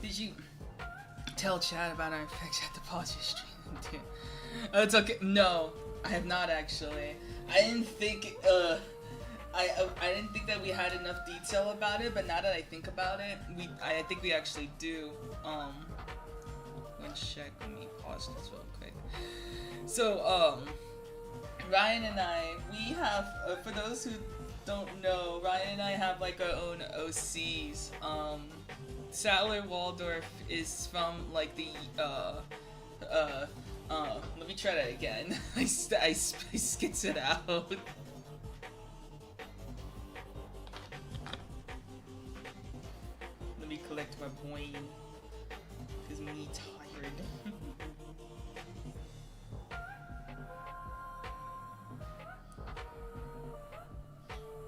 Did you tell Chad about our infection at the pause your stream? Oh, it's okay. No, I have not actually. I didn't think I didn't think that we had enough detail about it, but now that I think about it, I think we actually do. One check. Let me pause this real quick. So Ryan and I, we have for those who don't know, Ryan and I have like our own OCs. Sattler Waldorf is from like the let me try that again. I skits it out. Let me collect my brain. Cause me tired.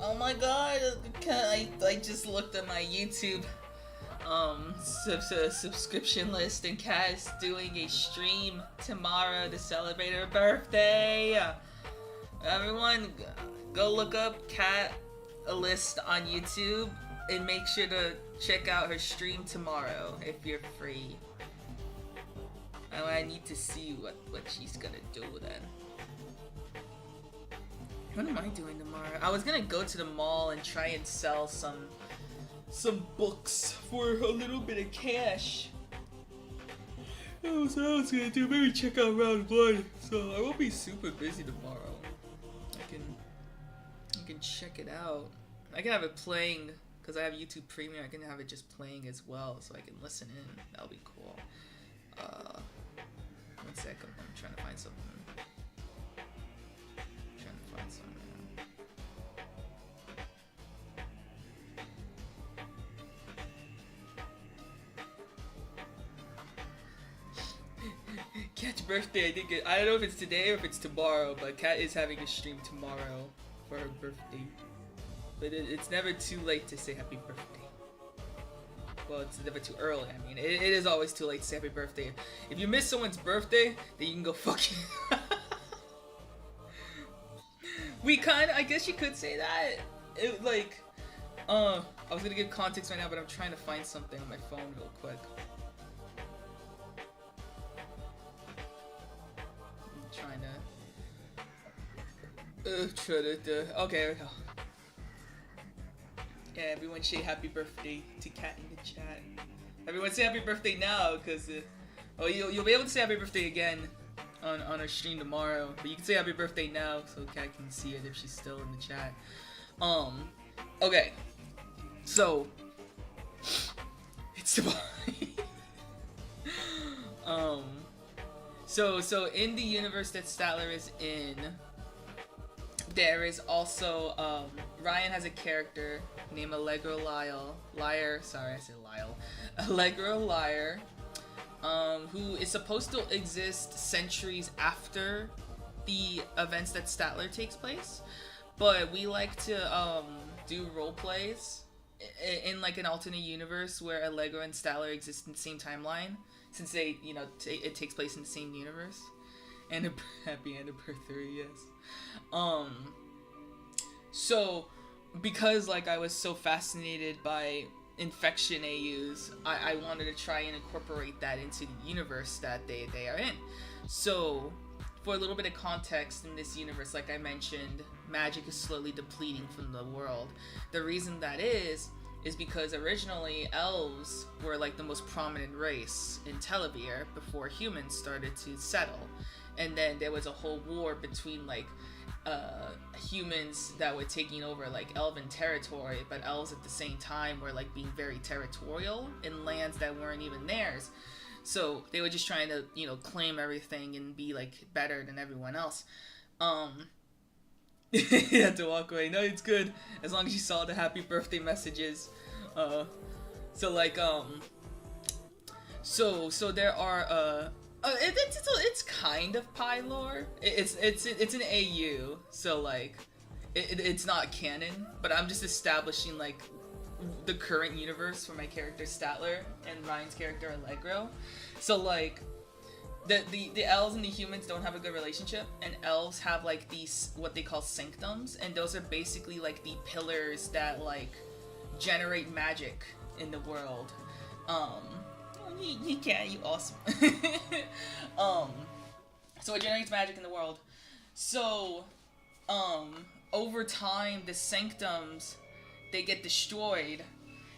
Oh my god, I just looked at my YouTube subscription list, and Kat is doing a stream tomorrow to celebrate her birthday. Everyone, go look up Kat a list on YouTube and make sure to check out her stream tomorrow if you're free. I need to see what she's gonna do then. What am I doing tomorrow? I was gonna go to the mall and try and sell some books for a little bit of cash. That was what I was gonna do. Maybe check out round 1. So I won't be super busy tomorrow. I can check it out. I can have it playing because I have YouTube Premium. I can have it just playing as well, so I can listen in. That'll be cool. 1 second. I'm trying to find something. Kat's birthday, I don't know if it's today or if it's tomorrow, but Kat is having a stream tomorrow for her birthday. But it's never too late to say happy birthday. Well, it's never too early. I mean, it is always too late to say happy birthday. If you miss someone's birthday, then you can go fuck you. I guess you could say that. It like, I was gonna give context right now, but I'm trying to find something on my phone real quick. Okay, here we go. Yeah, everyone say happy birthday to Kat in the chat. Everyone say happy birthday now, cause you'll be able to say happy birthday again on our stream tomorrow. But you can say happy birthday now, so Kat can see it if she's still in the chat. Okay, so it's the so in the universe that Statler is in, there is also, Ryan has a character named Allegro Liar, who is supposed to exist centuries after the events that Statler takes place, but we like to, do role plays in like an alternate universe where Allegro and Statler exist in the same timeline, since they, it takes place in the same universe. And a happy anniversary, yes. So, because like I was so fascinated by infection AUs, I wanted to try and incorporate that into the universe that they are in. So, for a little bit of context, in this universe, like I mentioned, magic is slowly depleting from the world. The reason that is because originally elves were like the most prominent race in Televir before humans started to settle. And then there was a whole war between like humans that were taking over like elven territory, but elves at the same time were like being very territorial in lands that weren't even theirs. So they were just trying to, claim everything and be like better than everyone else. You had to walk away. No, it's good as long as you saw the happy birthday messages. So there are it's kind of pie lore. It's an AU, so like it's not canon, but I'm just establishing like the current universe for my character Statler and Ryan's character Allegro. So like the elves and the humans don't have a good relationship, and elves have like these what they call sanctums, and those are basically like the pillars that like generate magic in the world. Um, you can, you awesome. um, so it generates magic in the world. So, over time, the sanctums, they get destroyed.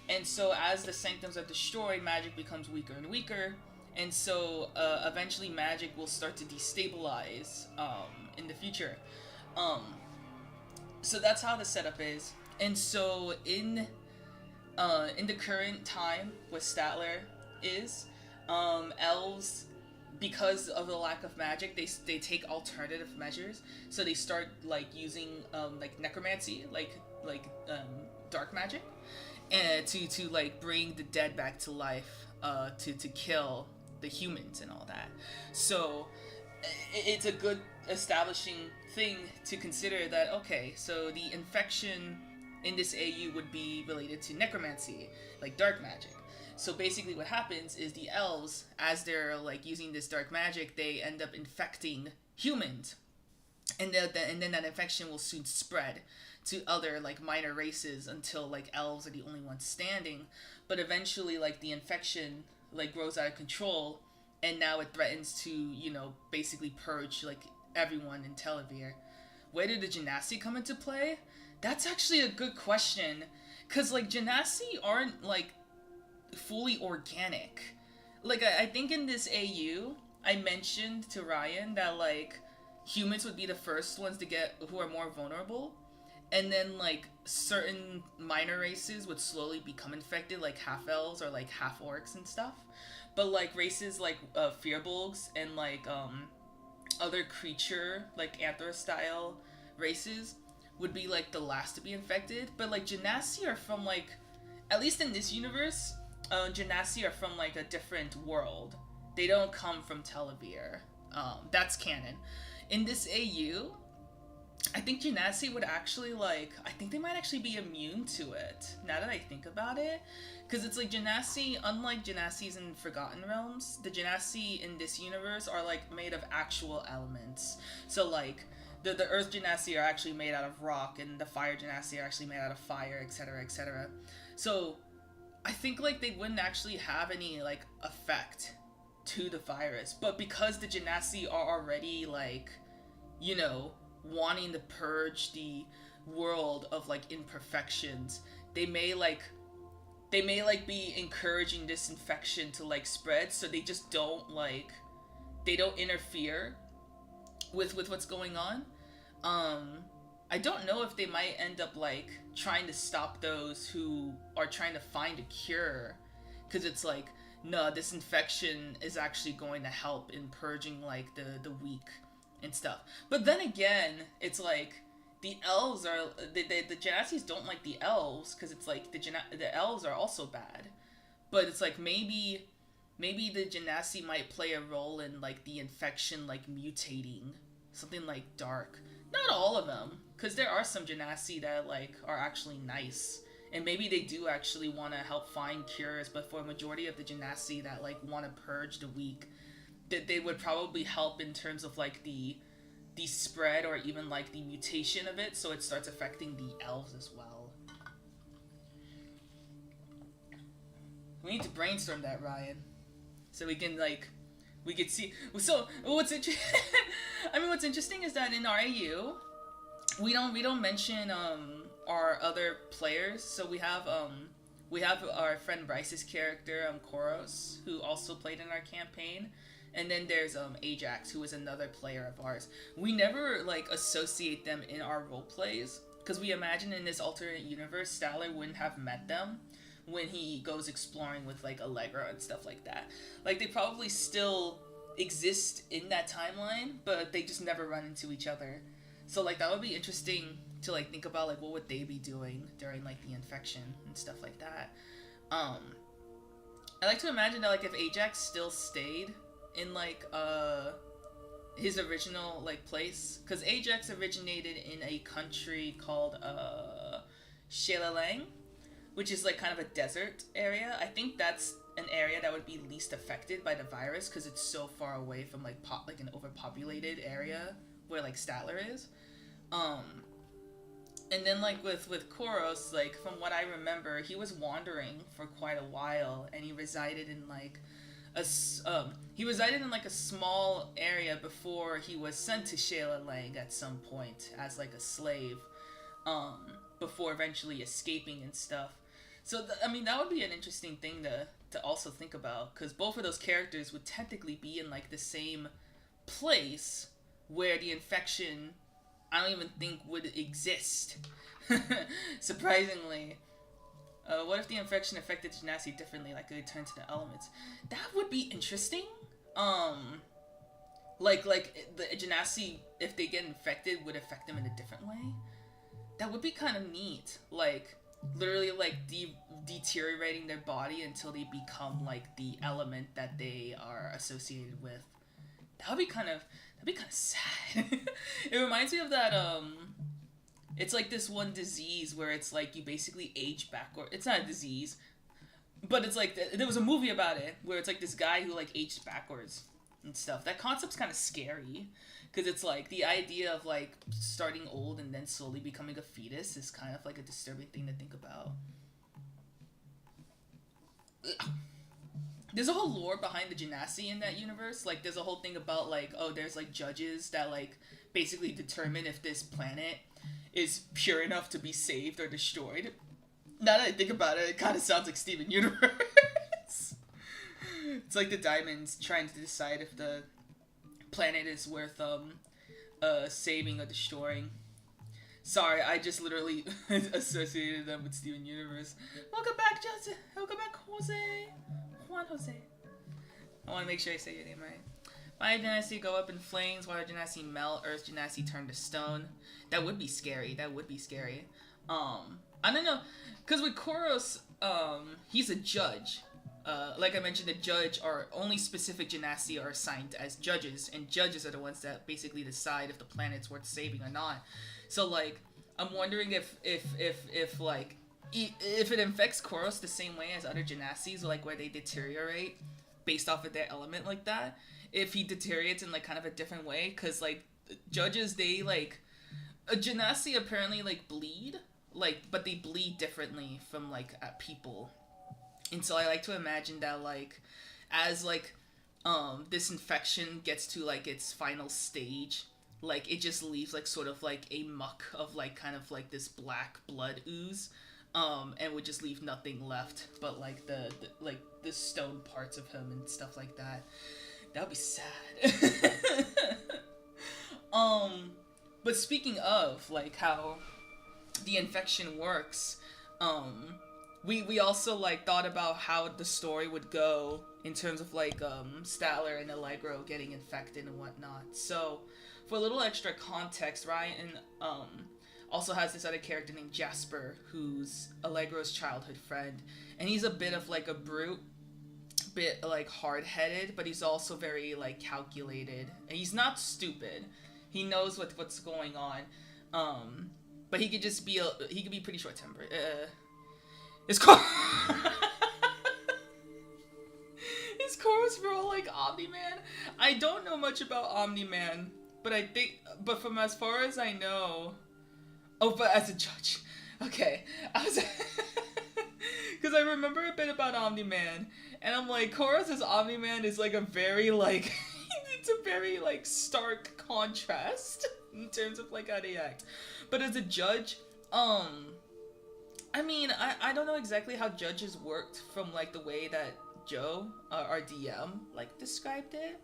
And so as the sanctums are destroyed, magic becomes weaker and weaker. And so eventually magic will start to destabilize in the future. Um, so that's how the setup is. And so in the current time, what Statler is, elves, because of the lack of magic, they take alternative measures. So they start like using like necromancy, dark magic, and to like bring the dead back to life, to kill the humans and all that. So it's a good establishing thing to consider that, okay, so the infection in this AU would be related to necromancy, like dark magic. So basically what happens is the elves, as they're like using this dark magic, they end up infecting humans. And then that infection will soon spread to other like minor races until like elves are the only ones standing. But eventually like the infection like grows out of control, and now it threatens to, you know, basically purge like everyone in Televir. Where did the Genasi come into play? That's actually a good question, because like Genasi aren't like fully organic. Like I think in this AU I mentioned to Ryan that like humans would be the first ones to get, who are more vulnerable, and then like certain minor races would slowly become infected, like half elves or like half orcs and stuff. But like races like Fearbolgs and like other creature like Anthro style races would be like the last to be infected. But like Genasi are from like, at least in this universe, Genasi are from like a different world. They don't come from Televir. That's canon. In this AU, I think Genasi would actually like, I think they might actually be immune to it, now that I think about it. Because it's like Genasi, unlike Genasis in Forgotten Realms, the Genasi in this universe are like made of actual elements. So like, the Earth Genasi are actually made out of rock, and the Fire Genasi are actually made out of fire, etc., etc. So I think like they wouldn't actually have any like effect to the virus, but because the Genasi are already like, you know, wanting to purge the world of like imperfections, they may be encouraging this infection to like spread, so they just don't like, they don't interfere with what's going on. I don't know if they might end up like trying to stop those who are trying to find a cure, because it's like, no, this infection is actually going to help in purging like the weak and stuff. But then again, it's like the elves are the Genasis don't like the elves, because it's like the elves are also bad. But it's like maybe the Genasi might play a role in like the infection like mutating, something like dark. Not all of them, because there are some Genasi that like are actually nice, and maybe they do actually want to help find cures. But for a majority of the Genasi that like want to purge the weak, that they would probably help in terms of like the spread or even like the mutation of it, so it starts affecting the elves as well. We need to brainstorm that, Ryan, so we can see. So what's interesting? I mean, what's interesting is that in our AU, we don't mention our other players. So we have our friend Bryce's character, Koros, who also played in our campaign. And then there's Ajax, who is another player of ours. We never like associate them in our role plays, because we imagine in this alternate universe, Statler wouldn't have met them when he goes exploring with like Allegra and stuff like that. Like they probably still exist in that timeline, but they just never run into each other. So like that would be interesting to like think about, like what would they be doing during like the infection and stuff like that. I like to imagine that like if Ajax still stayed in like his original like place, because Ajax originated in a country called Shelalang, which is like kind of a desert area. I think that's an area that would be least affected by the virus, because it's so far away from like an overpopulated area where like Statler is. And then like with Koros, like from what I remember, he was wandering for quite a while, and he resided in like he resided in like a small area before he was sent to Shayla Lang at some point as like a slave, before eventually escaping and stuff. So I mean, that would be an interesting thing to also think about, because both of those characters would technically be in like the same place where the infection, I don't even think would exist. Surprisingly. What if the infection affected Genasi differently, like it turned to the elements? That would be interesting. Like the Genasi, if they get infected, would affect them in a different way. That would be kind of neat. Like literally, like deteriorating their body until they become like the element that they are associated with. That'd be kind of sad. It reminds me of that it's like this one disease where it's like you basically age backward. It's not a disease, but it's like there was a movie about it where it's like this guy who like aged backwards and stuff. That concept's kind of scary, because it's like the idea of like starting old and then slowly becoming a fetus is kind of like a disturbing thing to think about. There's a whole lore behind the Genasi in that universe. Like, there's a whole thing about, like, oh, there's, like, judges that, like, basically determine if this planet is pure enough to be saved or destroyed. Now that I think about it, it kind of sounds like Steven Universe. It's like the diamonds trying to decide if the planet is worth, saving or destroying. Sorry, I just literally associated them with Steven Universe. Welcome back, Justin. Welcome back, Jose. Juan Jose. I want to make sure I say your name right. Fire Genasi go up in flames, Water Genasi melt, Earth Genasi turn to stone. That would be scary. That would be scary. I don't know, because with Koros, he's a judge. Like I mentioned, the judge are only specific Genasi are assigned as judges, and judges are the ones that basically decide if the planet's worth saving or not. So like, I'm wondering if like, if it infects Koros the same way as other Genasis, like where they deteriorate based off of their element like that, if he deteriorates in like kind of a different way, because like judges, they like, a Genasi apparently like bleed, like, but they bleed differently from like people, and so I like to imagine that like, as like this infection gets to like its final stage, like it just leaves like sort of like a muck of like kind of like this black blood ooze, and would just leave nothing left but like the like the stone parts of him and stuff like that. That would be sad. But speaking of like how the infection works, we also like thought about how the story would go in terms of like Statler and Allegro getting infected and whatnot. So for a little extra context, Ryan also has this other character named Jasper, who's Allegro's childhood friend, and he's a bit of like a brute, bit like hard-headed, but he's also very like calculated, and he's not stupid. He knows what's going on, but he could just be he could be pretty short-tempered. His car his chorus role like Omni-Man. I don't know much about Omni-Man, but I think, but from as far as I know, oh, but as a judge, okay, I was, because I remember a bit about Omni-Man, and I'm like, Chorus as Omni-Man is like a very like, it's a very like stark contrast in terms of like how they act. But as a judge, I mean, I don't know exactly how judges worked from like the way that Joe, our DM, like described it.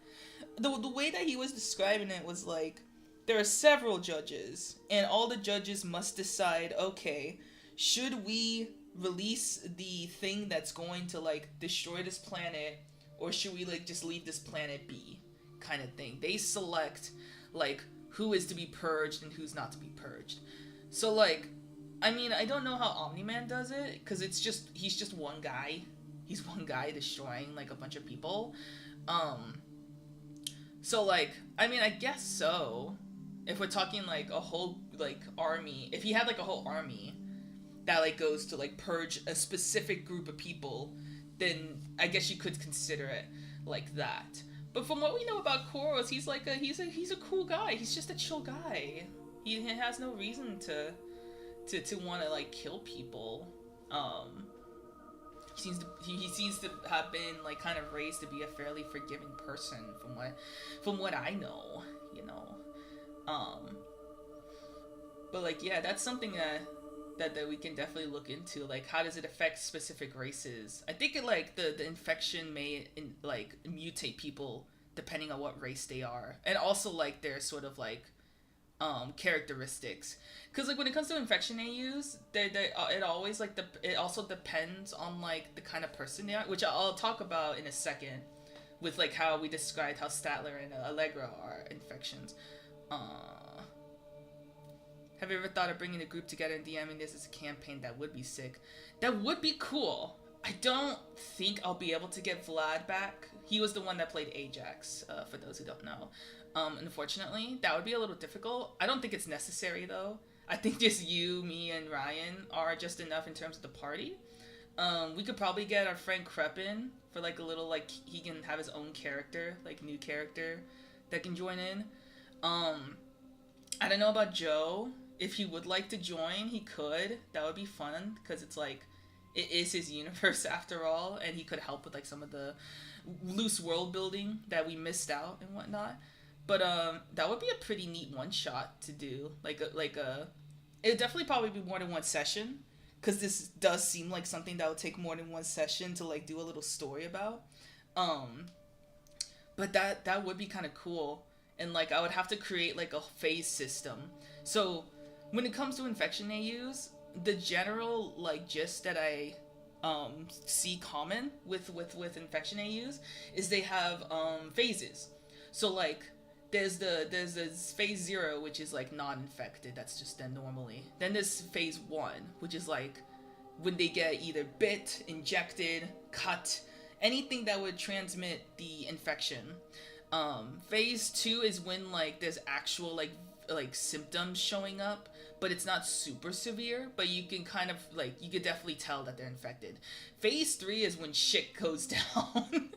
The way that he was describing it was like, there are several judges, and all the judges must decide, okay, should we release the thing that's going to like destroy this planet, or should we like just leave this planet be, kind of thing. They select like who is to be purged and who's not to be purged. So like, I mean, I don't know how Omni-Man does it, because it's just, he's just one guy. He's one guy destroying like a bunch of people. So like, I mean, I guess so. If we're talking like a whole like army, if he had like a whole army that like goes to like purge a specific group of people, then I guess you could consider it like that. But from what we know about Koros, he's like he's a cool guy. He's just a chill guy. He has no reason to want to like kill people. He seems to have been like kind of raised to be a fairly forgiving person from what I know, you know. But like yeah, that's something that we can definitely look into. Like how does it affect specific races? I think it like the infection may like mutate people depending on what race they are, and also like their sort of like characteristics, because like when it comes to infection AUs, it always like it also depends on like the kind of person they are, which I'll talk about in a second, with like how we described how Statler and Allegra are infections. Have you ever thought of bringing the group together and DMing this as a campaign? That would be sick. That would be cool. I don't think I'll be able to get Vlad back. He was the one that played Ajax, for those who don't know. Unfortunately, that would be a little difficult. I don't think it's necessary, though. I think just you, me, and Ryan are just enough in terms of the party. We could probably get our friend Crepin for, like, a little, like, he can have his own character, like, new character that can join in. I don't know about Joe. If he would like to join, he could. That would be fun, because it's, like, it is his universe, after all, and he could help with, like, some of the loose world building that we missed out and whatnot. But that would be a pretty neat one-shot to do. It would definitely probably be more than one session, because this does seem like something that would take more than one session to like do a little story about. But that would be kind of cool, and like I would have to create like a phase system. So when it comes to infection AUs, the general like gist that I see common with infection AUs is they have phases. So like there's this phase 0, which is like non-infected, that's just them normally. Then there's phase 1, which is like when they get either bit, injected, cut, anything that would transmit the infection. Phase 2 is when like there's actual like symptoms showing up, but it's not super severe, but you can kind of like, you could definitely tell that they're infected. Phase 3 is when shit goes down.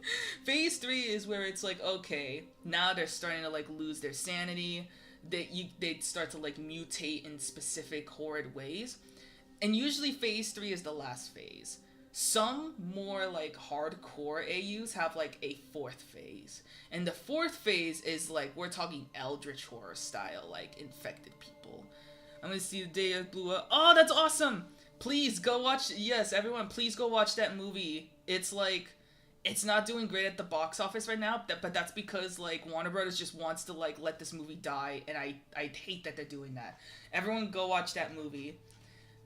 Phase 3 is where it's like, okay, now they're starting to like lose their sanity, they start to like mutate in specific horrid ways, and usually phase 3 is the last phase. Some more like hardcore AUs have like a 4th phase, and the 4th phase is like, we're talking eldritch horror style, like infected people. I'm gonna see the day of blew up. Oh, that's awesome! Please go watch. Yes, everyone, please go watch that movie. It's like, it's not doing great at the box office right now, but that's because like Warner Brothers just wants to like let this movie die, and I hate that they're doing that. Everyone, go watch that movie.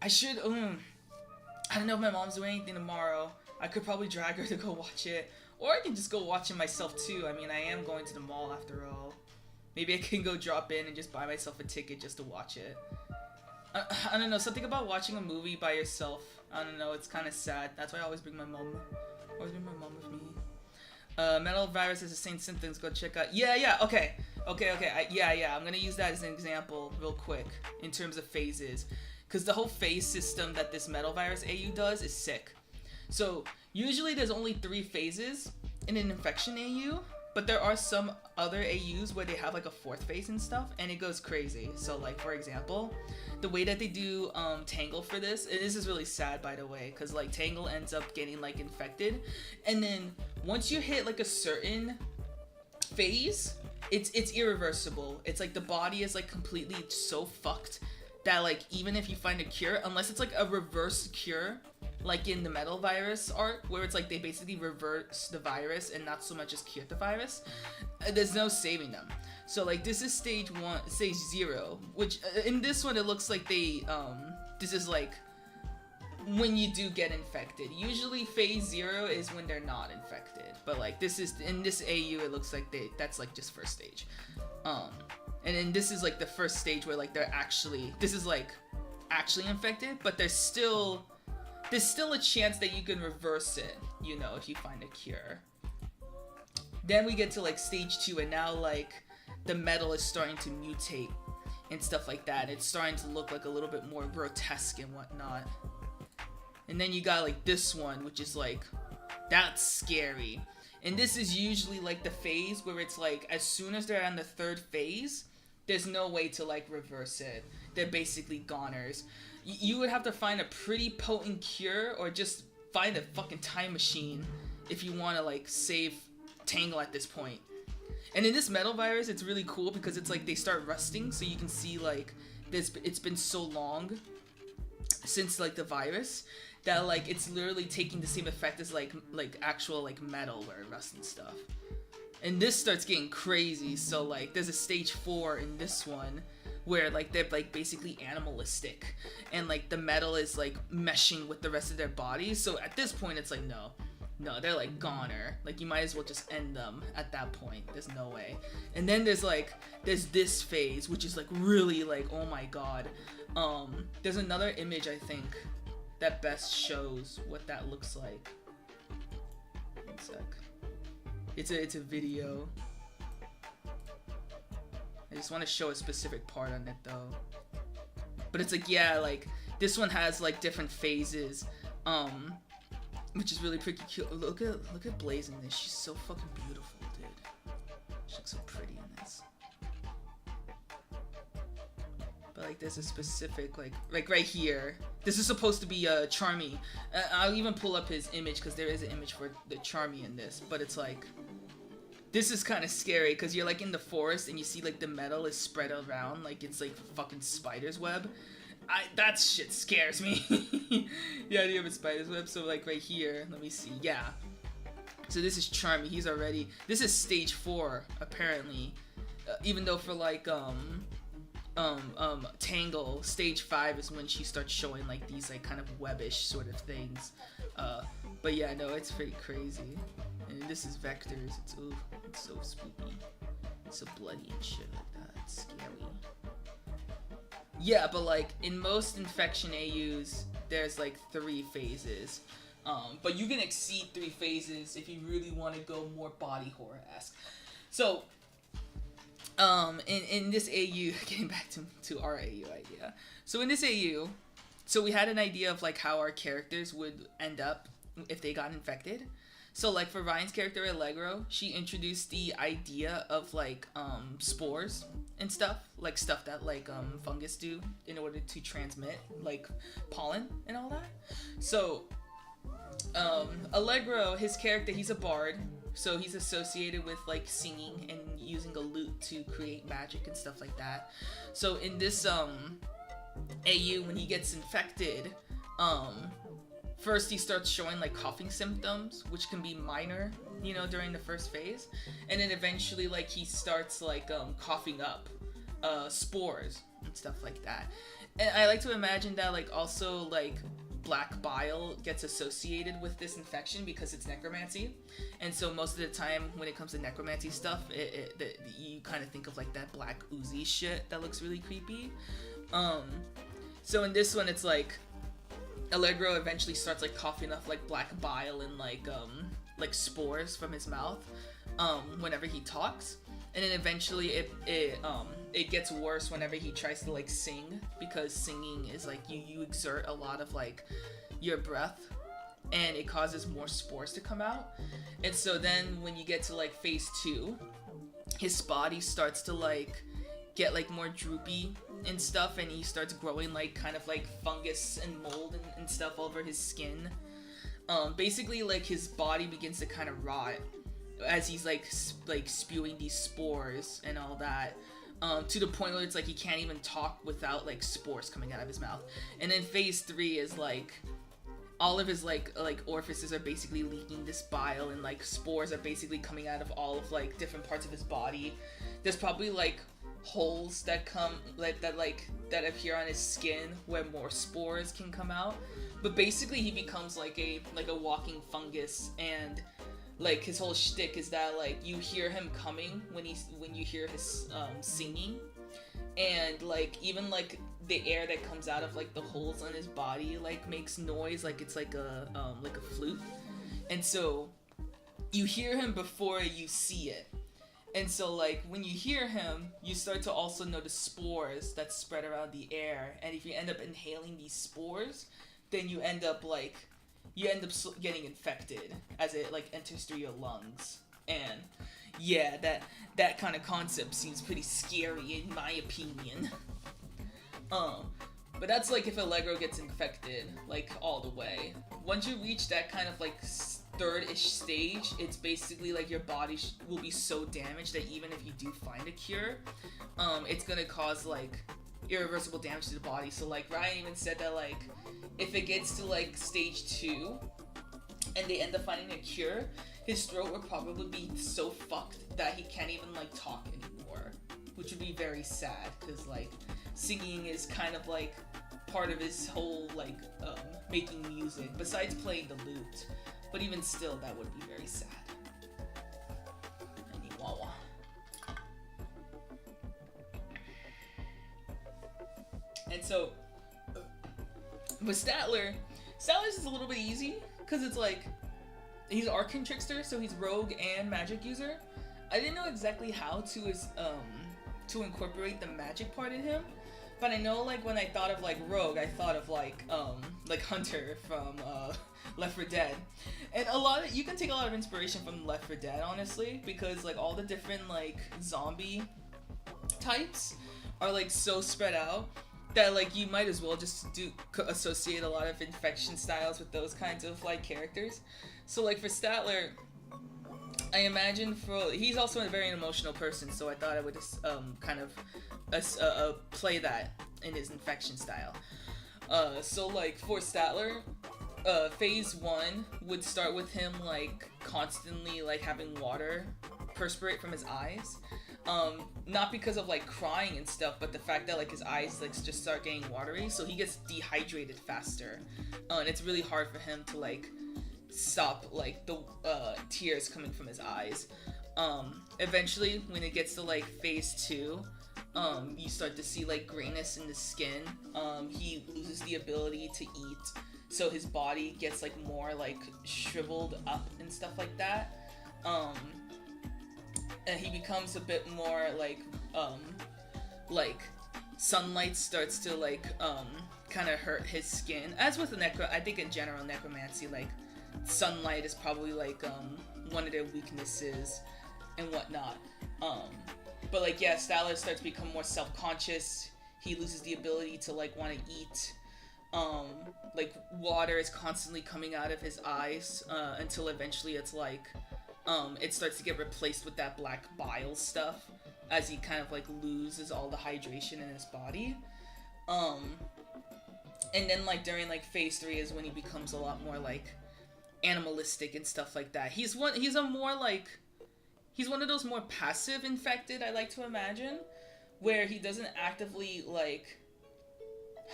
I should. I don't know if my mom's doing anything tomorrow. I could probably drag her to go watch it, or I can just go watch it myself too. I mean, I am going to the mall after all. Maybe I can go drop in and just buy myself a ticket just to watch it. I don't know, something about watching a movie by yourself. I don't know, it's kind of sad. That's why I always bring my mom. Always bring my mom with me. Mental virus has the same symptoms. Go check out. Yeah. Okay. I'm gonna use that as an example real quick in terms of phases, because the whole phase system that this metal virus AU does is sick. So usually there's only 3 phases in an infection AU, but there are some other AUs where they have like a 4th phase and stuff, and it goes crazy. So like, for example, the way that they do Tangle for this, and this is really sad by the way, because like Tangle ends up getting like infected, and then once you hit like a certain phase, it's irreversible. It's like the body is like completely so fucked that like even if you find a cure, unless it's like a reverse cure, like in the metal virus arc, where it's like they basically reverse the virus and not so much as cure the virus, there's no saving them. So like this is stage 0, which in this one it looks like they this is like when you do get infected. Usually phase 0 is when they're not infected, but like this is in this AU it looks like that's like just first stage. And then this is like the first stage where like this is like actually infected, but there's still a chance that you can reverse it, you know, if you find a cure. Then we get to like stage 2, and now like the metal is starting to mutate and stuff like that. It's starting to look like a little bit more grotesque and whatnot. And then you got like this one, which is like, that's scary. And this is usually like the phase where it's like, as soon as they're on the 3rd phase, there's no way to like reverse it. They're basically goners. you would have to find a pretty potent cure, or just find a fucking time machine if you want to like save Tangle at this point. And in this metal virus, it's really cool because it's like they start rusting, so you can see like it's been so long since like the virus that like it's literally taking the same effect as like actual like metal where it rusts and stuff. And this starts getting crazy, so like there's a stage 4 in this one where like they're like basically animalistic, and like the metal is like meshing with the rest of their bodies. So at this point it's like no, they're like goner. Like you might as well just end them at that point. There's no way. And then there's this phase which is like really like, oh my god. There's another image I think that best shows what that looks like. One sec. It's a video. I just want to show a specific part on it though. But it's like, yeah, like this one has like different phases, which is really pretty cute. Look at Blaze in this. She's so fucking beautiful, dude. She looks so pretty in this. But like there's a specific like right here. This is supposed to be Charmy. I'll even pull up his image because there is an image for the Charmy in this. But it's like, this is kind of scary because you're like in the forest and you see like the metal is spread around like it's like fucking spider's web. That shit scares me. The idea of a spider's web. So like right here, let me see. Yeah. So this is Charmy. He's already. This is stage 4 apparently. Even though for like Tangle, stage 5 is when she starts showing like these like kind of webbish sort of things. But yeah, no, it's pretty crazy. And this is Vectors. It's so spooky. It's so bloody and shit like that. It's scary. Yeah, but like in most infection AUs, there's like 3 phases. But you can exceed 3 phases if you really want to go more body horror-esque. So, in this AU, getting back to our AU idea. So in this AU, so we had an idea of like how our characters would end up if they got infected. So like for Ryan's character Allegro, she introduced the idea of like spores and stuff that like fungus do in order to transmit like pollen and all that. So Allegro, his character, he's a bard, so he's associated with like singing and using a lute to create magic and stuff like that. So in this AU, when he gets infected, first he starts showing like coughing symptoms, which can be minor, you know, during the first phase, and then eventually like he starts like coughing up spores and stuff like that. And I like to imagine that like also like black bile gets associated with this infection because it's necromancy, and so most of the time when it comes to necromancy stuff, you kind of think of like that black oozy shit that looks really creepy. So in this one, it's like Allegro eventually starts like coughing up like black bile and like spores from his mouth whenever he talks, and then eventually it gets worse whenever he tries to like sing, because singing is like you exert a lot of like your breath, and it causes more spores to come out. And so then when you get to like phase 2, his body starts to like get like more droopy and stuff, and he starts growing like kind of like fungus and mold and stuff over his skin. Basically like his body begins to kind of rot as he's like spewing these spores and all that, to the point where it's like he can't even talk without like spores coming out of his mouth. And then phase 3 is like all of his like orifices are basically leaking this bile, and like spores are basically coming out of all of like different parts of his body. There's probably like holes that come that appear on his skin where more spores can come out. But basically he becomes like a walking fungus, and like his whole shtick is that like you hear him coming when you hear his singing, and like even like the air that comes out of like the holes on his body like makes noise like it's like a flute. And so you hear him before you see it. And so like when you hear him, you start to also notice spores that spread around the air, and if you end up inhaling these spores, then you end up getting infected as it like enters through your lungs. And yeah, that kind of concept seems pretty scary in my opinion. But that's like if Allegro gets infected, like all the way. Once you reach that kind of like third-ish stage, it's basically like your body will be so damaged that even if you do find a cure, it's gonna cause like irreversible damage to the body. So like Ryan even said that like if it gets to like stage 2 and they end up finding a cure, his throat would probably be so fucked that he can't even like talk anymore, which would be very sad because like singing is kind of like part of his whole like making music besides playing the lute, but even still that would be very sad. Anyway. And so with Statler's is a little bit easy because it's like he's Arcane Trickster, so he's rogue and magic user. I didn't know exactly how to incorporate the magic part in him, but I know like when I thought of like rogue, I thought of like Hunter from Left 4 Dead, and you can take a lot of inspiration from Left 4 Dead, honestly, because like all the different like zombie types are like so spread out that like you might as well just associate a lot of infection styles with those kinds of like characters. So like for Statler, I imagine he's also a very emotional person, so I thought I would just kind of play that in his infection style. So like for Statler, phase 1 would start with him like constantly like having water perspirate from his eyes. Not because of like crying and stuff, but the fact that like his eyes like just start getting watery, so he gets dehydrated faster, and it's really hard for him to like stop like the tears coming from his eyes. Eventually when it gets to like phase 2, you start to see like grayness in the skin. He loses the ability to eat, so his body gets like more like shriveled up and stuff like that. And he becomes a bit more like sunlight starts to like kind of hurt his skin. As with the I think in general necromancy, like sunlight is probably like one of their weaknesses and whatnot. But like yeah, Statler starts to become more self-conscious. He loses the ability to like want to eat. Like water is constantly coming out of his eyes until eventually it's like it starts to get replaced with that black bile stuff as he kind of like loses all the hydration in his body. And then like during like phase 3 is when he becomes a lot more like animalistic and stuff like that. He's one of those more passive infected, I like to imagine, where he doesn't actively like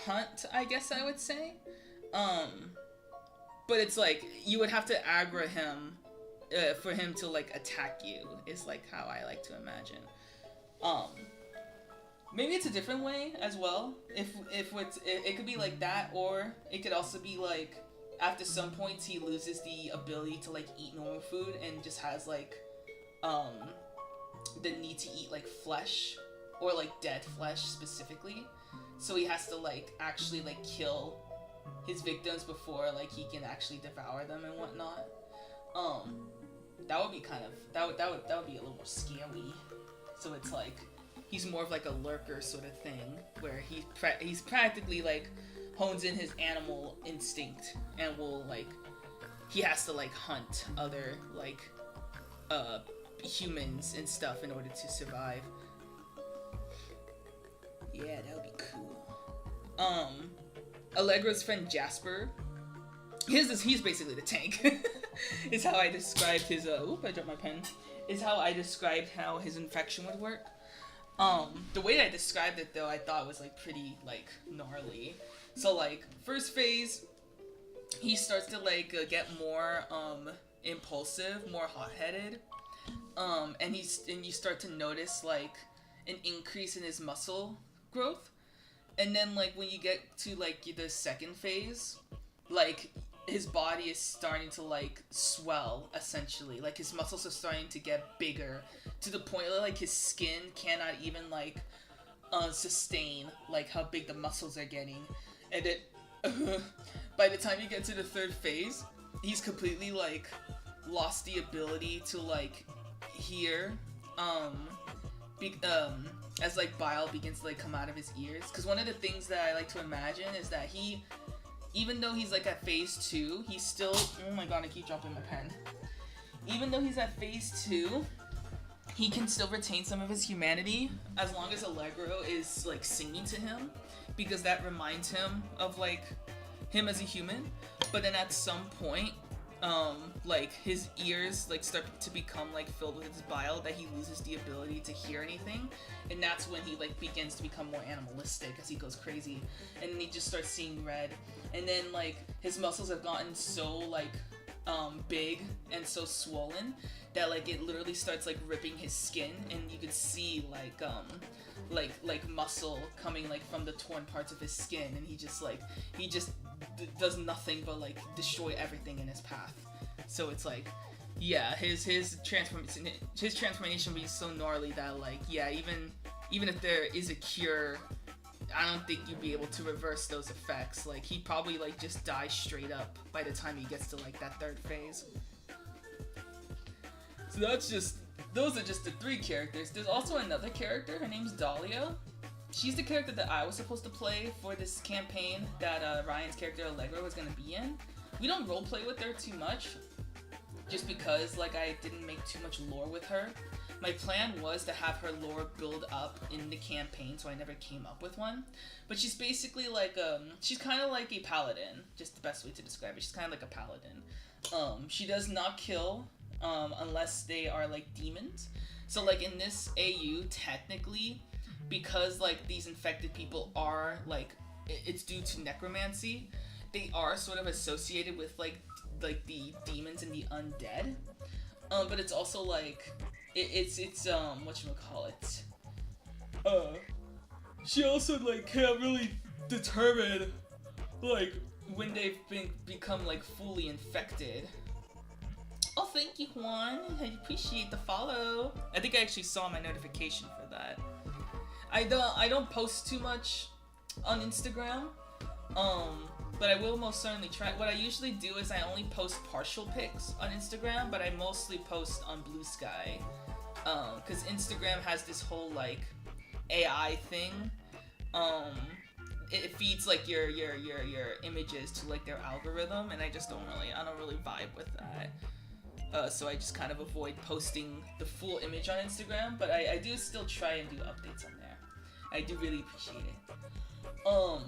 hunt, I guess I would say. But it's like you would have to aggro him for him to like attack you, is like how I like to imagine. Maybe it's a different way as well. If it could be like that, or it could also be like after some points he loses the ability to like eat normal food and just has like the need to eat like flesh or like dead flesh specifically. So he has to like actually like kill his victims before like he can actually devour them and whatnot. That would be kind of that would be a little more scary. So it's like he's more of like a lurker sort of thing where he's practically like hones in his animal instinct and will like he has to like hunt other like humans and stuff in order to survive. Yeah, that would be cool. Allegra's friend Jasper, he's basically the tank. Is how I described his I dropped my pen. Is how I described how his infection would work. The way I described it though, I thought was like pretty like gnarly. So like first phase, he starts to like get more impulsive, more hot-headed, and you start to notice like an increase in his muscle growth. And then like when you get to like the second phase, like his body is starting to like swell essentially. Like his muscles are starting to get bigger to the point where like his skin cannot even like sustain like how big the muscles are getting. And then by the time you get to the third phase, he's completely like lost the ability to like hear as like bile begins to like come out of his ears. Because one of the things that I like to imagine is that he, even though he's like at phase 2, he's still, oh my god, I keep dropping my pen. Even though he's at phase 2, he can still retain some of his humanity as long as Allegro is like singing to him, because that reminds him of like him as a human. But then at some point, like his ears like start to become like filled with his bile, that he loses the ability to hear anything, and that's when he like begins to become more animalistic as he goes crazy, and then he just starts seeing red, and then like his muscles have gotten so like big and so swollen that like it literally starts like ripping his skin, and you could see like muscle coming like from the torn parts of his skin, and he just does nothing but like destroy everything in his path. So it's like, yeah, his transformation will be so gnarly that like, yeah, even if there is a cure, I don't think you'd be able to reverse those effects. Like he'd probably like just die straight up by the time he gets to like that 3rd phase. So those are just the 3 characters. There's also another character, her name's Dahlia. She's the character that I was supposed to play for this campaign that Ryan's character Allegro was gonna be in. We don't roleplay with her too much, just because like I didn't make too much lore with her. My plan was to have her lore build up in the campaign, so I never came up with one. But she's basically like she's kind of like a paladin, just the best way to describe it. She's kind of like a paladin. She does not kill unless they are like demons. So like in this AU, technically, because like these infected people are like, it's due to necromancy, they are sort of associated with like the demons and the undead. But it's also like it's whatchamacallit. She also like can't really determine like when they've become like fully infected. Oh, thank you, Juan. I appreciate the follow. I think I actually saw my notification for that. I don't post too much on Instagram, but I will most certainly try. What I usually do is I only post partial pics on Instagram, but I mostly post on Blue Sky, because Instagram has this whole like AI thing. It feeds like your images to like their algorithm, and I don't really vibe with that. So I just kind of avoid posting the full image on Instagram, but I do still try and do updates on there. I do really appreciate it. What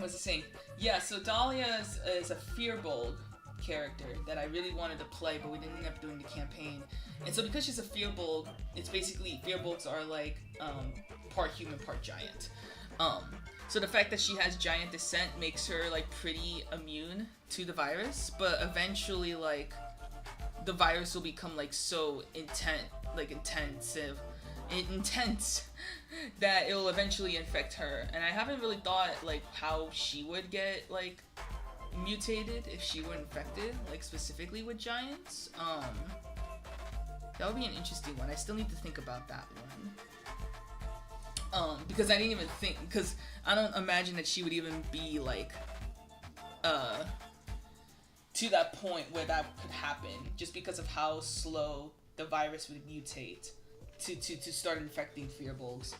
was I saying? Yeah, so Dahlia is a Firbolg character that I really wanted to play, but we didn't end up doing the campaign. And so because she's a Firbolg, it's basically, Firbolgs are like part human, part giant. So the fact that she has giant descent makes her like pretty immune to the virus, but eventually like the virus will become like so intense that it'll eventually infect her. And I haven't really thought like how she would get like mutated if she were infected, like specifically with giants. That would be an interesting one. I still need to think about that one. Because I didn't even think, because I don't imagine that she would even be like to that point where that could happen, just because of how slow the virus would mutate to start infecting Firbolgs,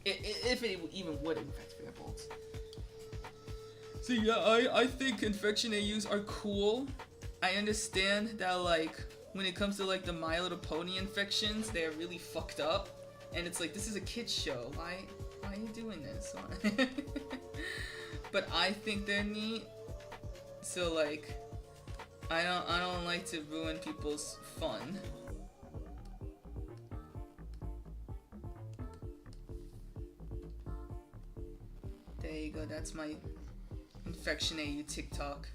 if it even would infect Firbolgs. So yeah, I think infection AUs are cool. I understand that like when it comes to like the My Little Pony infections, they're really fucked up, and it's like, this is a kid's show. Why are you doing this? But I think they're neat. So like, I don't like to ruin people's fun. There you go, that's my infection AU TikTok.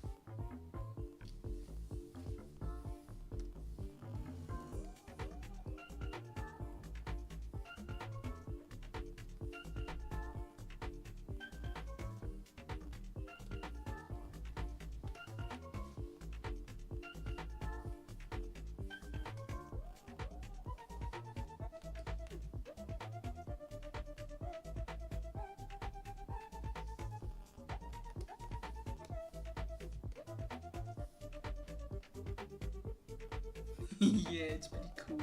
Yeah, it's pretty cool.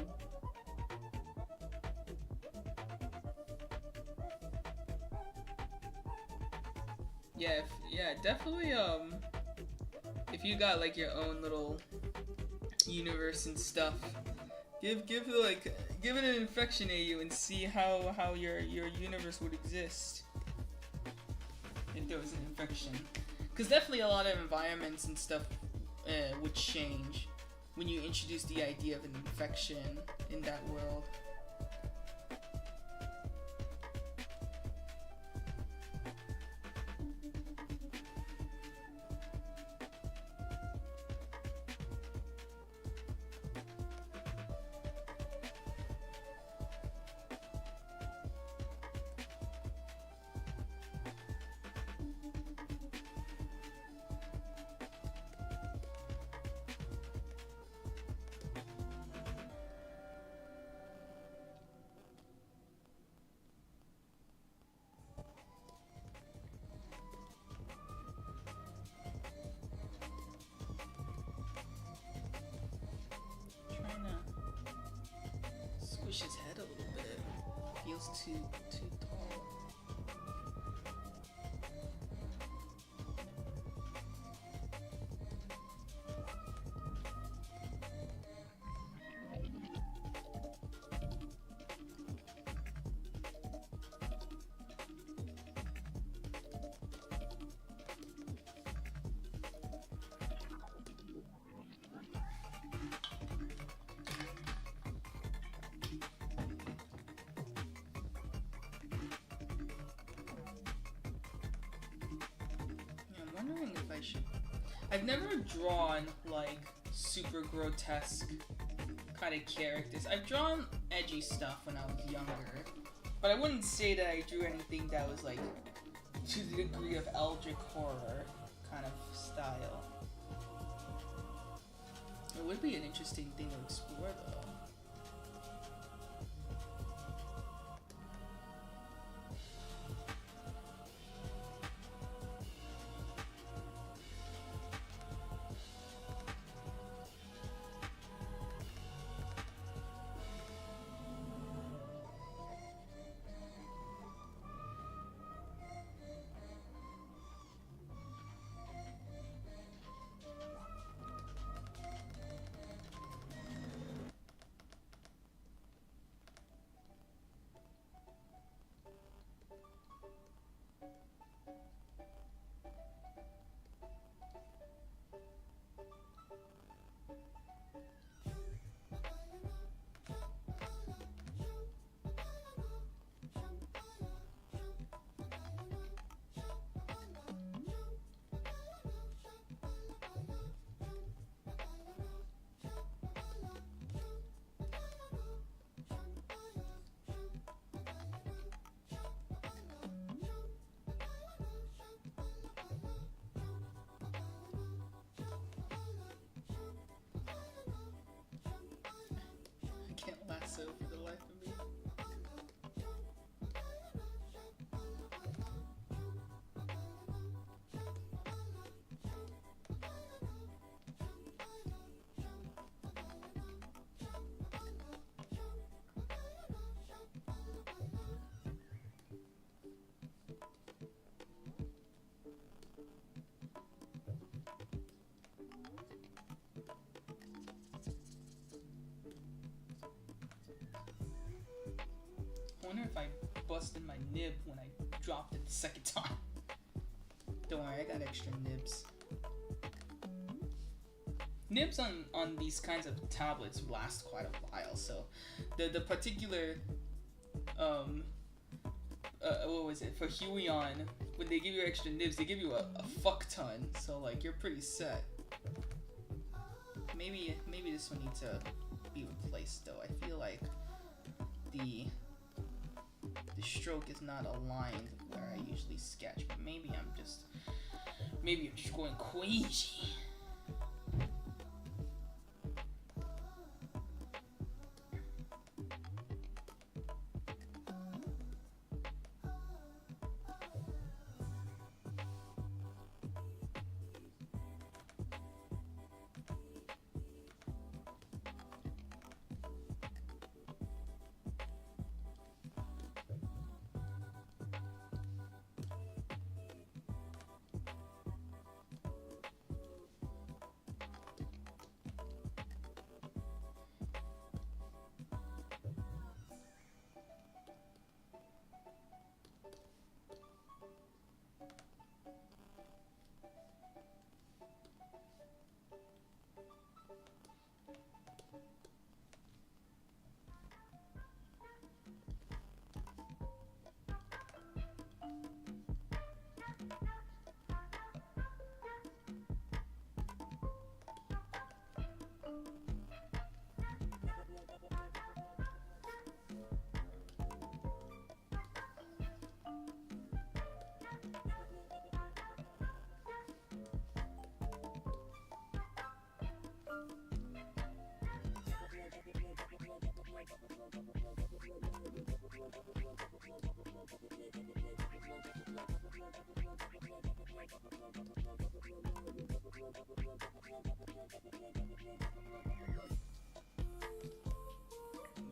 Yeah, yeah, definitely. If you got like your own little universe and stuff, give it an infection AU and see how your universe would exist if there was an infection. Because definitely a lot of environments and stuff would change when you introduce the idea of an infection in that world. Trying to squish his head a little bit. Feels too tall. Yeah, I'm wondering if I should. I've never drawn like super grotesque kind of characters. I've drawn edgy stuff when I was younger, but I wouldn't say that I drew anything that was like to the degree of eldritch horror kind of style. It would be an interesting thing to explore though. Can't lasso for the life of me. I wonder if I busted my nib when I dropped it the second time. Don't worry, I got extra nibs. Nibs on these kinds of tablets last quite a while, so the particular what was it, for Huion, when they give you extra nibs, they give you a fuck ton, so like you're pretty set. Maybe this one needs to be replaced though. I feel like the stroke is not aligned with where I usually sketch, but maybe I'm just going crazy.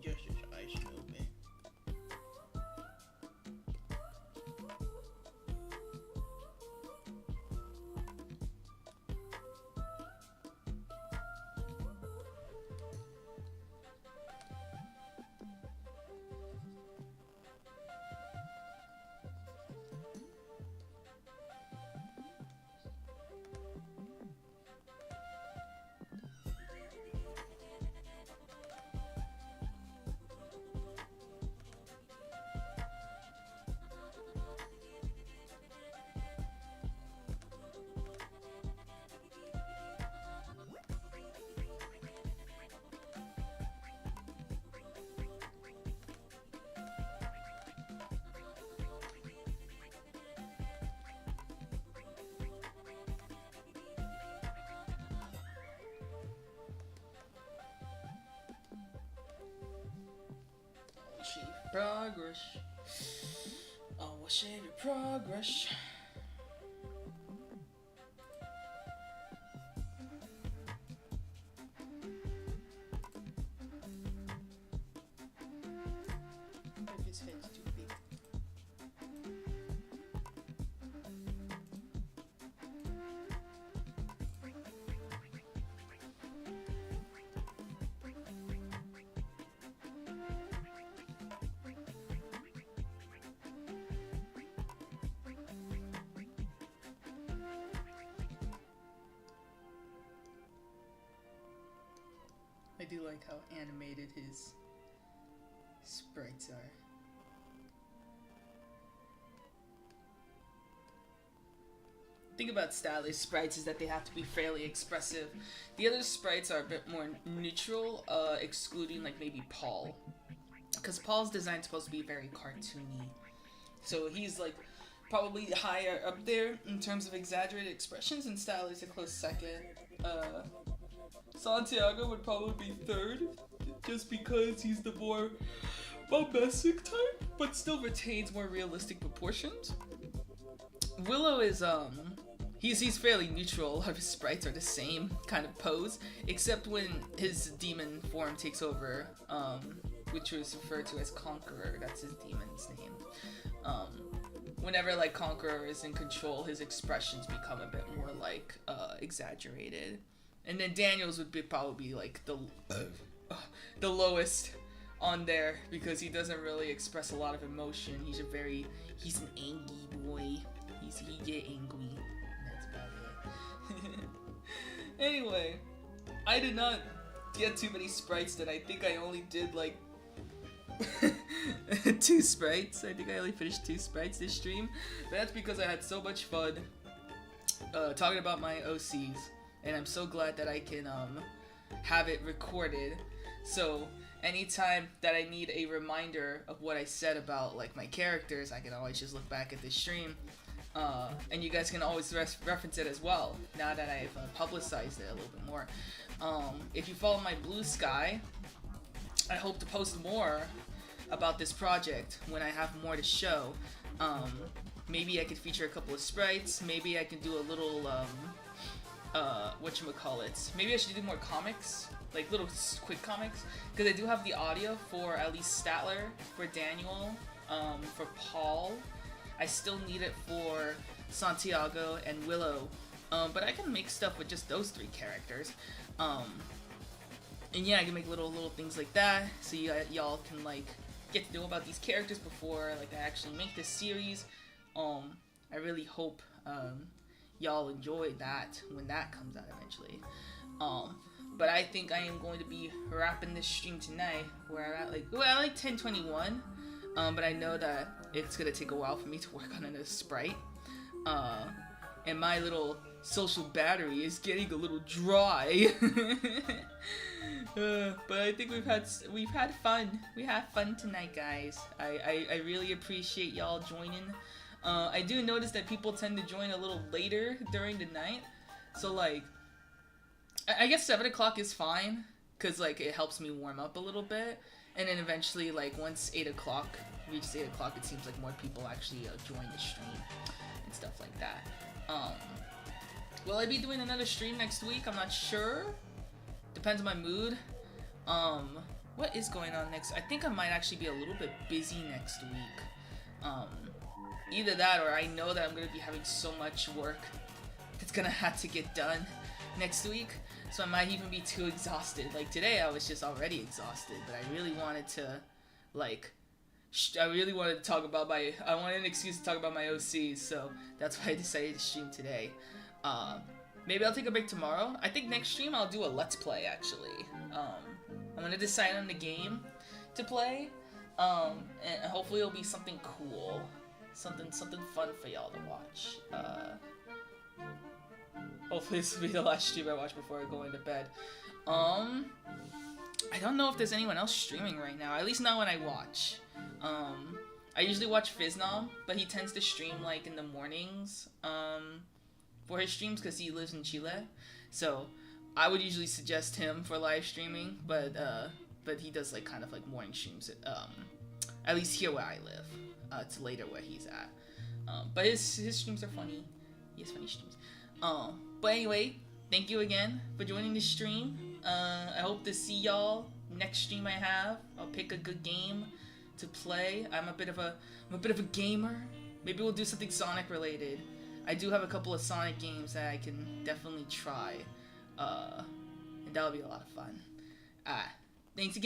Just as I should be. Achieve progress. Always save your progress. If his head's too big. I do like how animated his sprites are. The thing about stylish sprites is that they have to be fairly expressive. The other sprites are a bit more neutral, excluding like maybe Paul. Because Paul's design is supposed to be very cartoony. So he's like probably higher up there in terms of exaggerated expressions, and style is a close second. Santiago would probably be third, just because he's the more bombastic type, but still retains more realistic proportions. Willow is he's fairly neutral. A lot of his sprites are the same kind of pose, except when his demon form takes over, which was referred to as Conqueror. That's his demon's name. Whenever like Conqueror is in control, his expressions become a bit more like exaggerated. And then Daniel's would be probably like the lowest on there, because he doesn't really express a lot of emotion. He's an angry boy. He get angry. That's about it. Anyway, I did not get too many sprites. That I think I only did like 2 sprites. I think I only finished 2 sprites this stream. But that's because I had so much fun talking about my OCs. And I'm so glad that I can have it recorded. So anytime that I need a reminder of what I said about like my characters, I can always just look back at this stream. And you guys can always reference it as well, now that I've publicized it a little bit more. If you follow my Blue Sky, I hope to post more about this project when I have more to show. Maybe I could feature a couple of sprites. Maybe I can do a little whatchamacallit. Maybe I should do more comics, like little quick comics, because I do have the audio for at least Statler, for Daniel, for Paul. I still need it for Santiago and Willow, but I can make stuff with just those 3 characters. And yeah, I can make little things like that, so y'all can like get to know about these characters before like I actually make this series. I really hope y'all enjoy that when that comes out eventually. But I think I am going to be wrapping this stream tonight, where I'm at like 10:21. But I know that it's gonna take a while for me to work on another sprite. And my little social battery is getting a little dry. But I think we've had fun. We had fun tonight, guys. I really appreciate y'all joining. I do notice that people tend to join a little later during the night. So like, I guess 7 o'clock is fine, cause like it helps me warm up a little bit. And then eventually, like once 8 o'clock reaches 8 o'clock, it seems like more people actually join the stream and stuff like that. Will I be doing another stream next week? I'm not sure. Depends on my mood. What is going on next? I think I might actually be a little bit busy next week. Either that, or I know that I'm gonna be having so much work that's gonna have to get done next week, so I might even be too exhausted. Like today, I was just already exhausted, but I really wanted to, like, I wanted an excuse to talk about my OCs, so that's why I decided to stream today. Maybe I'll take a break tomorrow. I think next stream I'll do a let's play, actually. I'm gonna decide on the game to play, and hopefully it'll be something cool. Something fun for y'all to watch. Hopefully this will be the last stream I watch before I go into bed. I don't know if there's anyone else streaming right now, at least not when I watch. I usually watch Fiznom, but he tends to stream like in the mornings for his streams because he lives in Chile. So I would usually suggest him for live streaming, but he does like kind of like morning streams at least here where I live. It's later where he's at. But his streams are funny. He has funny streams. But anyway, thank you again for joining the stream. I hope to see y'all next stream I have. I'll pick a good game to play. I'm a bit of a gamer. Maybe we'll do something Sonic related. I do have a couple of Sonic games that I can definitely try. And that'll be a lot of fun. Thanks again.